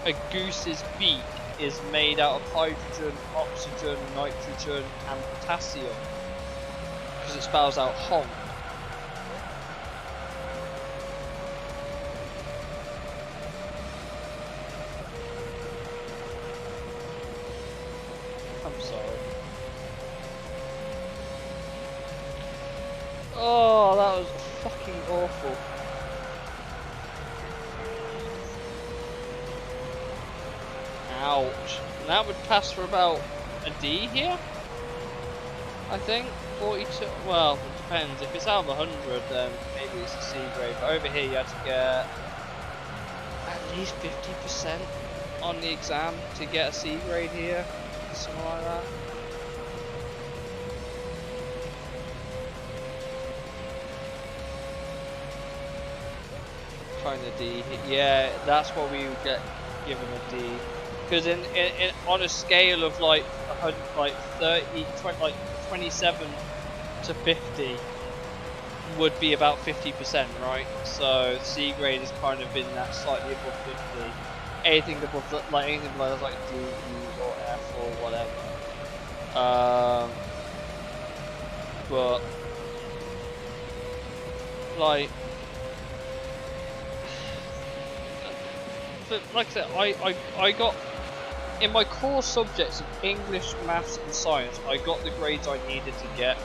a goose's beak is made out of hydrogen, oxygen, nitrogen, and potassium because it spells out honk. I'm sorry. Oh, that was fucking awful. Ouch. And that would pass for about a D here? I think. 42. Well, it depends. If it's out of 100, then maybe it's a C grade. But over here, you have to get at least 50% on the exam to get a C grade here. Something like that. Kind of D. Yeah, that's what we would get given a D. Because in on a scale of like 27 to 50 would be about 50%, right? So C grade is kind of in that slightly above 50. Anything above that, like anything below that's like D, E, or F or whatever. But like I said, I got in my core subjects of English, maths, and science. I got the grades I needed to get.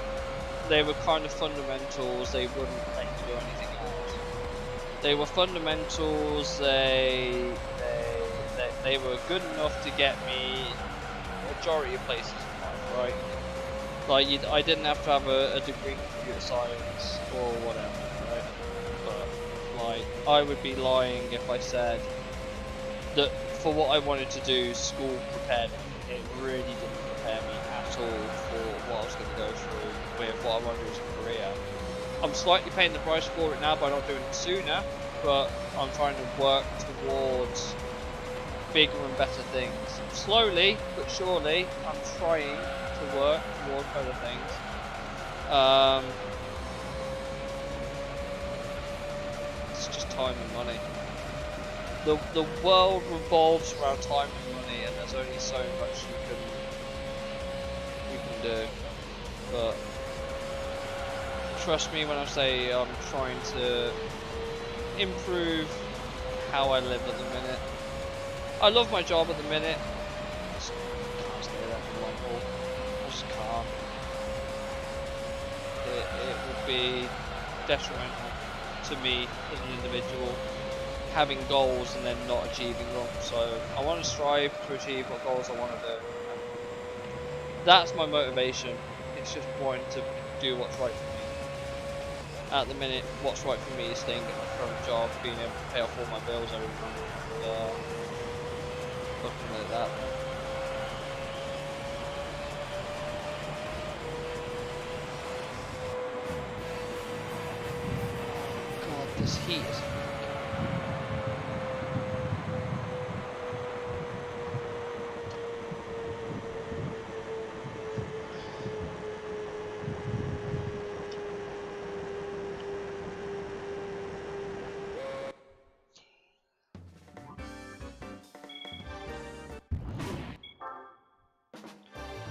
They were kind of fundamentals. They wouldn't let you do anything else. They were fundamentals. They were good enough to get me majority of places in life, right? Like I didn't have to have a degree in computer science or whatever, right? But like I would be lying if I said that for what I wanted to do, school prepared me. It really didn't prepare me at all for what I was going to go through with what I want to do as a career. I'm slightly paying the price for it now by not doing it sooner, but I'm trying to work towards bigger and better things. Slowly but surely, I'm trying to work towards better things. It's just time and money. The world revolves around time and money, and there's only so much you can do. But trust me when I say I'm trying to improve how I live at the minute. I love my job at the minute. I just can't stay there for long haul. I just can't. It would be detrimental to me as an individual, having goals and then not achieving them. So I want to strive to achieve what goals I want to do. That's my motivation. It's just wanting to do what's right for me. At the minute, what's right for me is staying at my current job, being able to pay off all my bills every month. looking at that. God, this heat is.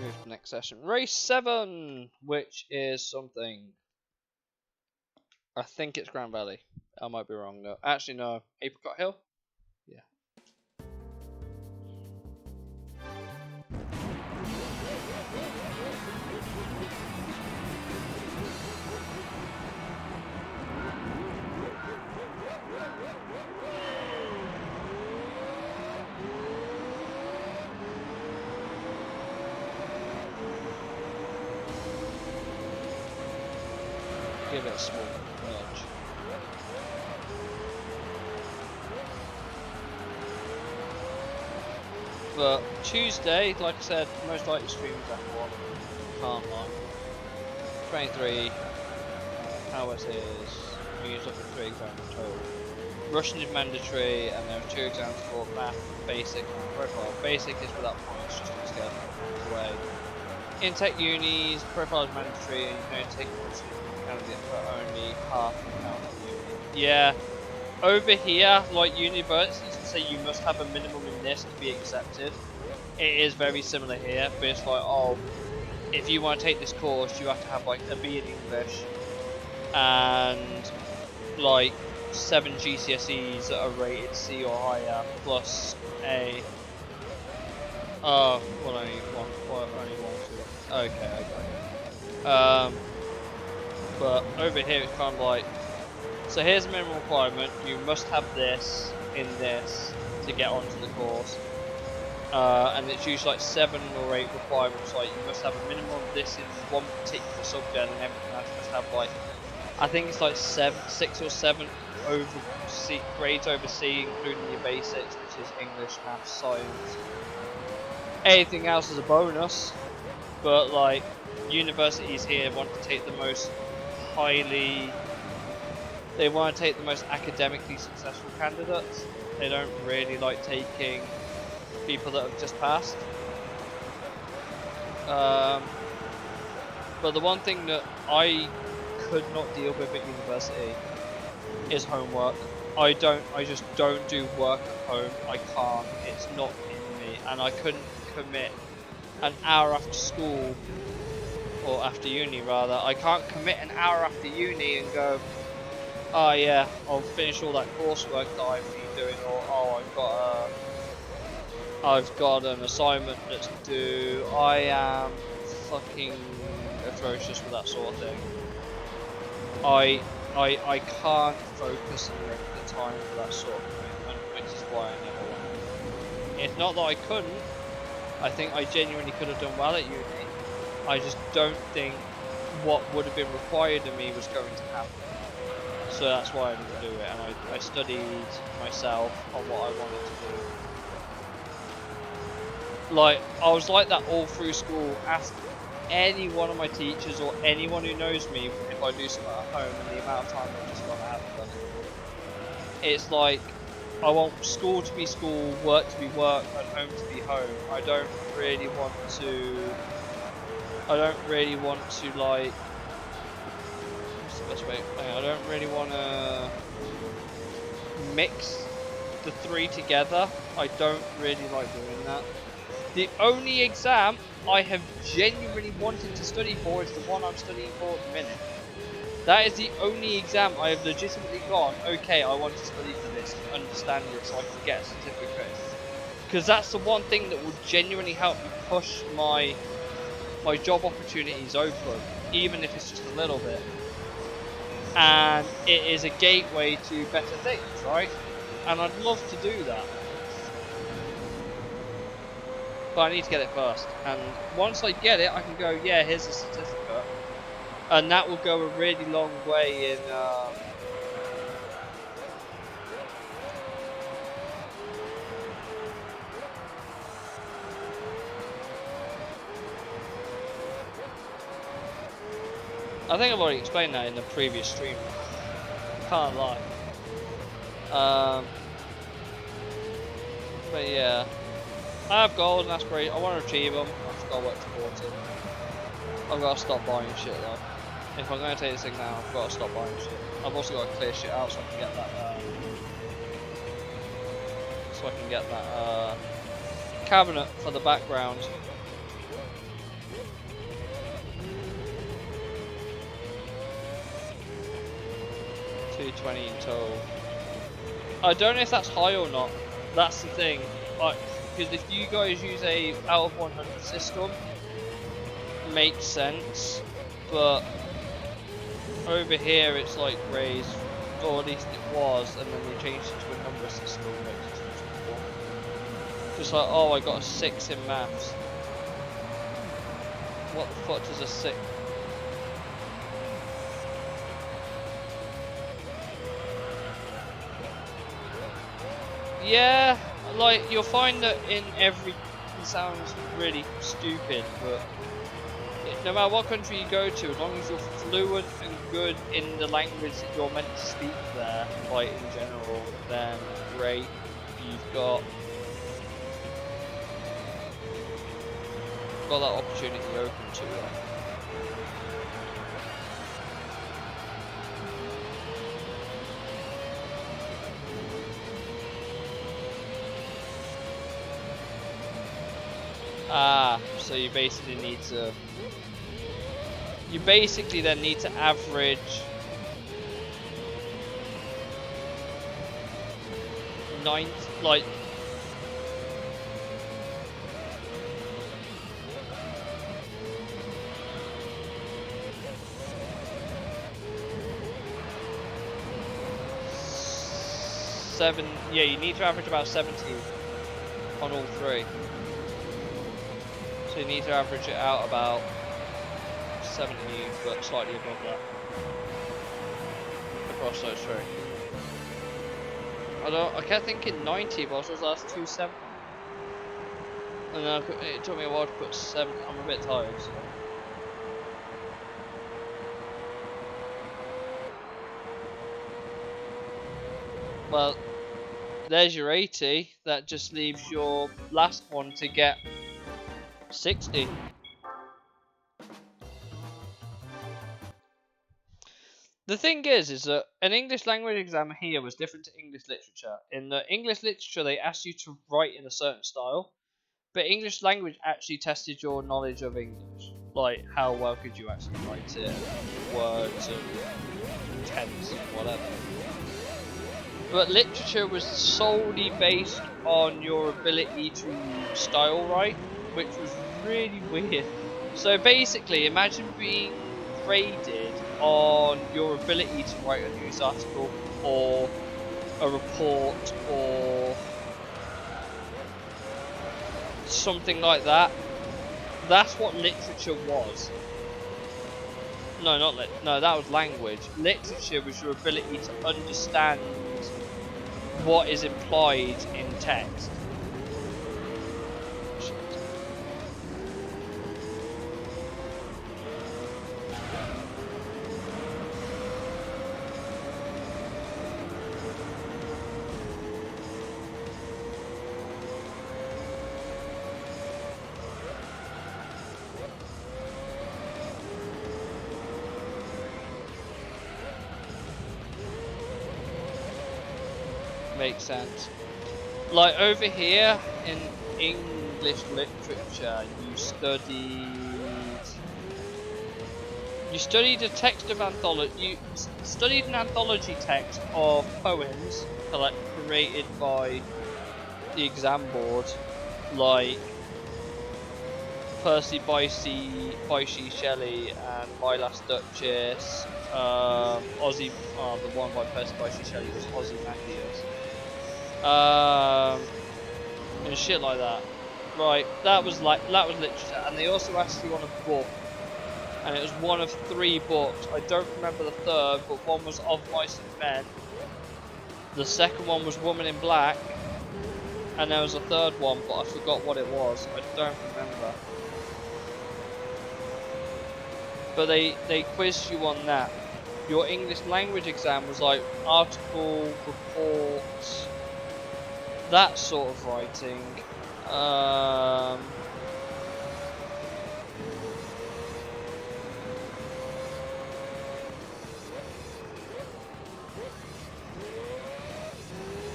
Move to the next session. Race 7, which is something. I think it's Grand Valley. I might be wrong though. Actually, no. Apricot Hill? Yeah. Give it a small nudge. But Tuesday, like I said, most likely streams F1. Can't lie. 23 hours is you use up to 3 exams total. Russian is mandatory, and there are 2 exams for math, basic, and profile. Basic is without points, just to get away. In tech unis, profile is mandatory, and you can only take Russian candidate for only half the amount of uni. Yeah, over here, like universities say you must have a minimum in this to be accepted. It is very similar here, but it's like, oh, if you want to take this course, you have to have like a B in English and like 7 GCSEs that are rated C or higher, plus a only one, two. Okay. But over here it's kind of like, so here's a minimum requirement: you must have this in this to get onto the course. And it's usually like 7 or 8 requirements, like you must have a minimum of this in one particular subject, and everything else must have like, I think it's like 6 or 7 grades over C, including your basics, which is English, Maths, Science. Anything else is a bonus, but like universities here want to take the most they want to take the most academically successful candidates. They don't really like taking people that have just passed. But the one thing that I could not deal with at university is homework. I just don't do work at home. I can't. It's not in me, and I couldn't commit an hour after school, or after uni rather. I can't commit an hour after uni and go, oh yeah, I'll finish all that coursework that I've been doing, or oh, I've got an assignment that's due. I am fucking atrocious with that sort of thing. I can't focus and make the time for that sort of commitment, which is why I never went. It's not that I couldn't. I think I genuinely could have done well at uni. I just don't think what would have been required of me was going to happen. So that's why I didn't do it, and I studied myself on what I wanted to do. Like, I was like that all through school. Ask any one of my teachers or anyone who knows me if I do something at home and the amount of time I've just gone out and done it. It's like, I want school to be school, work to be work, and home to be home. I don't really want to like, what's the best way? I don't really want to mix the 3 together. I don't really like doing that. The only exam I have genuinely wanted to study for is the one I'm studying for at the minute. That is the only exam I have legitimately gone, okay, I want to study for this, understand it, so I can get a certificate. Because that's the one thing that will genuinely help me push my job opportunities open, even if it's just a little bit. And it is a gateway to better things, right? And I'd love to do that. But I need to get it first. And once I get it, I can go, yeah, here's a certificate. And that will go a really long way in I think I've already explained that in the previous stream. Can't lie. But yeah, I have goals and that's great. I want to achieve them. I've just got to work towards it. I've got to stop buying shit though. If I'm going to take this thing now, I've got to stop buying shit. I've also got to clear shit out so I can get that. Cabinet for the background. $220 in total. I don't know if that's high or not. That's the thing. Because if you guys use a out of 100 system, it makes sense. But over here, it's like raised, or at least it was, and then they changed it to a number system. Just like, oh, I got a 6 in maths. What the fuck does a 6? Yeah, like you'll find that in every, it sounds really stupid, but no matter what country you go to, as long as you're fluent and good in the language that you're meant to speak there, like in general, then great, you've got that opportunity open to you. So you basically need to. You basically then need to average 9, like. Yeah, you need to average about 70 on all 3. So you need to average it out about 70, but slightly above that across those 3. I kept thinking 90, but I was last 270, and then it took me a while to put 7. I'm a bit tired. So. Well, there's your 80. That just leaves your last one to get 60. The thing is that an English language exam here was different to English literature. In the English literature, they asked you to write in a certain style, but English language actually tested your knowledge of English. Like, how well could you actually write it, words and tense and whatever. But literature was solely based on your ability to style write, which was really weird. So basically, imagine being graded on your ability to write a news article or a report or something like that. That's what literature was. No, no, that was language. Literature was your ability to understand what is implied in text. Makes sense. Like over here in English literature, you studied a text of anthology. You studied an anthology text of poems created by the exam board, like Percy Bysshe Shelley and My Last Duchess. Ozzy, the one by Percy Bysshe Shelley was Ozymandias. And shit like that. Right, that was literature, and they also asked you on a book, and it was one of 3 books. I don't remember the third, but one was Of Mice and Men. The second one was Woman in Black, and there was a third one, but I forgot what it was. I don't remember. but they quizzed you on that. Your English language exam was like article, reports, that sort of writing.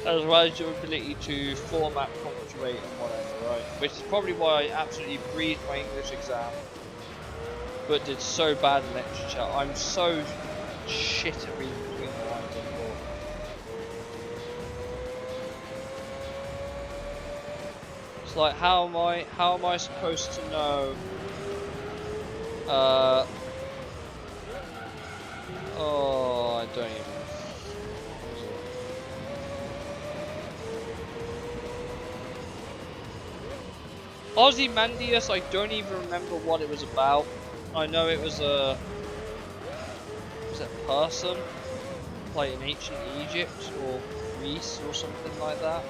As well as your ability to format, punctuate, and whatever, right? Which is probably why I absolutely breezed my English exam, but did so bad in literature. I'm so shit at reading between the lines anymore. It's like, how am I supposed to know? Oh, I don't even. Ozymandias, I don't even remember what it was about. I know it was a person, like in ancient Egypt or Greece or something like that.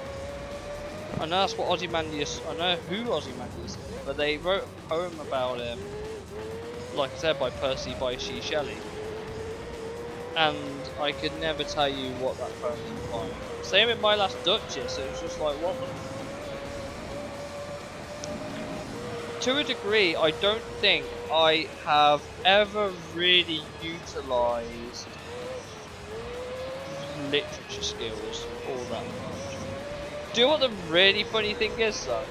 I know that's what Ozymandias. I know who Ozymandias is, but they wrote a poem about him, like I said, by Percy Bysshe Shelley, and I could never tell you what that poem was implying. Same with My Last Duchess. It was just like, what the. To a degree, I don't think I have ever really utilised literature skills all that much. Do you know what the really funny thing is though?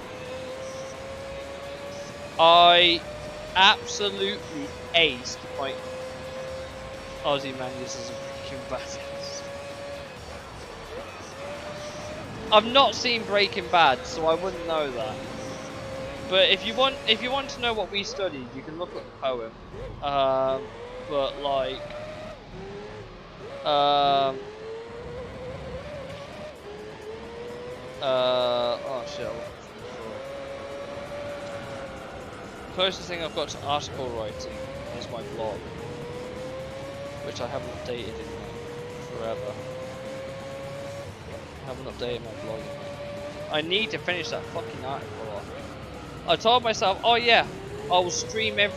I absolutely aced my Ozymandias as a freaking badass. I've not seen Breaking Bad, so I wouldn't know that. But if you want to know what we studied, you can look at the poem. But like, oh shit. Closest thing I've got to article writing is my blog, which I haven't updated in forever. I haven't updated my blog. I need to finish that fucking article off. I told myself, oh yeah, I'll stream my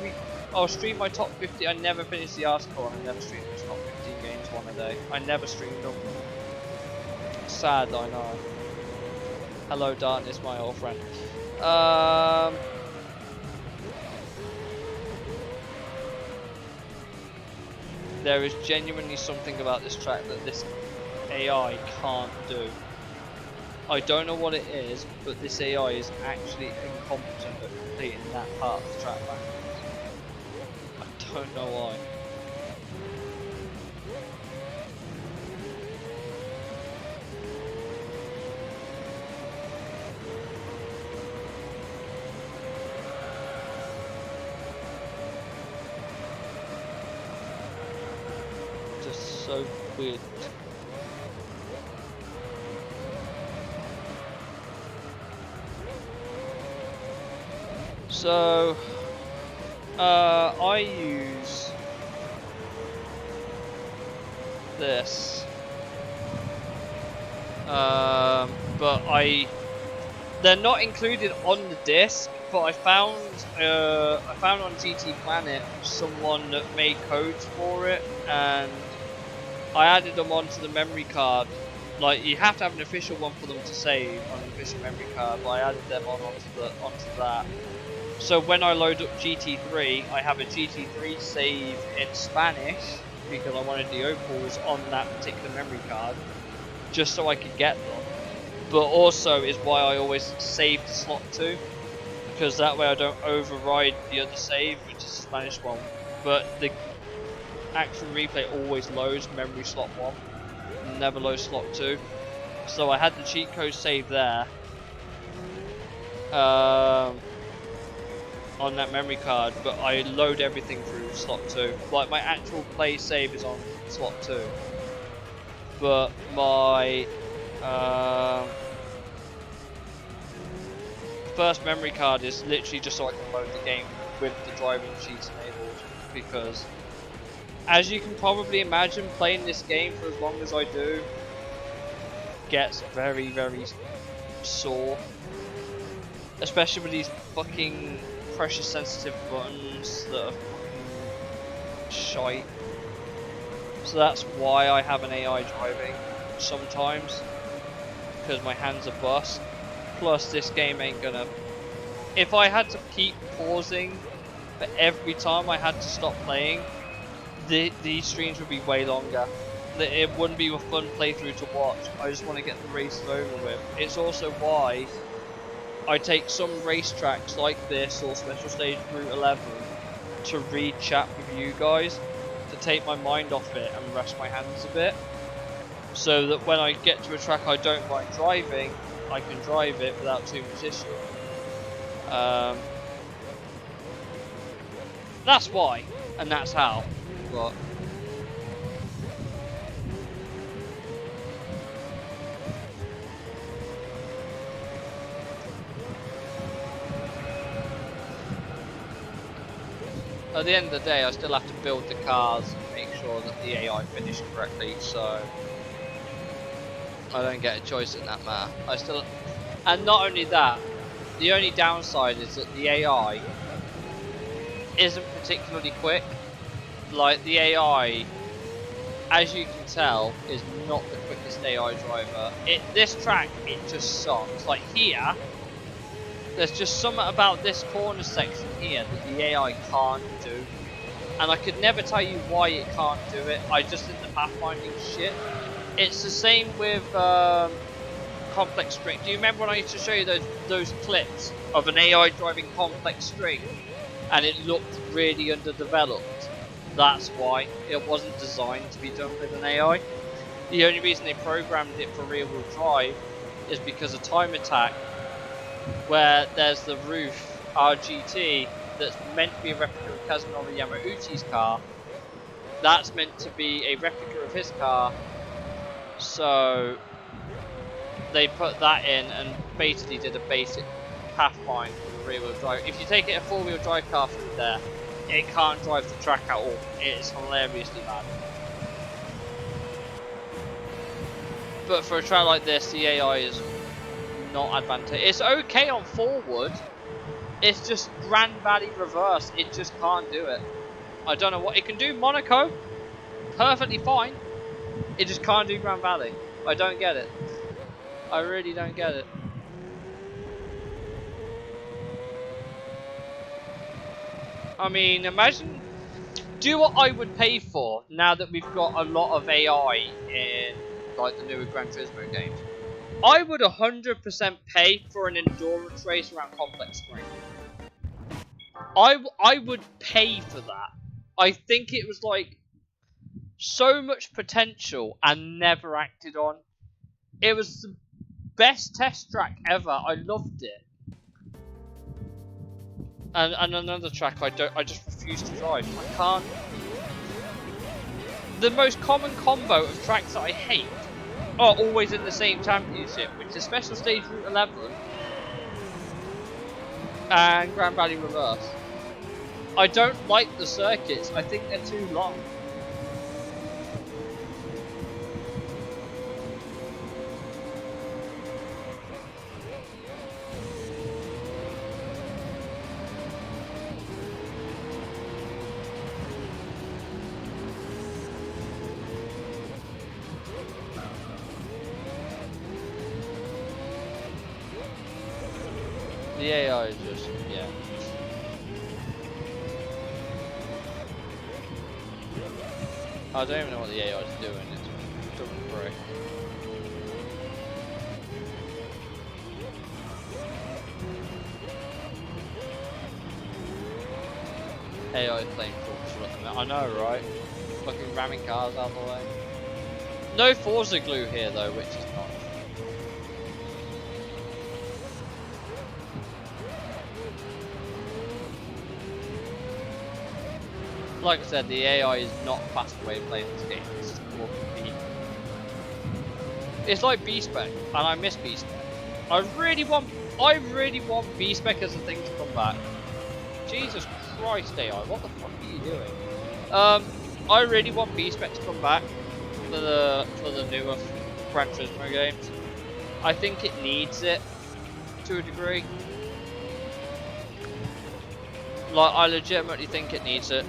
top 50. I never finished the article, and I never streamed the top 15 games one a day. I never streamed them. Sad, I know. Hello, Darkness, my old friend. There is genuinely something about this track that this AI can't do. I don't know what it is, but this AI is actually incompetent at completing that part of the track backwards. I don't know why. Just so weird. So, I use this, but they're not included on the disc. But I found on GT Planet someone that made codes for it, and I added them onto the memory card. Like, you have to have an official one for them to save on an official memory card, but I added them onto that. So when I load up GT3, I have a GT3 save in Spanish, because I wanted the opals on that particular memory card, just so I could get them. But also is why I always save to slot 2, because that way I don't override the other save, which is the Spanish one. But the actual replay always loads memory slot 1, never loads slot 2. So I had the cheat code saved there. On that memory card, but I load everything through slot 2. Like, my actual play save is on slot 2, but my first memory card is literally just so I can load the game with the driving sheets enabled, because as you can probably imagine, playing this game for as long as I do gets very, very sore, especially with these fucking pressure sensitive buttons that are shite. So that's why I have an AI driving sometimes, because my hands are bust. Plus, this game ain't gonna. If I had to keep pausing for every time I had to stop playing, these streams would be way longer. It wouldn't be a fun playthrough to watch. I just want to get the races over with. It's also why I take some racetracks like this or Special Stage Route 11 to read chat with you guys, to take my mind off it and rest my hands a bit, so that when I get to a track I don't mind driving, I can drive it without too much issue. That's why, and that's how. But at the end of the day, I still have to build the cars and make sure that the AI finish correctly, so I don't get a choice in that matter. And not only that, the only downside is that the AI isn't particularly quick. Like, the AI, as you can tell, is not the quickest AI driver. This track, it just sucks. Like here, there's just something about this corner section here that the AI can't do. And I could never tell you why it can't do it. I just think the pathfinding shit. It's the same with complex string. Do you remember when I used to show you those clips of an AI driving complex string and it looked really underdeveloped? That's why. It wasn't designed to be done with an AI. The only reason they programmed it for rear wheel drive is because of Time Attack, where there's the roof RGT that's meant to be a replica of Kazunori Yamauchi's car. That's meant to be a replica of his car. So they put that in and basically did a basic pathfind for the rear wheel drive. If you take it a 4-wheel drive car through there, it can't drive the track at all. It's hilariously bad. But for a track like this, the AI is not advantageous. It's okay on forward. It's just Grand Valley reverse. It just can't do it. I don't know what it can do. Monaco, perfectly fine. It just can't do Grand Valley. I don't get it. I really don't get it. I mean, imagine. Do what I would pay for now that we've got a lot of AI in like the newer Gran Turismo games. I would 100% pay for an endurance race around Complex Spring. I would pay for that. I think it was like so much potential and never acted on. It was the best test track ever. I loved it. And another track I just refuse to drive. I can't. The most common combo of tracks that I hate are always in the same championship, which is Special Stage Route 11 and Grand Valley Reverse. I don't like the circuits. I think they're too long. The AI is just, yeah. I don't even know what the AI is doing. It's doesn't break. AI is playing Forza at the minute. I know, right? Fucking ramming cars out of the way. No Forza glue here though, which is not. Like I said, the AI is not a faster way of playing this game. It's just more convenient. It's like B-Spec, and I miss B-Spec. I really want B-Spec as a thing to come back. Jesus Christ, AI, what the fuck are you doing? I really want B-Spec to come back for the newer Gran Turismo games. I think it needs it to a degree. Like, I legitimately think it needs it.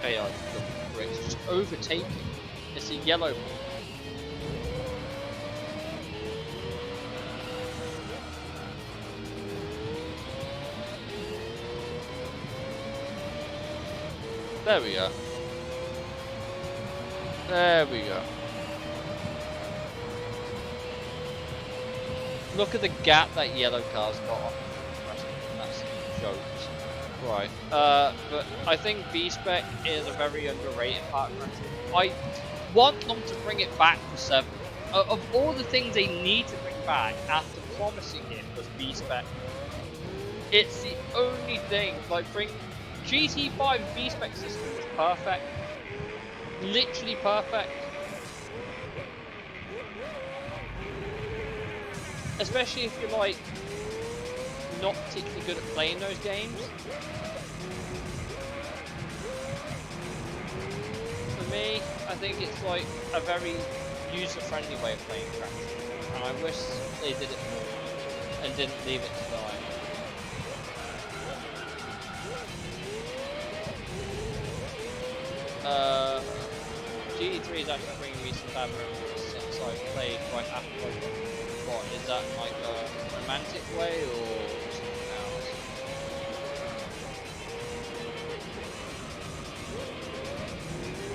AI bricks just overtaking. It's a yellow ball. There we go. There we go. Look at the gap that yellow car's got on. That's jokes. Right. But I think B-Spec is a very underrated part of Gran Turismo. I want them to bring it back for 7. Of all the things they need to bring back after promising it was B-Spec. It's the only thing, like bring GT5 B-Spec system was perfect. Literally perfect. Especially if you're like not particularly good at playing those games. For me, I think it's like a very user-friendly way of playing Gran Turismo, and I wish they did it more and didn't leave it to die. GT3 is actually bringing me some bad memories since I played right after I got. Is that like a romantic way or something else?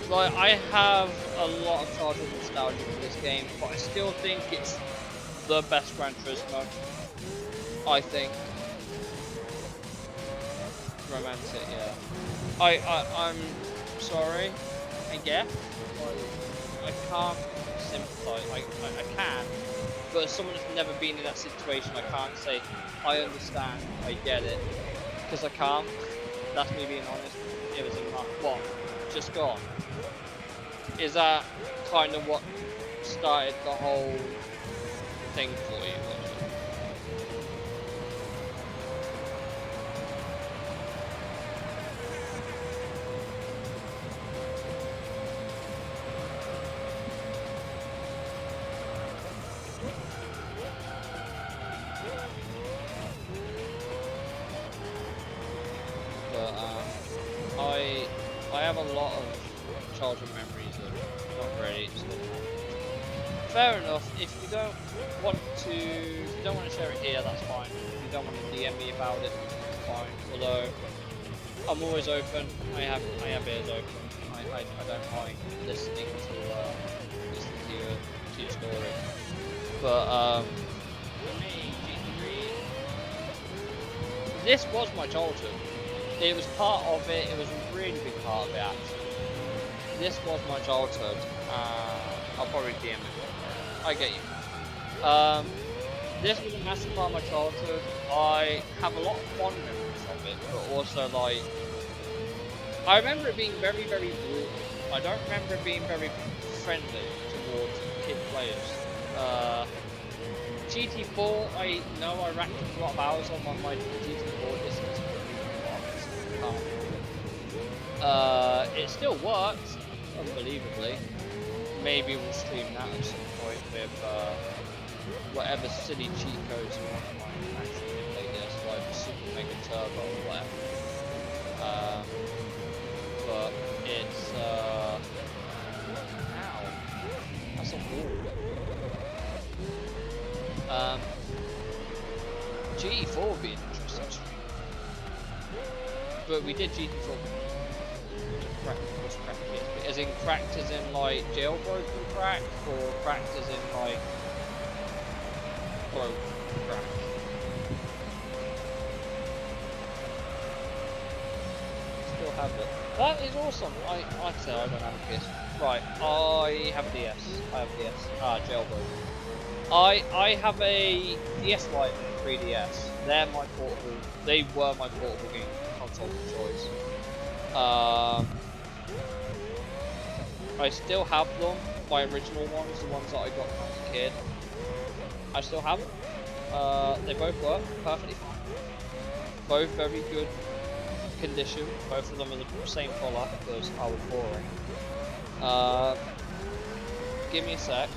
Like, I have a lot of childhood nostalgia for this game, but I still think it's the best Gran Turismo. I think. Romantic, yeah. I'm sorry, I guess. I can't sympathise. I can, but as someone that's never been in that situation, I can't say I understand, I get it, because I can't. That's me being honest. It was in my what? Just gone. Is that kind of what started the whole thing for you? I have a lot of childhood memories of not ready. So fair enough. If you don't want to share it here, that's fine. If you don't want to DM me about it, that's fine. Although I'm always open. I have ears open. I don't mind listening to your story. But for me, GT3, this was my childhood. It was part of it. It was a really big part of it, actually. This was my childhood. I'll probably DM it. I get you. This was a massive part of my childhood. I have a lot of fond memories of it, but also like I remember it being very, very brutal. I don't remember it being very friendly towards kid players. GT4, I know I racked up a lot of hours on my GT4 distance. It still works, unbelievably. Maybe we'll stream that at some point with whatever silly cheat codes you want to actually play this, like Super Mega Turbo or whatever. But it's ow, that's a wall. GT4 would be interesting. But we did GT4. What's cracked? As in cracked as in like jailbroken cracked, or cracked as in like broke crack? Still have it. That is awesome. Like I said, I don't have a PS. Right, I have a DS. I have a DS. Jailbroken. I have a DS Lite and a 3DS. They're my portable. They were my portable game console of choice. I still have them, my original ones, the ones that I got when I was a kid. I still have them. They both work perfectly fine. Both very good condition. Both of them are the same colour because I was boring. Give me a sec.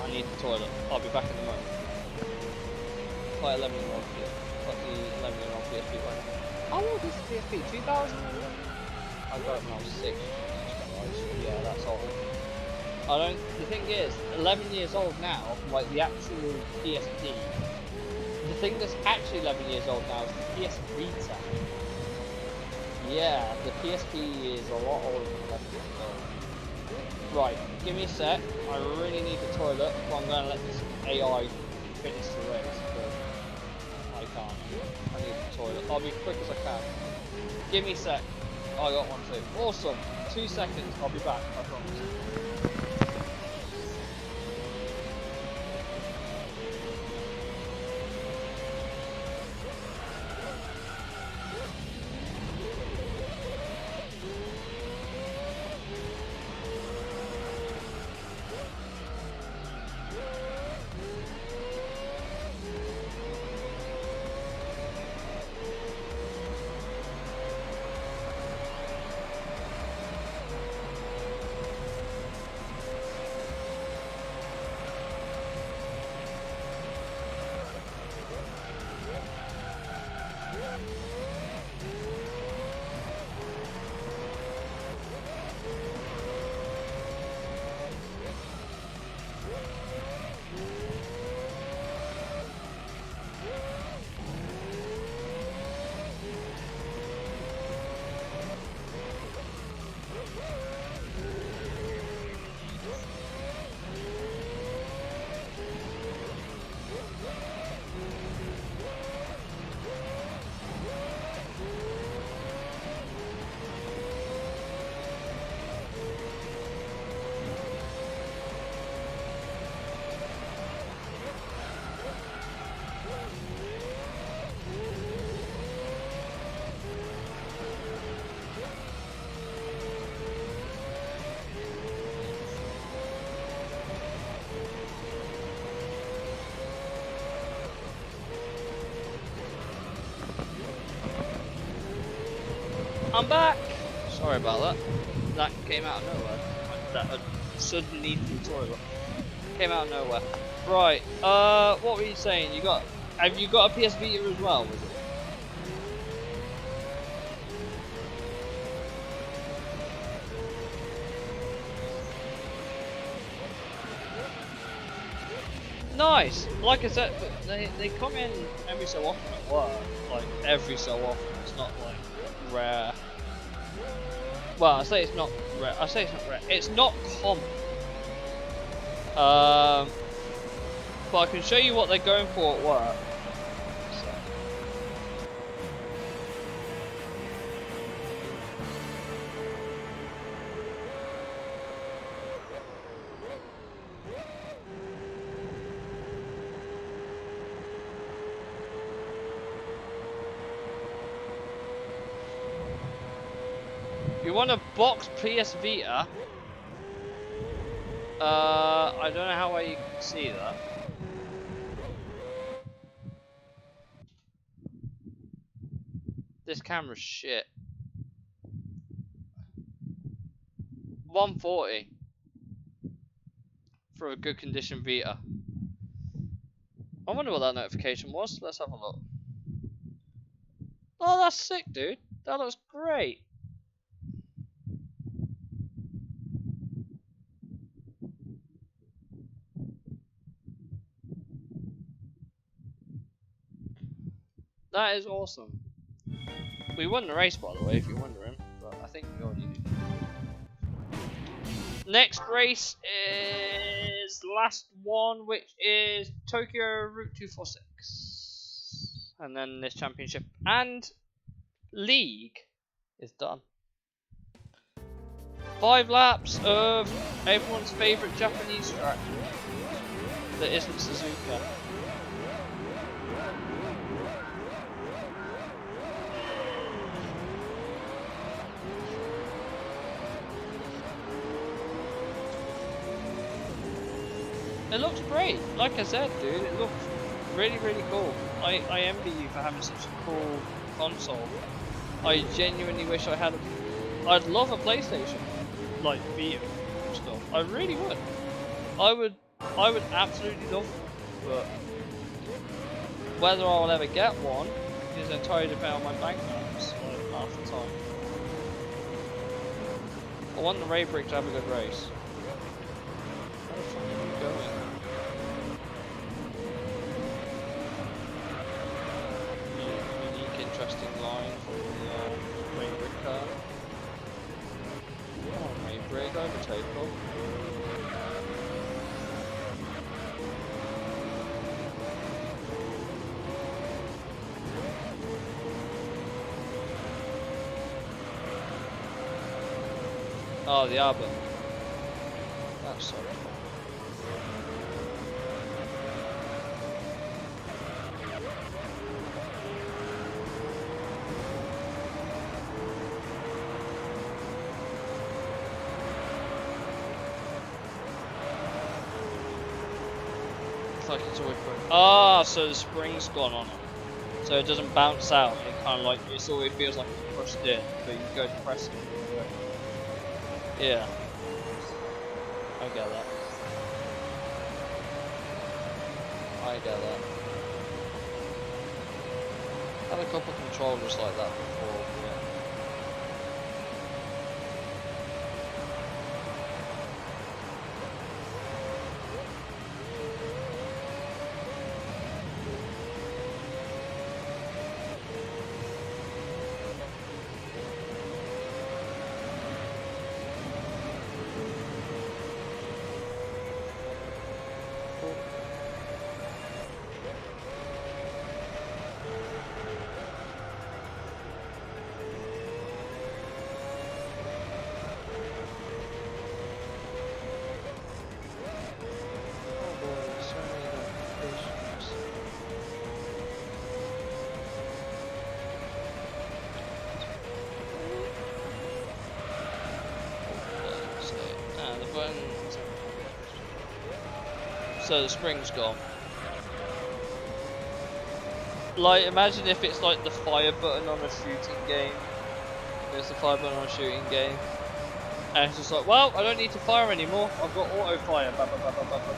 I need the toilet. I'll be back in a moment. Quite 11-year-old PSP. Quite the 11-year-old PSP right now. How old is the PSP? 2000? I got it when I was 6. Yeah, that's old. The thing is, 11 years old now, like the actual PSP. The thing that's actually 11 years old now is the PS Vita. Yeah, the PSP is a lot older than 11 years old. Right, give me a sec. I really need the toilet, but I'm going to let this AI finish the race, because I can't. I need the toilet. I'll be quick as I can. Give me a sec. I got one too. Awesome. 2 seconds. I'll be back. I promise. I'm back! Sorry about that. That came out of nowhere. That sudden need for the toilet. Came out of nowhere. Right, what were you saying? Have you got a PS Vita as well, was it? Nice! Like I said, they come in every so often at work. Like, every so often. It's not like rare. Well, I say it's not rare. I say it's not rare. It's not common. But I can show you what they're going for at work. So. You want a box PS Vita? I don't know how well you can see that. This camera's shit. 140 for a good condition Vita. I wonder what that notification was. Let's have a look. Oh, that's sick, dude. That looks great. That is awesome. We won the race, by the way, if you're wondering, but I think we already did. Next race is the last one, which is Tokyo Route 246. And then this championship and league is done. 5 laps of everyone's favourite Japanese track that isn't Suzuka. It looks great. Like I said, dude, it looks really, really cool. I envy you for having such a cool console. I genuinely wish I had I'd love a PlayStation, like Vita and stuff. I really would. I would absolutely love it. But whether I'll ever get one is entirely dependent on my bank balance, like half the time. I want the Ray Brick to have a good race. Where the fuck are you going? Unique, interesting line from the Ray Brick car. Come on, Ray Brick, overtake them. Oh, the Arbor. That's so cool. It's like it's always broken. Ah, so the spring's gone on it. So it doesn't bounce out. It kind of like, it always feels like it's pushed in, but you go to press it. Yeah. I get that. I get that. Had a couple of controllers like that before, yeah. So the spring's gone. Like, imagine if it's like the fire button on a shooting game. There's the fire button on a shooting game. And it's just like, well, I don't need to fire anymore. I've got auto fire. Bah, bah, bah, bah, bah, bah.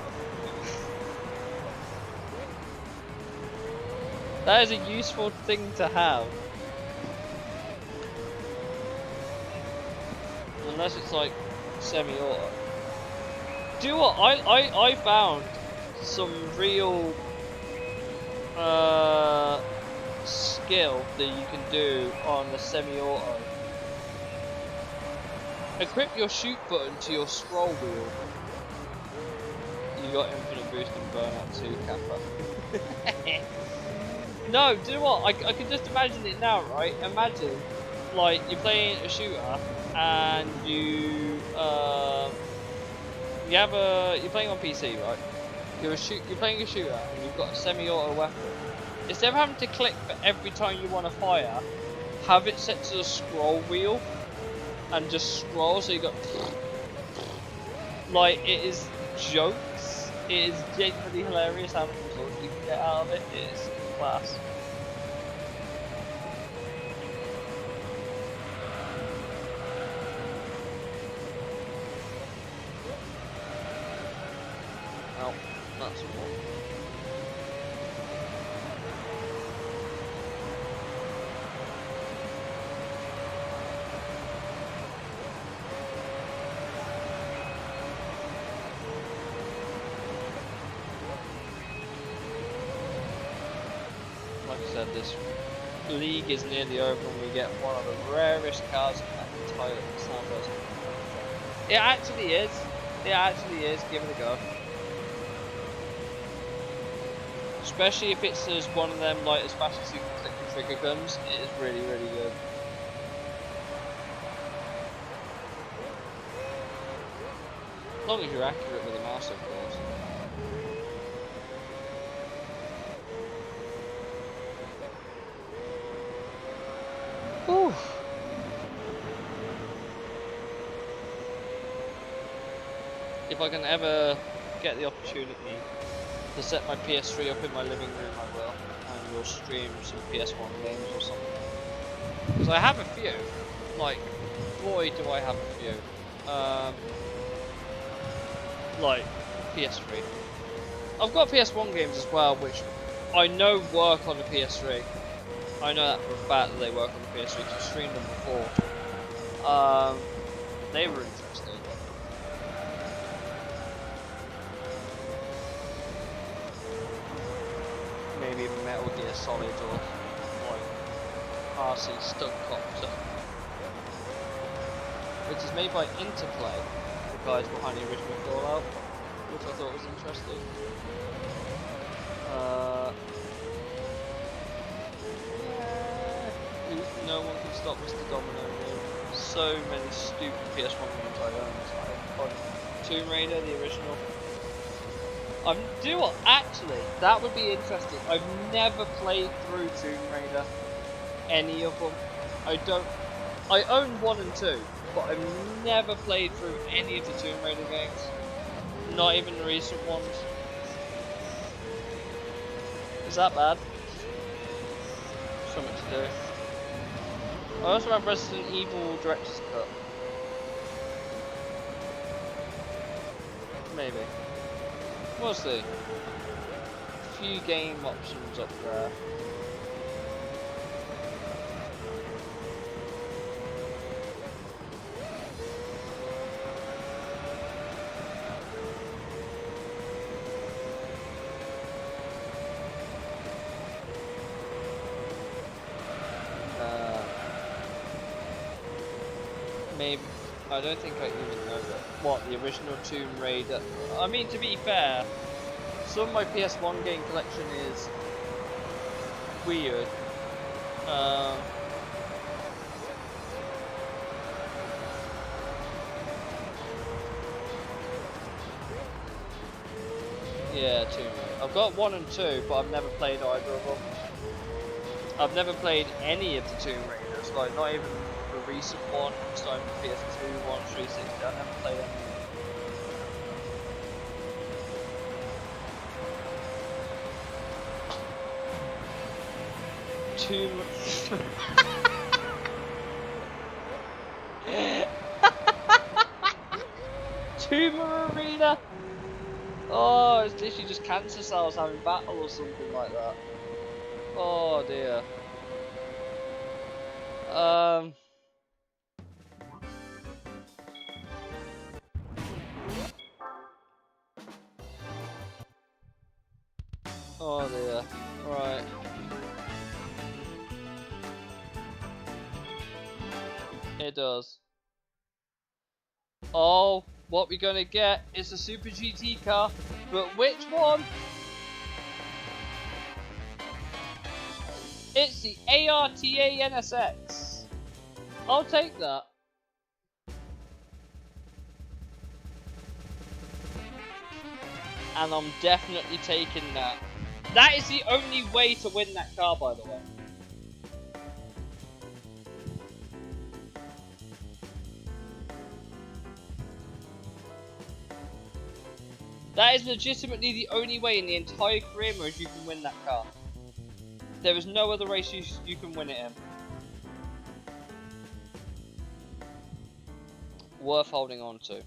That is a useful thing to have. Unless it's like semi-auto. Do you know what? I found some real skill that you can do on the semi-auto. Equip your shoot button to your scroll wheel. You got infinite boost and burnout too, Kappa. No, do you know what? I can just imagine it now, right? Imagine, like, you're playing a shooter and you're playing on PC, right? You're playing a shooter and you've got a semi-auto weapon. Instead of having to click for every time you want to fire, have it set to the scroll wheel and just scroll. So you got like, it is jokes. It is genuinely hilarious how many results you can get out of it. It is class. Well, that's one. Like I said, this league is nearly over and we get one of the rarest cars in that entire Sanders. It actually is. It actually is. Give it a go. Especially if it's as one of them, like, as fast as you can click the trigger guns, it is really, really good. As long as you're accurate with the mouse, of course. Whew. If I can ever get the opportunity to set my PS3 up in my living room, I will, and we'll stream some PS1 games or something. Because I have a few, like, boy do I have a few. Like, PS3. I've got PS1 games as well, which I know work on the PS3. I know that for a fact that they work on the PS3, because I've streamed them before. They were interesting. Maybe Metal Gear Solid or like RC Stunt Copter, which is made by Interplay, the guys behind the original Fallout, which I thought was interesting. No one can stop Mr. Domino. So many stupid PS1 games I own. Like Tomb Raider, the original. Do you know what? Actually, that would be interesting. I've never played through Tomb Raider, any of them. I own 1 and 2, but I've never played through any of the Tomb Raider games. Not even the recent ones. Is that bad? Something to do. I also have Resident Evil Director's Cut. Maybe. We'll see. A few game options up there. Maybe. I don't think I even know that. What, the original Tomb Raider? I mean, to be fair, some of my PS1 game collection is weird. Yeah, Tomb Raider. I've got 1 and 2, but I've never played either of them. I've never played any of the Tomb Raiders, like not even the recent one, not even the PS2 one, 360. I've never played any. Tumor Arena? Oh, it's literally just cancer cells having battle or something like that. Oh dear. Oh dear. Right. It does. Oh, what we're gonna get is a Super GT car, but which one? It's the ARTA NSX. I'll take that. And I'm definitely taking that. That is the only way to win that car, by the way. That is legitimately the only way in the entire career mode you can win that car. There is no other race you can win it in. Worth holding on to.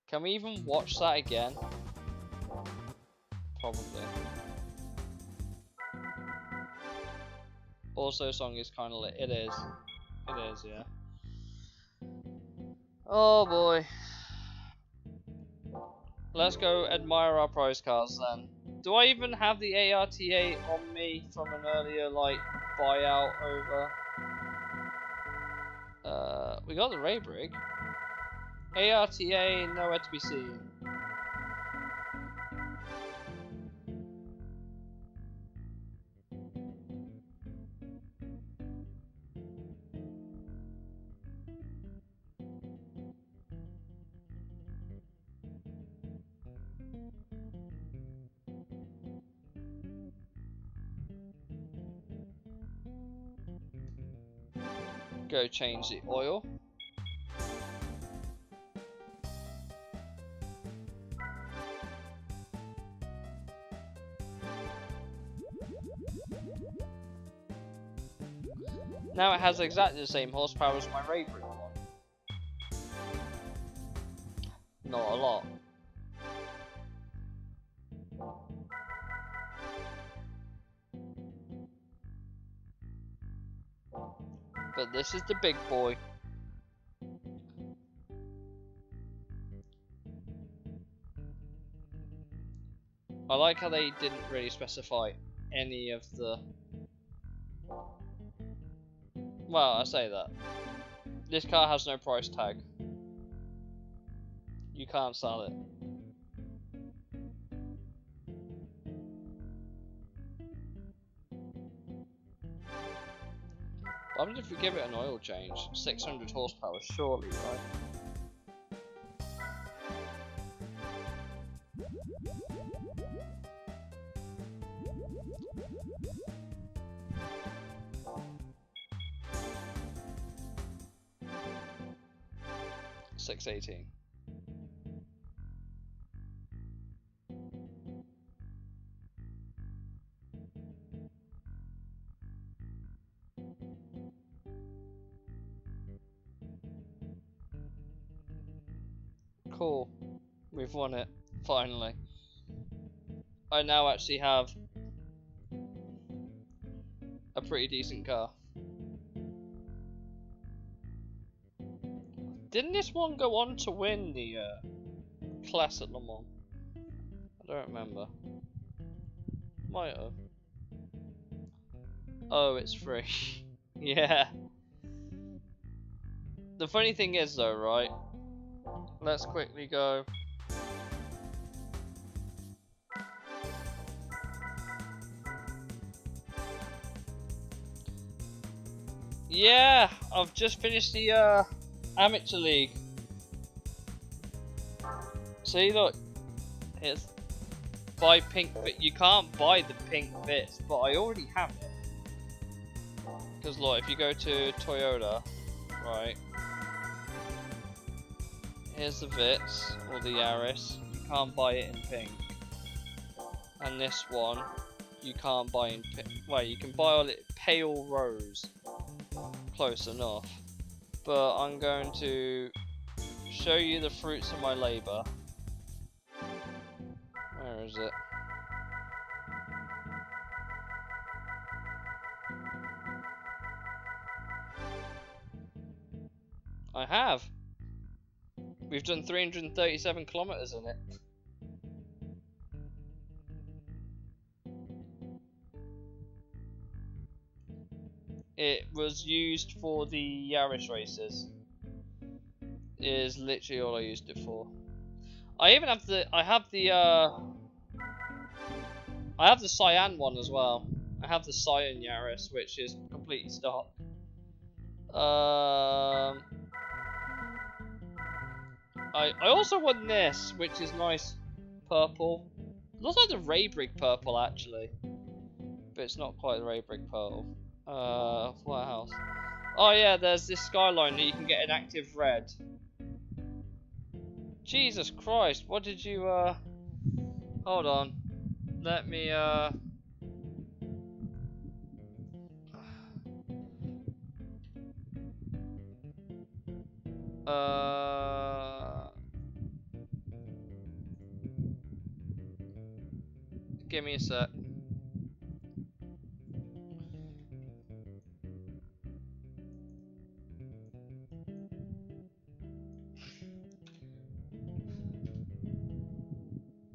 Can we even watch that again? Probably. Also, song is kind of lit. It is. It is, yeah. Oh boy. Let's go admire our prize cards then. Do I even have the ARTA on me from an earlier, like, buyout over? We got the Ray Brig. ARTA, nowhere to be seen. Go change the oil. Now it has exactly the same horsepower as my Ray Brig one. Not a lot. But this is the big boy. I like how they didn't really specify any of the... Well, I say that. This car has no price tag. You can't sell it. What happens if we give it an oil change? 600 horsepower, surely, right? $618. Cool. We've won it, finally. I now actually have a pretty decent car. Didn't this one go on to win the class at Le Mans? I don't remember. Might have. Oh, it's free. Yeah. The funny thing is though, right? Let's quickly go. Yeah, I've just finished the amateur league. See, look, here's buy pink bit. You can't buy the pink bits, but I already have it. Because look, if you go to Toyota, right, here's the Vitz or the Yaris. You can't buy it in pink. And this one, you can't buy in pink. Well, you can buy all it pale rose. Close enough. But I'm going to show you the fruits of my labour. Where is it? I have. We've done 337 kilometers in it. It was used for the Yaris races. Is literally all I used it for. I even have the I have the cyan one as well. I have the cyan Yaris, which is completely stock. I also won this, which is nice purple. It looks like the Ray Brig purple actually, but it's not quite the Ray Brig purple. What else? Oh yeah, there's this Skyline that you can get an active red. Jesus Christ, what did you hold on. Let me Give me a sec.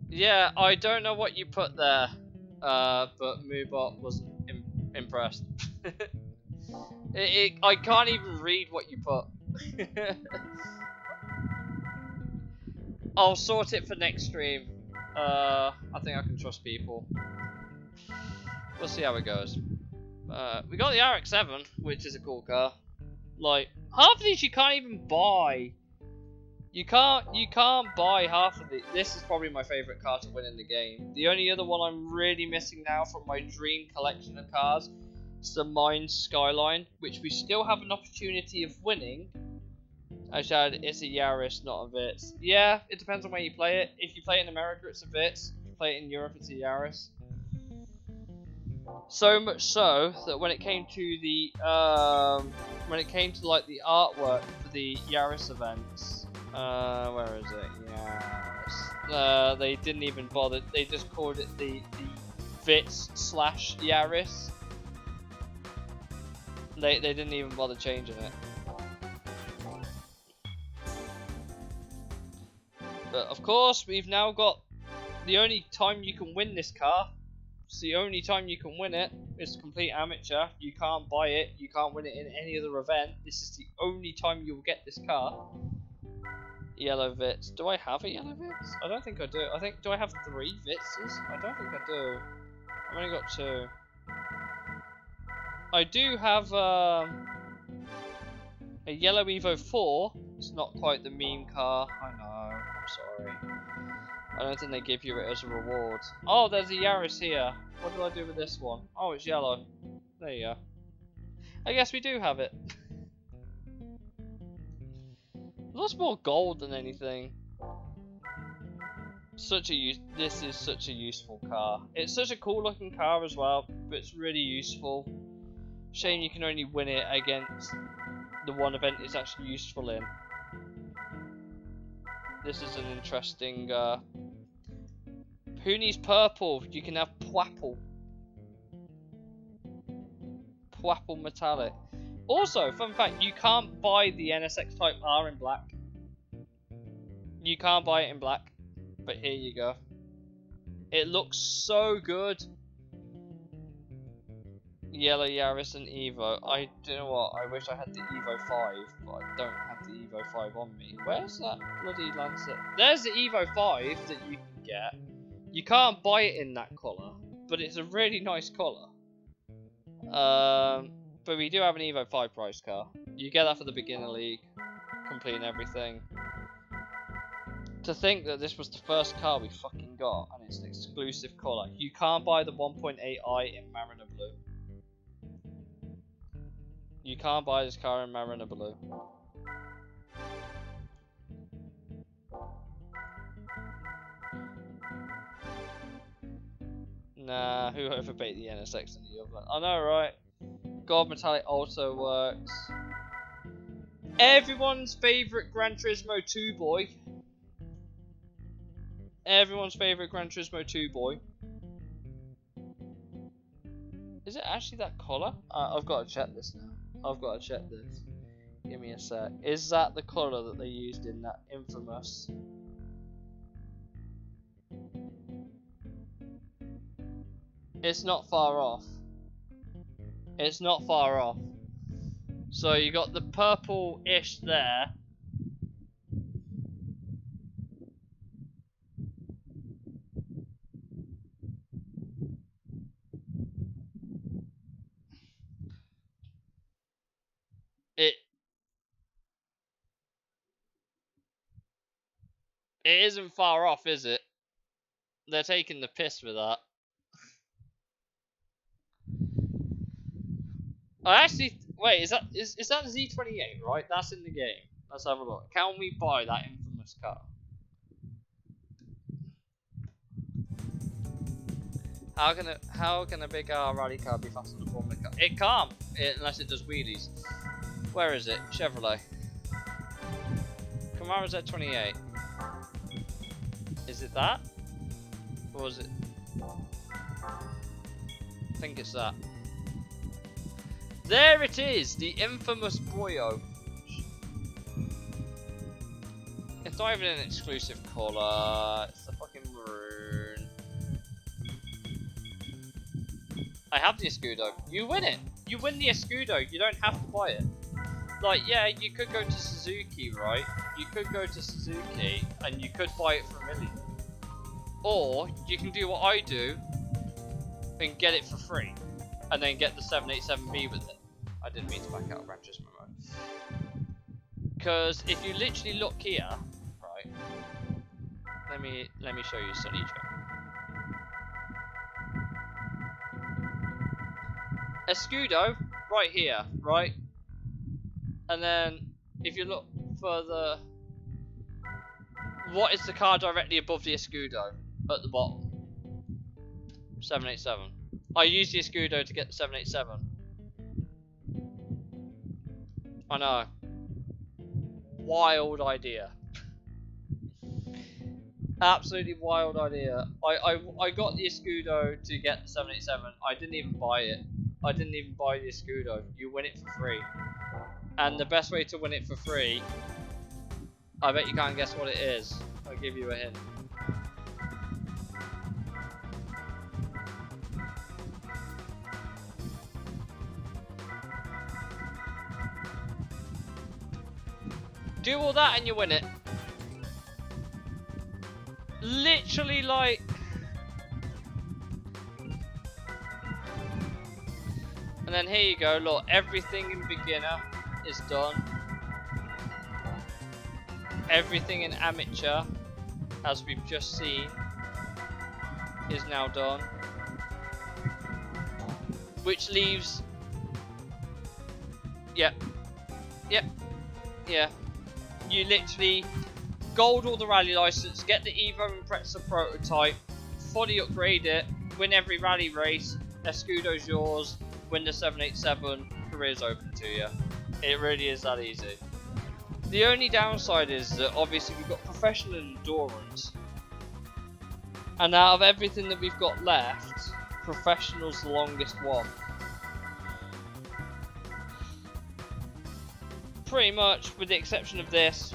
Yeah, I don't know what you put there, but Moobot wasn't impressed. I can't even read what you put. I'll sort it for next stream. I think I can trust people. We'll see how it goes. We got the RX-7, which is a cool car. Like, half of these you can't even buy. You can't buy half of these. This is probably my favourite car to win in the game. The only other one I'm really missing now from my dream collection of cars is the Mine Skyline, which we still have an opportunity of winning. Actually, it's a Yaris, not a Vitz. Yeah, it depends on where you play it. If you play it in America, it's a Vitz. If you play it in Europe, it's a Yaris. So much so that when it came to the like the artwork for the Yaris events, where is it? Yaris. They didn't even bother. They just called it the Vitz / Yaris. They didn't even bother changing it. But of course, we've now got the only time you can win this car. It's the only time you can win it. It's complete amateur. You can't buy it. You can't win it in any other event. This is the only time you'll get this car. Yellow Vitz. Do I have a yellow Vitz? I don't think I do. Do I have 3 Vitzes? I don't think I do. I've only got 2. I do have a yellow Evo 4. It's not quite the meme car. I know. I'm sorry. I don't think they give you it as a reward. Oh, there's a Yaris here. What do I do with this one? Oh, it's yellow. There you go. I guess we do have it. Lots more gold than anything. This is such a useful car. It's such a cool looking car as well, but it's really useful. Shame you can only win it against the one event it's actually useful in. This is an interesting. Who needs purple? You can have Pwapple. Pwapple Metallic. Also, fun fact, you can't buy the NSX Type R in black. You can't buy it in black. But here you go. It looks so good. Yellow Yaris and Evo. I do you know what? I wish I had the Evo 5, but I don't have the Evo 5 on me. Where's that bloody Lancer? There's the Evo 5 that you can get. You can't buy it in that colour, but it's a really nice colour. But we do have an Evo 5 price car. You get that for the beginner league, complete and everything. To think that this was the first car we fucking got, and it's an exclusive colour. You can't buy the 1.8i in Mariner Blue. You can't buy this car in Mariner Blue. Nah, who overbait the NSX in the other? I know, right? Gold Metallic also works. Everyone's favourite Gran Turismo 2 boy. Everyone's favourite Gran Turismo 2 boy. Is it actually that colour? I've got to check this now. I've got to check this. Give me a sec. Is that the colour that they used in that infamous? It's not far off. It's not far off. So you got the purple-ish there. It isn't far off, is it? They're taking the piss with that. I actually wait. Is that Z28 right? That's in the game. Let's have a look. Can we buy that infamous car? How can a big rally car be faster than a Formula car? It can't, unless it does wheelies. Where is it? Chevrolet. Camaro Z28. Is it that? Or is it? think it's that. There it is, the infamous Boyo. It's not even an exclusive colour, it's the fucking maroon. I have the Escudo. You win it! You win the Escudo, you don't have to buy it. Like, yeah, you could go to Suzuki, right? You could go to Suzuki, and you could buy it for $1 million. Or, you can do what I do, and get it for free. And then get the 787B with it. I didn't mean to back out of Gran Turismo mode. Because, if you literally look here, right, let me show you Sunny Joe. Escudo, right here, right? And then, if you look further, what is the car directly above the Escudo? At the bottom. 787. I used the Escudo to get the 787. I know. Wild idea. Absolutely wild idea. I got the Escudo to get the 787. I didn't even buy it. I didn't even buy the Escudo. You win it for free. And the best way to win it for free, I bet you can't guess what it is. I'll give you a hint. Do all that and you win it. Literally, like... And then here you go, look, everything in beginner is done. Everything in amateur, as we've just seen, is now done. Which leaves... Yep. Yep. Yeah. You literally gold all the rally license, get the Evo Impreza prototype, fully upgrade it, win every rally race, Escudo's yours, win the 787, career's open to you. It really is that easy. The only downside is that obviously we've got professional endurance, and out of everything that we've got left, professional's the longest one. Pretty much, with the exception of this,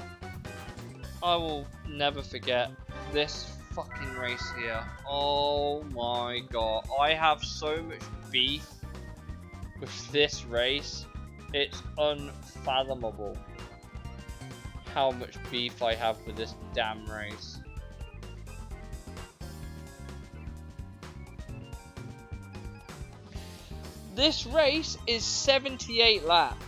I will never forget this fucking race here. Oh my god, I have so much beef with this race. It's unfathomable how much beef I have with this damn race. This race is 78 laps.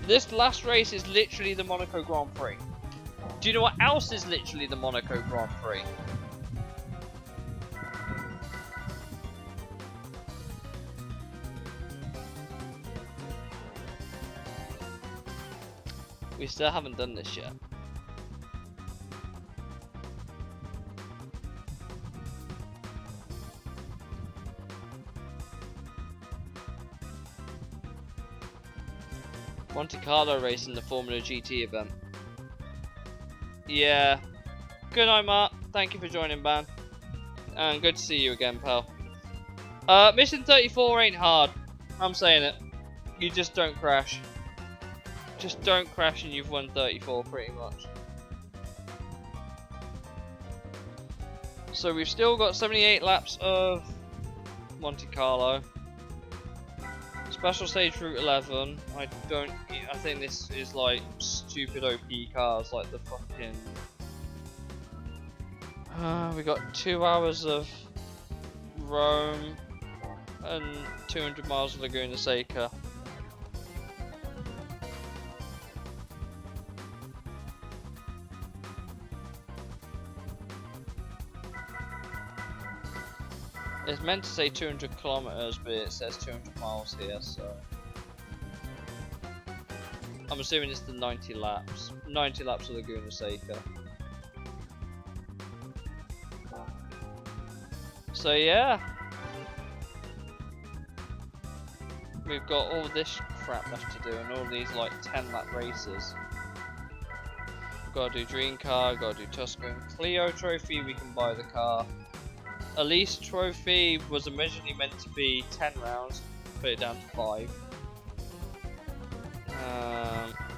This last race is literally the Monaco Grand Prix. Do you know what else is literally the Monaco Grand Prix? We still haven't done this yet. Monte Carlo race in the Formula GT event. Yeah. Good night, Mark. Thank you for joining, man. And good to see you again, pal. Mission 34 ain't hard. I'm saying it. You just don't crash. Just don't crash and you've won 34 pretty much. So we've still got 78 laps of Monte Carlo. Special stage route 11. I think this is like stupid OP cars, like the fucking. We got 2 hours of Rome and 200 miles of Laguna Seca. It's meant to say 200 kilometers, but it says 200 miles here, so I'm assuming it's the 90 laps. 90 laps of So yeah, we've got all this crap left to do, and all these like 10-lap races. We've got to do Dream Car, got to do Tuscan, Clio Trophy. We can buy the car. Elise Trophy was originally meant to be 10 rounds, put it down to 5.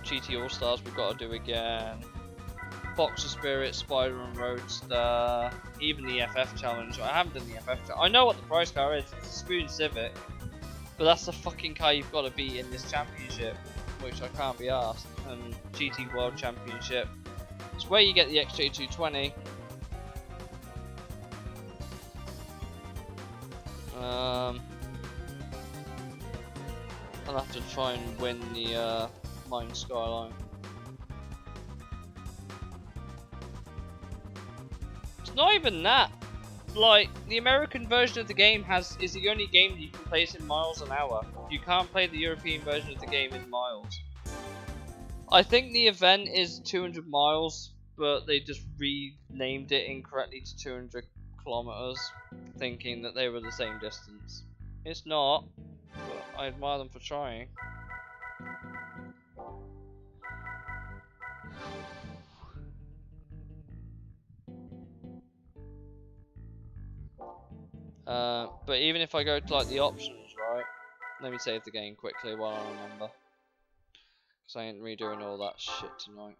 GT All Stars we've got to do again. Boxer Spirit, Spider and Roadster, even the FF Challenge. I haven't done the FF Challenge. I know what the prize car is. It's a Spoon Civic, but that's the fucking car you've got to beat in this championship, which I can't be asked. And GT World Championship. It's where you get the XJ220. I'll have to try and win the Mine Skyline. It's not even that. Like, the American version of the game is the only game that you can place in miles an hour. You can't play the European version of the game in miles. I think the event is 200 miles, but they just renamed it incorrectly to 200 kilometers, thinking that they were the same distance. It's not, but I admire them for trying. But even if I go to like the options, right? Let me save the game quickly while I remember, because I ain't redoing all that shit tonight.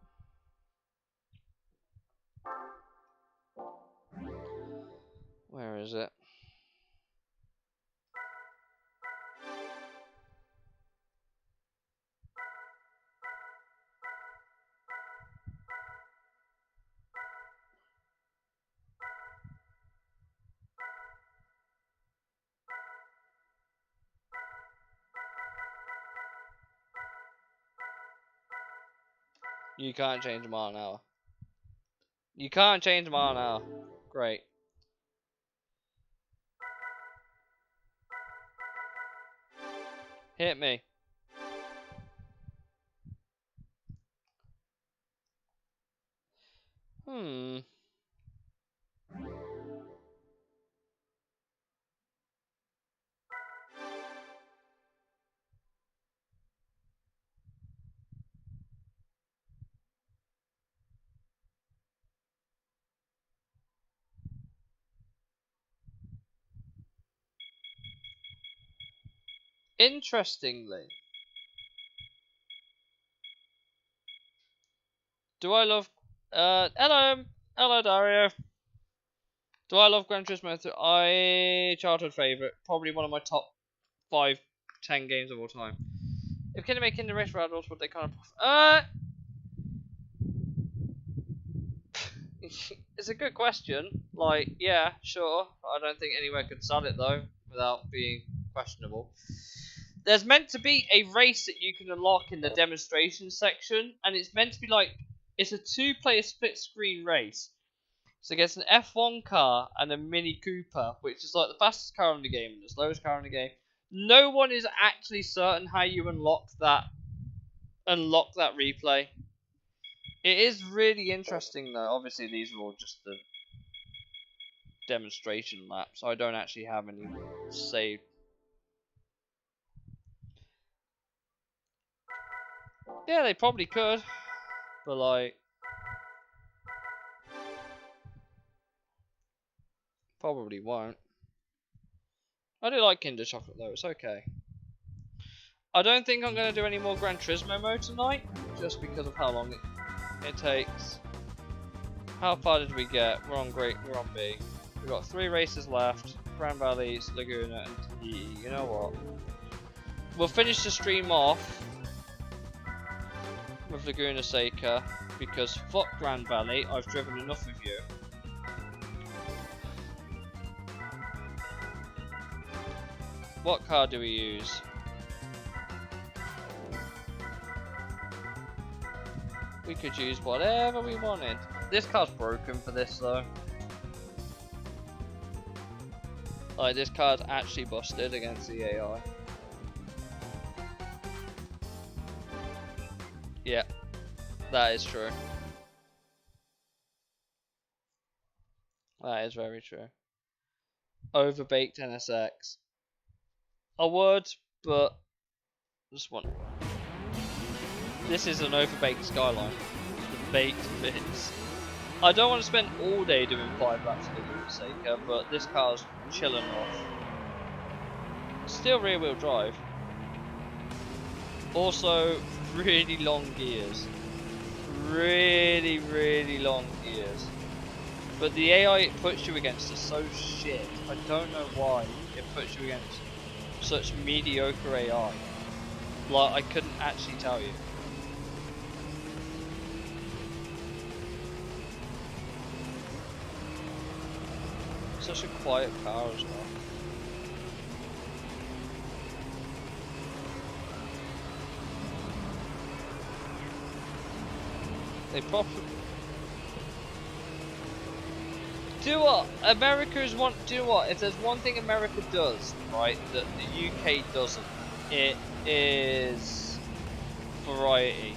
Where is it? You can't change a mile an hour. You can't change a mile an hour. Great. Hit me. Interestingly, do I love? Hello, Dario. Do I love Gran Turismo? Childhood favorite, probably one of my top 5, 10 games of all time. If Kinder make Kinder race for adults, would they kind of? It's a good question. Like, yeah, sure. I don't think anywhere could sell it though, without being questionable. There's meant to be a race that you can unlock in the demonstration section, and it's meant to be like, it's a 2-player split screen race. So it gets an F1 car and a Mini Cooper, which is like the fastest car in the game and the slowest car in the game. No one is actually certain how you unlock that replay. It is really interesting though. Obviously these are all just the demonstration laps. I don't actually have any saved. Yeah, they probably could, but like, probably won't. I do like Kinder Chocolate though, it's okay. I don't think I'm going to do any more Gran Turismo mode tonight, just because of how long it takes. How far did we get? We're on B. We've got 3 races left. Grand Valley, Laguna, and Tahiti. You know what? We'll finish the stream off with Laguna Seca, because fuck Grand Valley, I've driven enough of you. What car do we use? We could use whatever we wanted. This car's broken for this though. Like, this car's actually busted against the AI. Yeah, that is true. That is very true. overbaked NSX. I would, but just want. This is an overbaked Skyline. The baked bits. I don't want to spend all day doing 5 laps of the Forsaker, but this car's chilling off. Still rear wheel drive. Also, really long gears. Really long gears. But the AI it puts you against is so shit. I don't know why it puts you against such mediocre AI. Like, I couldn't actually tell you. Such a quiet car as well. They probably do what America's want. Do you know what? If there's one thing America does, right, that the UK doesn't, it is variety.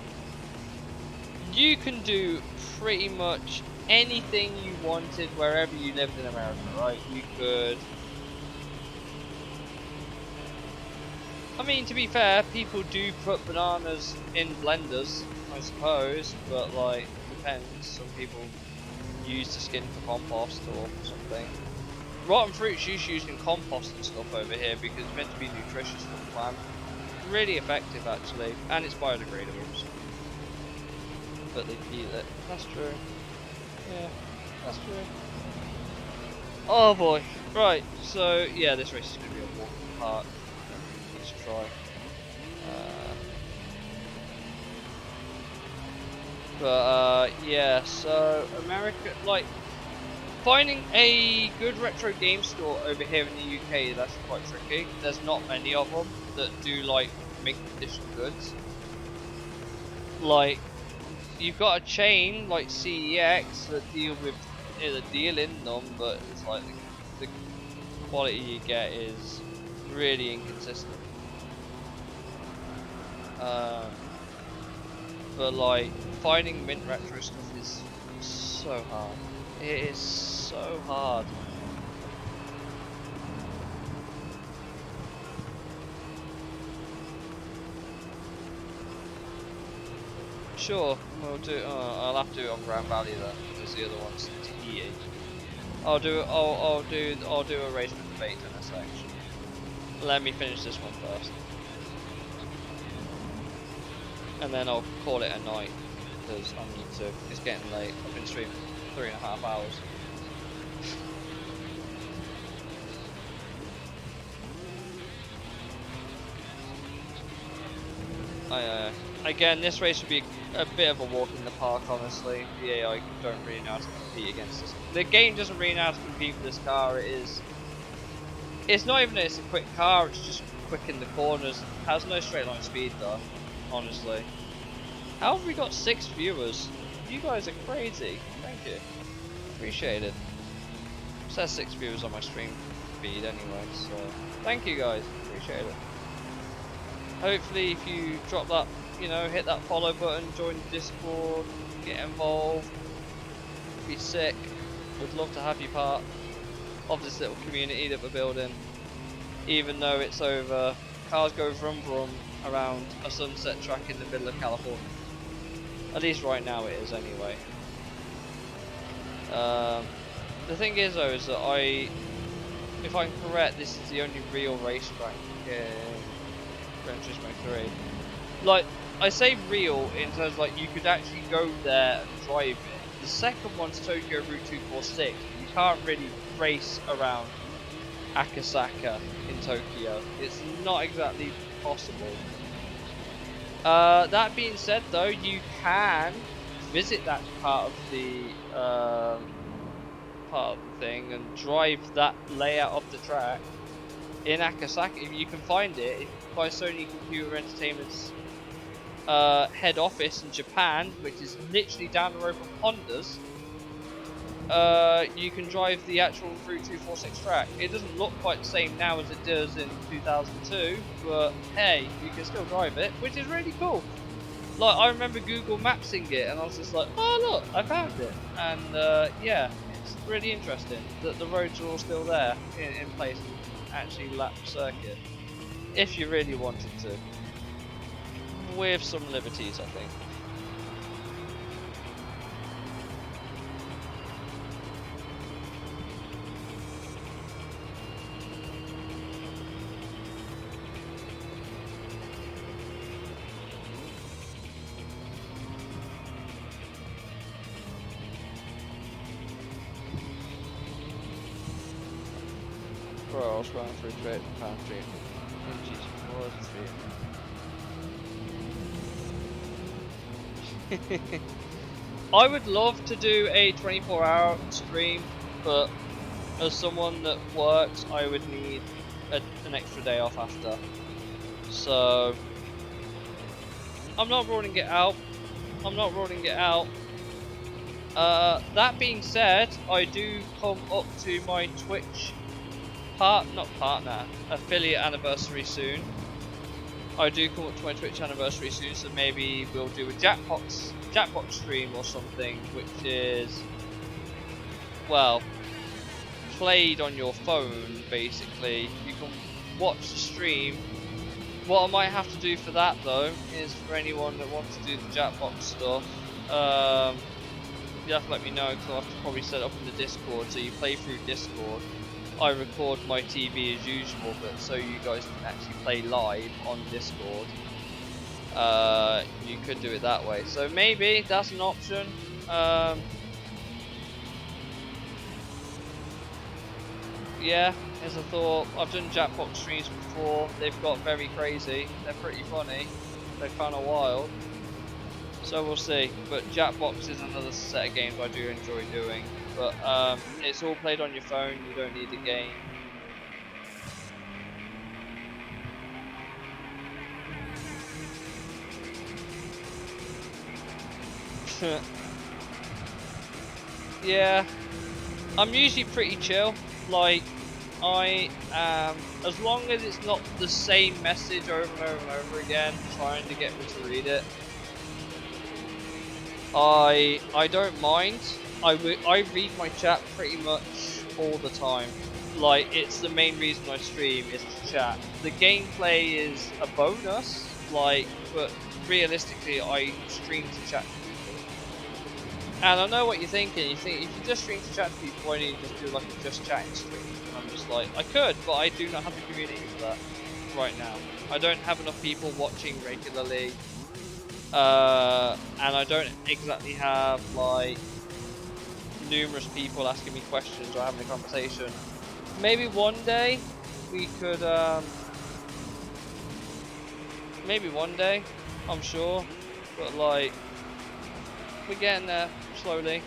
You can do pretty much anything you wanted wherever you lived in America, right? You could. I mean, to be fair, people do put bananas in blenders, I suppose, but like, depends. Some people use the skin for compost or something. Rotten fruit's used in compost and stuff over here because it's meant to be nutritious for the plant. Really effective actually, and it's biodegradable. So. But they eat it. That's true. Yeah, that's true. Oh boy. Right, so yeah, this race is going to be a walk in the park. Let's try. Yeah, so America, like, finding a good retro game store over here in the UK is actually quite tricky. There's not many of them that do like mint condition goods. Like, you've got a chain like CEX that deal in them, but it's like the quality you get is really inconsistent. But like, finding mint retro stuff is so hard. It is so hard. Sure, we'll do. I'll have to do it on Grand Valley then, because the other one's TE. I'll do a race with the bait in a section. Let me finish this one first, and then I'll call it a night because I need to. It's getting late. I've been streaming 3.5 hours. Again, this race would be a bit of a walk in the park, honestly. The AI don't really know how to compete against this. The game doesn't really know how to compete with this car. It's not even that it's a quick car, it's just quick in the corners. It has no straight line speed though, honestly. How have we got 6 viewers? You guys are crazy. Thank you. Appreciate it. It says 6 viewers on my stream feed anyway, so thank you guys. Appreciate it. Hopefully if you drop that, you know, hit that follow button, join the Discord, get involved, be sick. Would love to have you part of this little community that we're building. Even though it's over, cars go vroom vroom around a sunset track in the middle of California. At least right now it is anyway. The thing is though, is that if I'm correct, this is the only real racetrack in Gran Turismo 3. Like, I say real in terms like you could actually go there and drive it. The second one's Tokyo Route 246. You can't really race around Akasaka in Tokyo. It's not exactly possible. That being said though, you can visit that part of the thing and drive that layout of the track in Akasaka if you can find it. If you find Sony Computer Entertainment's head office in Japan, which is literally down the road from Honda's, you can drive the actual Route 246 track. It doesn't look quite the same now as it does in 2002, but hey, you can still drive it, which is really cool. Like, I remember Google Mapsing it, and I was just like, oh look, I found it. And yeah, that's really interesting that the roads are all still there in place and actually lap circuit. If you really wanted to. With some liberties, I think. Bro, I was running through Great Country in GT. I would love to do a 24-hour stream, but as someone that works, I would need an extra day off after. So I'm not ruling it out. I'm not ruling it out. That being said, I do come up to my Twitch affiliate anniversary soon. I do come up to my Twitch anniversary soon, so maybe we'll do a Jackbox stream or something, which is, well, played on your phone basically. You can watch the stream. What I might have to do for that though is for anyone that wants to do the Jackbox stuff, you have to let me know, because I'll have to probably set up in the Discord, so you play through Discord. I record my TV as usual, but so you guys can actually play live on Discord. You could do it that way, so maybe that's an option. Yeah, as a thought. I've done Jackbox streams before. They've got very crazy. They're pretty funny. They're kind of wild. So we'll see. But Jackbox is another set of games I do enjoy doing. But it's all played on your phone. You don't need a game. Yeah, I'm usually pretty chill. Like, I am, as long as it's not the same message over and over and over again, trying to get me to read it, I don't mind. I read my chat pretty much all the time. Like, it's the main reason I stream is to chat. The gameplay is a bonus, like, but realistically I stream to chat to people. And I know what you're thinking. You think, if you just stream to chat to people, why don't you just do like a just chatting stream? And I'm just like, I could, but I do not have the community for that right now. I don't have enough people watching regularly. And I don't exactly have like numerous people asking me questions or having a conversation. Maybe one day we could, maybe one day, I'm sure, but like, we're getting there slowly.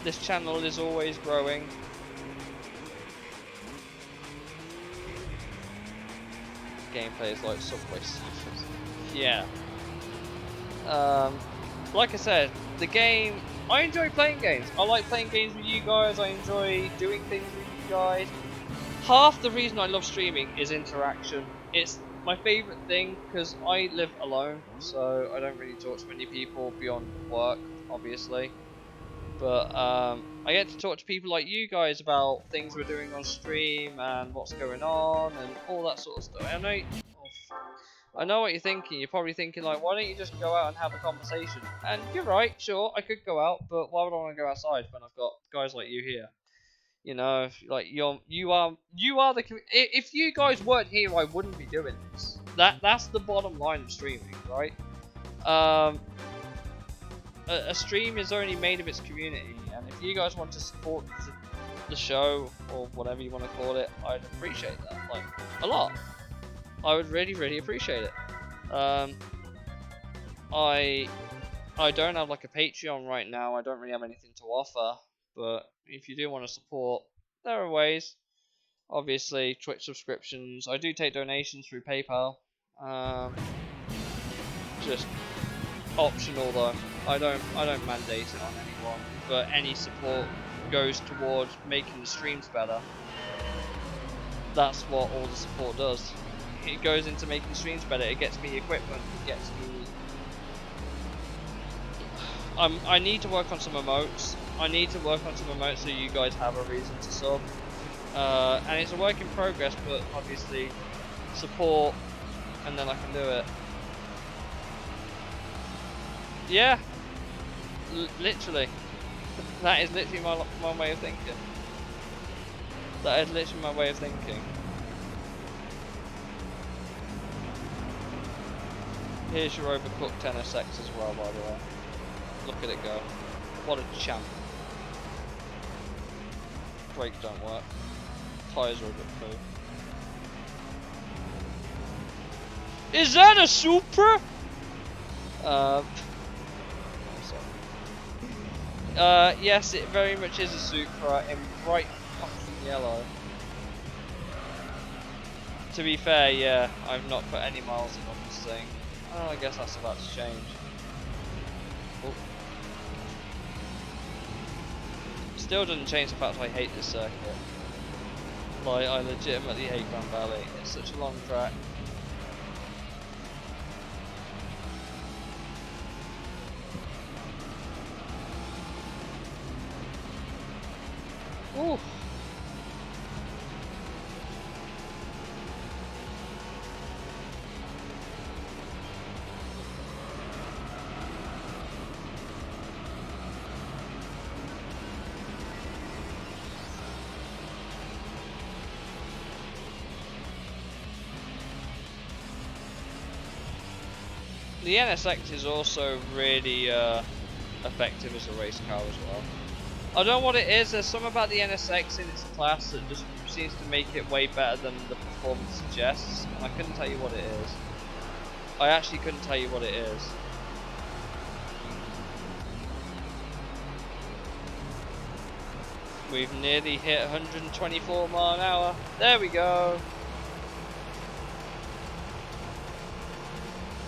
This channel is always growing. Gameplay is like Subway Surfers. Yeah. Like I said, the game, I enjoy playing games. I like playing games with you guys. I enjoy doing things with you guys. Half the reason I love streaming is interaction. It's my favourite thing because I live alone, so I don't really talk to many people beyond work, obviously. But I get to talk to people like you guys about things we're doing on stream and what's going on and all that sort of stuff. I know what you're thinking. You're probably thinking like, why don't you just go out and have a conversation? And you're right, sure, I could go out, but why would I want to go outside when I've got guys like you here? You know, like you are the. If you guys weren't here, I wouldn't be doing this. That's the bottom line of streaming, right? A stream is only made of its community, and if you guys want to support the show or whatever you want to call it, I'd appreciate that, like, a lot. I would really, really appreciate it. I don't have like a Patreon right now. I don't really have anything to offer, but if you do want to support, there are ways. Obviously, Twitch subscriptions. I do take donations through PayPal. Just optional though. I don't mandate it on anyone, but any support goes towards making the streams better. That's what all the support does. It goes into making streams better. It gets me equipment. It gets me. I need to work on some emotes. I need to work on some emotes so you guys have a reason to sub. And it's a work in progress, but obviously support, and then I can do it. Yeah, literally. That is literally my way of thinking. That is literally my way of thinking. Here's your overcooked NSX as well, by the way. Look at it go. What a champ. Brakes don't work. Tyres are a bit poo. Is that a Supra? Yes, it very much is a Supra in bright fucking yellow. To be fair, yeah, I've not put any miles in on this thing. Oh, I guess that's about to change. Oh. Still doesn't change the fact I hate this circuit. Like, I legitimately hate Grand Valley. It's such a long track. Ooh. The NSX is also really effective as a race car as well. I don't know what it is, there's something about the NSX in its class that just seems to make it way better than the performance suggests, and I couldn't tell you what it is. I actually couldn't tell you what it is. We've nearly hit 124 miles an hour. There we go.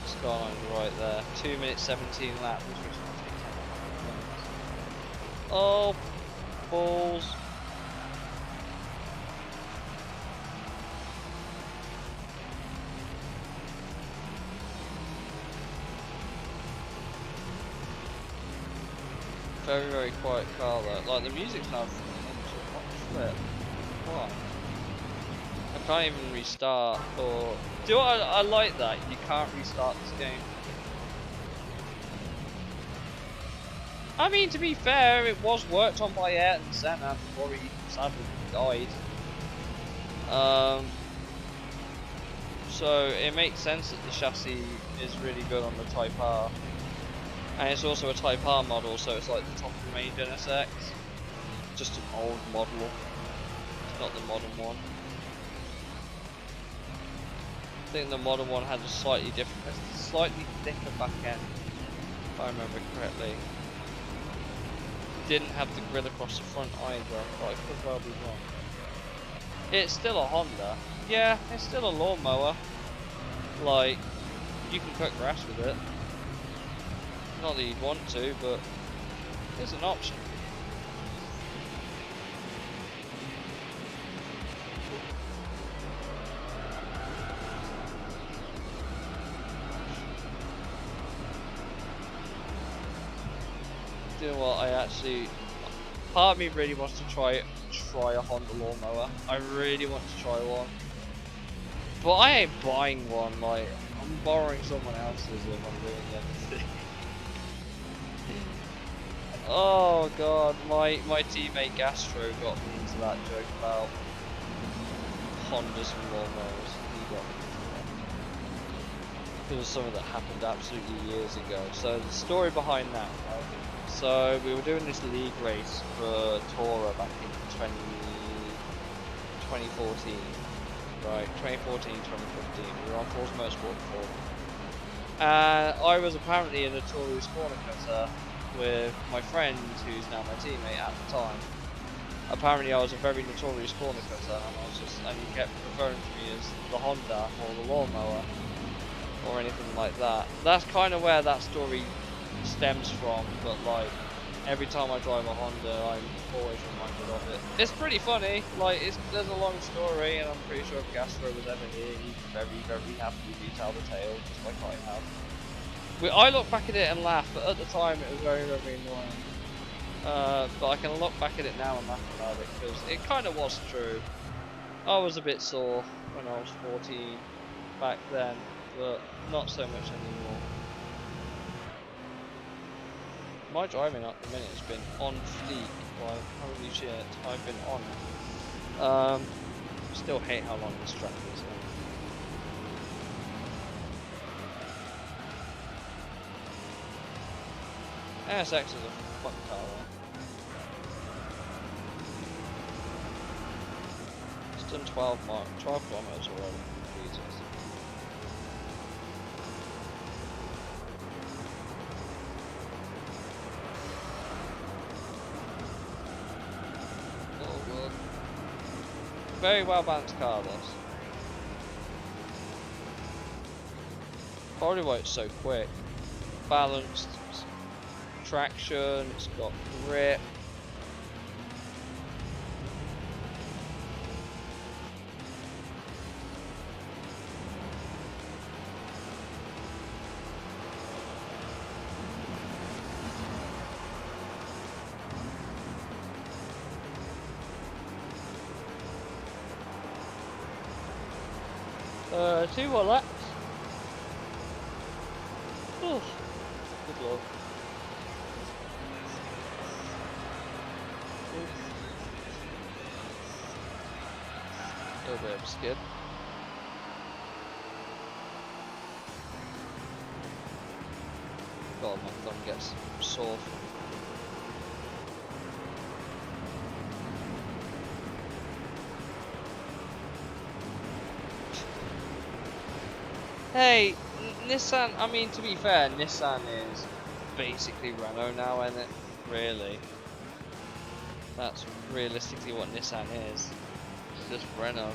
Skyline right there. 2 minutes 17 laps. Oh, balls. Very, very quiet car though. Like the music's now flip. What? I can't even restart or... I like that, you can't restart this game. I mean, to be fair, it was worked on by Ayrton Senna before he sadly died. So it makes sense that the chassis is really good on the Type R. And it's also a Type R model, so it's like the top of the range NSX. Just an old model. It's not the modern one. I think the modern one had a slightly different, slightly thicker back end, if I remember correctly. Didn't have the grill across the front either, but I could well be wrong. It's still a Honda. Yeah, it's still a lawnmower. Like, you can cut grass with it. Not that you'd want to, but it's an option. You know what, I actually, part of me really wants to try a Honda lawnmower. I really want to try one, but I ain't buying one. Like, I'm borrowing someone else's if I'm doing anything. Oh god, my teammate Gastro got me into that joke about Hondas and lawnmowers. He got me into that. It was something that happened absolutely years ago. So the story behind that, right? So we were doing this league race for Tora back in 2014, right? 2014, 2015. We were on Force Motorsport before. I was apparently a notorious corner cutter with my friend, who's now my teammate at the time. Apparently, I was a very notorious corner cutter, and he kept referring to me as the Honda or the lawnmower or anything like that. That's kind of where that story stems from, but like every time I drive a Honda I'm always reminded of it. It's pretty funny, like there's a long story, and I'm pretty sure if Gastro was ever here he'd very, very happily retell the tale, just like I have. I look back at it and laugh, but at the time it was very, very annoying. But I can look back at it now and laugh about it because it kind of was true. I was a bit sore when I was 14 back then, but not so much anymore. My driving at the minute has been on fleek. Like, holy shit, I've been on. Still hate how long this track is. NSX is a fun car though. It's done 12 kilometers already. Jesus. Oh god. Very well balanced car this. Probably why it's so quick. Balanced. Traction, it's got grip. Two more laps. Oh, good lord. A little bit of skid. God, my thumb gets sore. Hey, Nissan, I mean, to be fair, Nissan is basically Renault now, isn't it? Really. That's realistically what Nissan is. It's just Renault.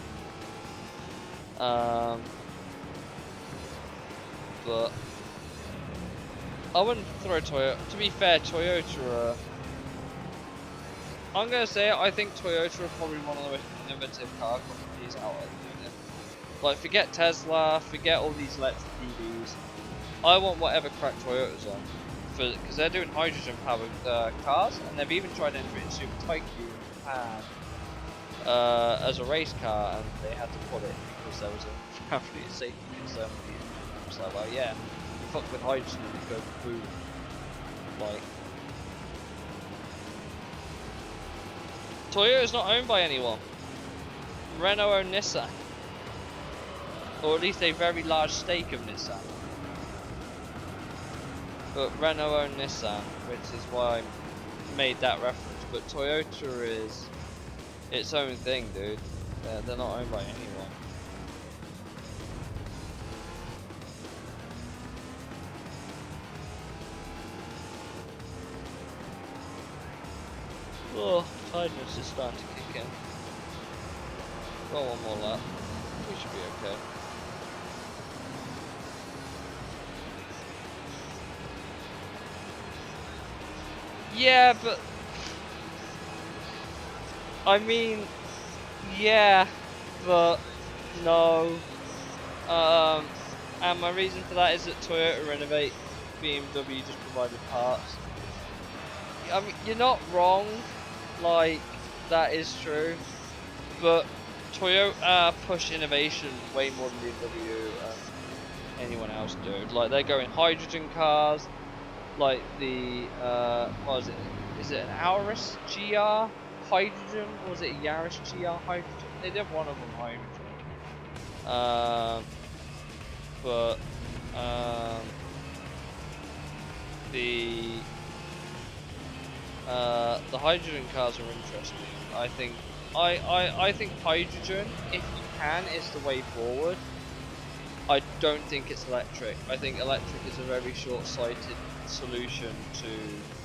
But I wouldn't throw Toyota. To be fair, Toyota I'm gonna say it, I think Toyota are probably one of the most innovative car companies out at the minute. Like, forget Tesla, forget all these electric EVs. I want whatever crack Toyota's on. Because they're doing hydrogen powered cars, and they've even tried entering Super Tycoon in Japan as a race car, and they had to put it because there was a family safety concern. It's like, well, yeah, you fuck with hydrogen and it goes boom. Like, Toyota is not owned by anyone. Renault own Nissan, or at least a very large stake of Nissan. But Renault own Nissan, which is why I made that reference. But Toyota is its own thing, dude. They're not owned by anyone. Oh, tiredness is starting to kick in. Got one more lap. We should be okay. Yeah, but I mean, yeah, but no. And my reason for that is that Toyota Renovate, BMW just provided parts. I mean, you're not wrong. Like, that is true, but Toyota push innovation way more than BMW and anyone else do. Like, they're going hydrogen cars. Like the what is it? Is it an Auris GR hydrogen, or was it a Yaris GR hydrogen? They did one of them hydrogen. But the hydrogen cars are interesting. I think hydrogen, if you can, is the way forward. I don't think it's electric. I think electric is a very short-sighted solution to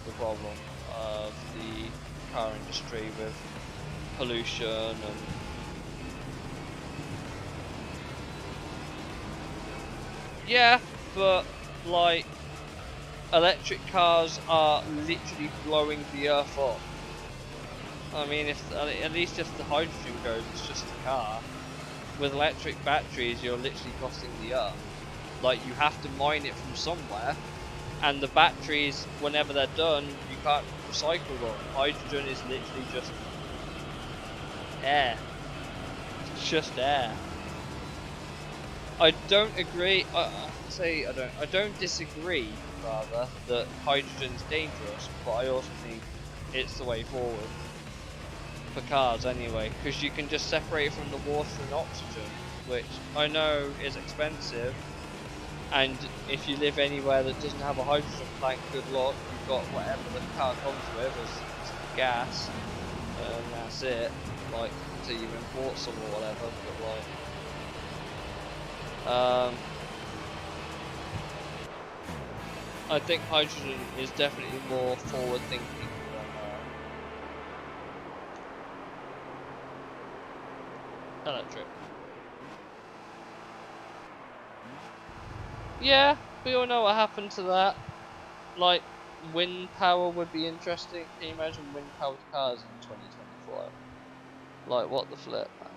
the problem of the car industry with pollution and yeah, but like electric cars are literally blowing the earth up. I mean, if at least if the hydrogen goes, it's just a car. With electric batteries, you're literally costing the earth. Like, you have to mine it from somewhere, And the batteries, whenever they're done, you can't recycle them. Hydrogen is literally just air. It's just air. I don't agree. I don't disagree, rather, that hydrogen's dangerous, but I also think it's the way forward for cars anyway, because you can just separate it from the water and oxygen, which I know is expensive. And if you live anywhere that doesn't have a hydrogen plant, good luck. You've got whatever the car comes with as gas, and that's it. Like, until you import some or whatever. But I think hydrogen is definitely more forward thinking than electric. Yeah, we all know what happened to that. Like, wind power would be interesting. Can you imagine wind powered cars in 2024? Like, what the flip, man?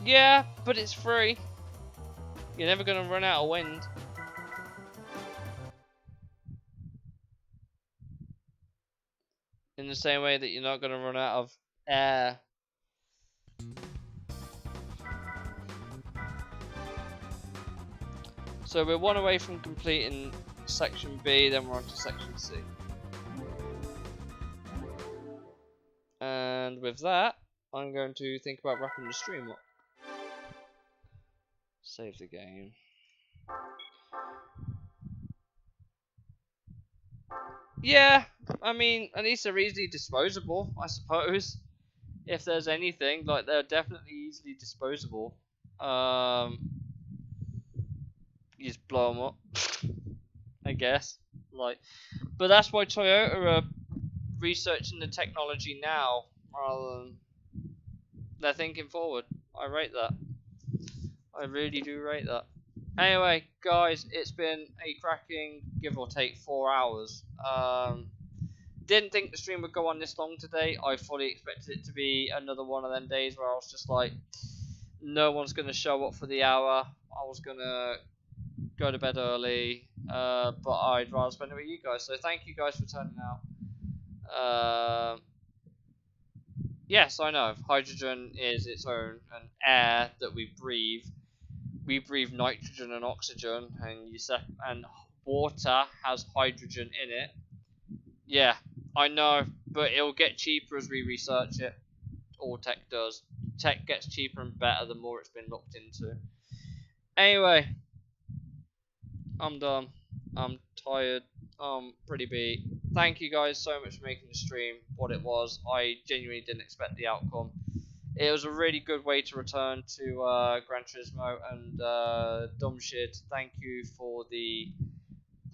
Yeah, but it's free. You're never gonna run out of wind. In the same way that you're not gonna run out of air. So we're one away from completing section B, then we're on to section C. And with that, I'm going to think about wrapping the stream up. Save the game. Yeah, I mean, at least they're easily disposable, I suppose. If there's anything, like, they're definitely easily disposable. You just blow them up, I guess. Like, but that's why Toyota are researching the technology now, rather than they're thinking forward. I rate that. I really do rate that. Anyway, guys, it's been a cracking, give or take, 4 hours. Didn't think the stream would go on this long today. I fully expected it to be another one of them days where I was just like, no one's going to show up for the hour. I was going to go to bed early, but I'd rather spend it with you guys. So thank you guys for turning out. Yes, I know. Hydrogen is its own, and air that we breathe. We breathe nitrogen and oxygen, and water has hydrogen in it. Yeah, I know, but it'll get cheaper as we research it. All tech does. Tech gets cheaper and better the more it's been looked into. Anyway, I'm done. I'm tired. I'm pretty beat. Thank you guys so much for making the stream what it was. I genuinely didn't expect the outcome. It was a really good way to return to Gran Turismo, and dumb shit. Thank you for the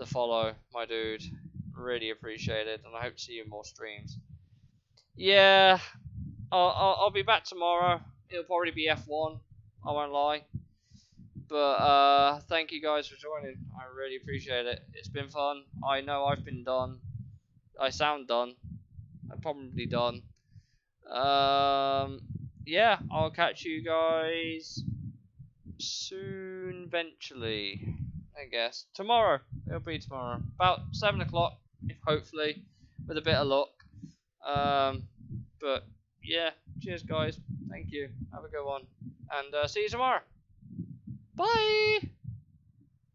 follow, my dude. Really appreciate it, and I hope to see you in more streams. Yeah, I'll be back tomorrow. It'll probably be F1. I won't lie. But thank you guys for joining. I really appreciate it. It's been fun. I know I've been done. I sound done. I'm probably done. Yeah, I'll catch you guys soon, eventually. I guess tomorrow. It'll be tomorrow, about 7 o'clock, if hopefully, with a bit of luck. But yeah, cheers, guys. Thank you. Have a good one, and see you tomorrow. Bye.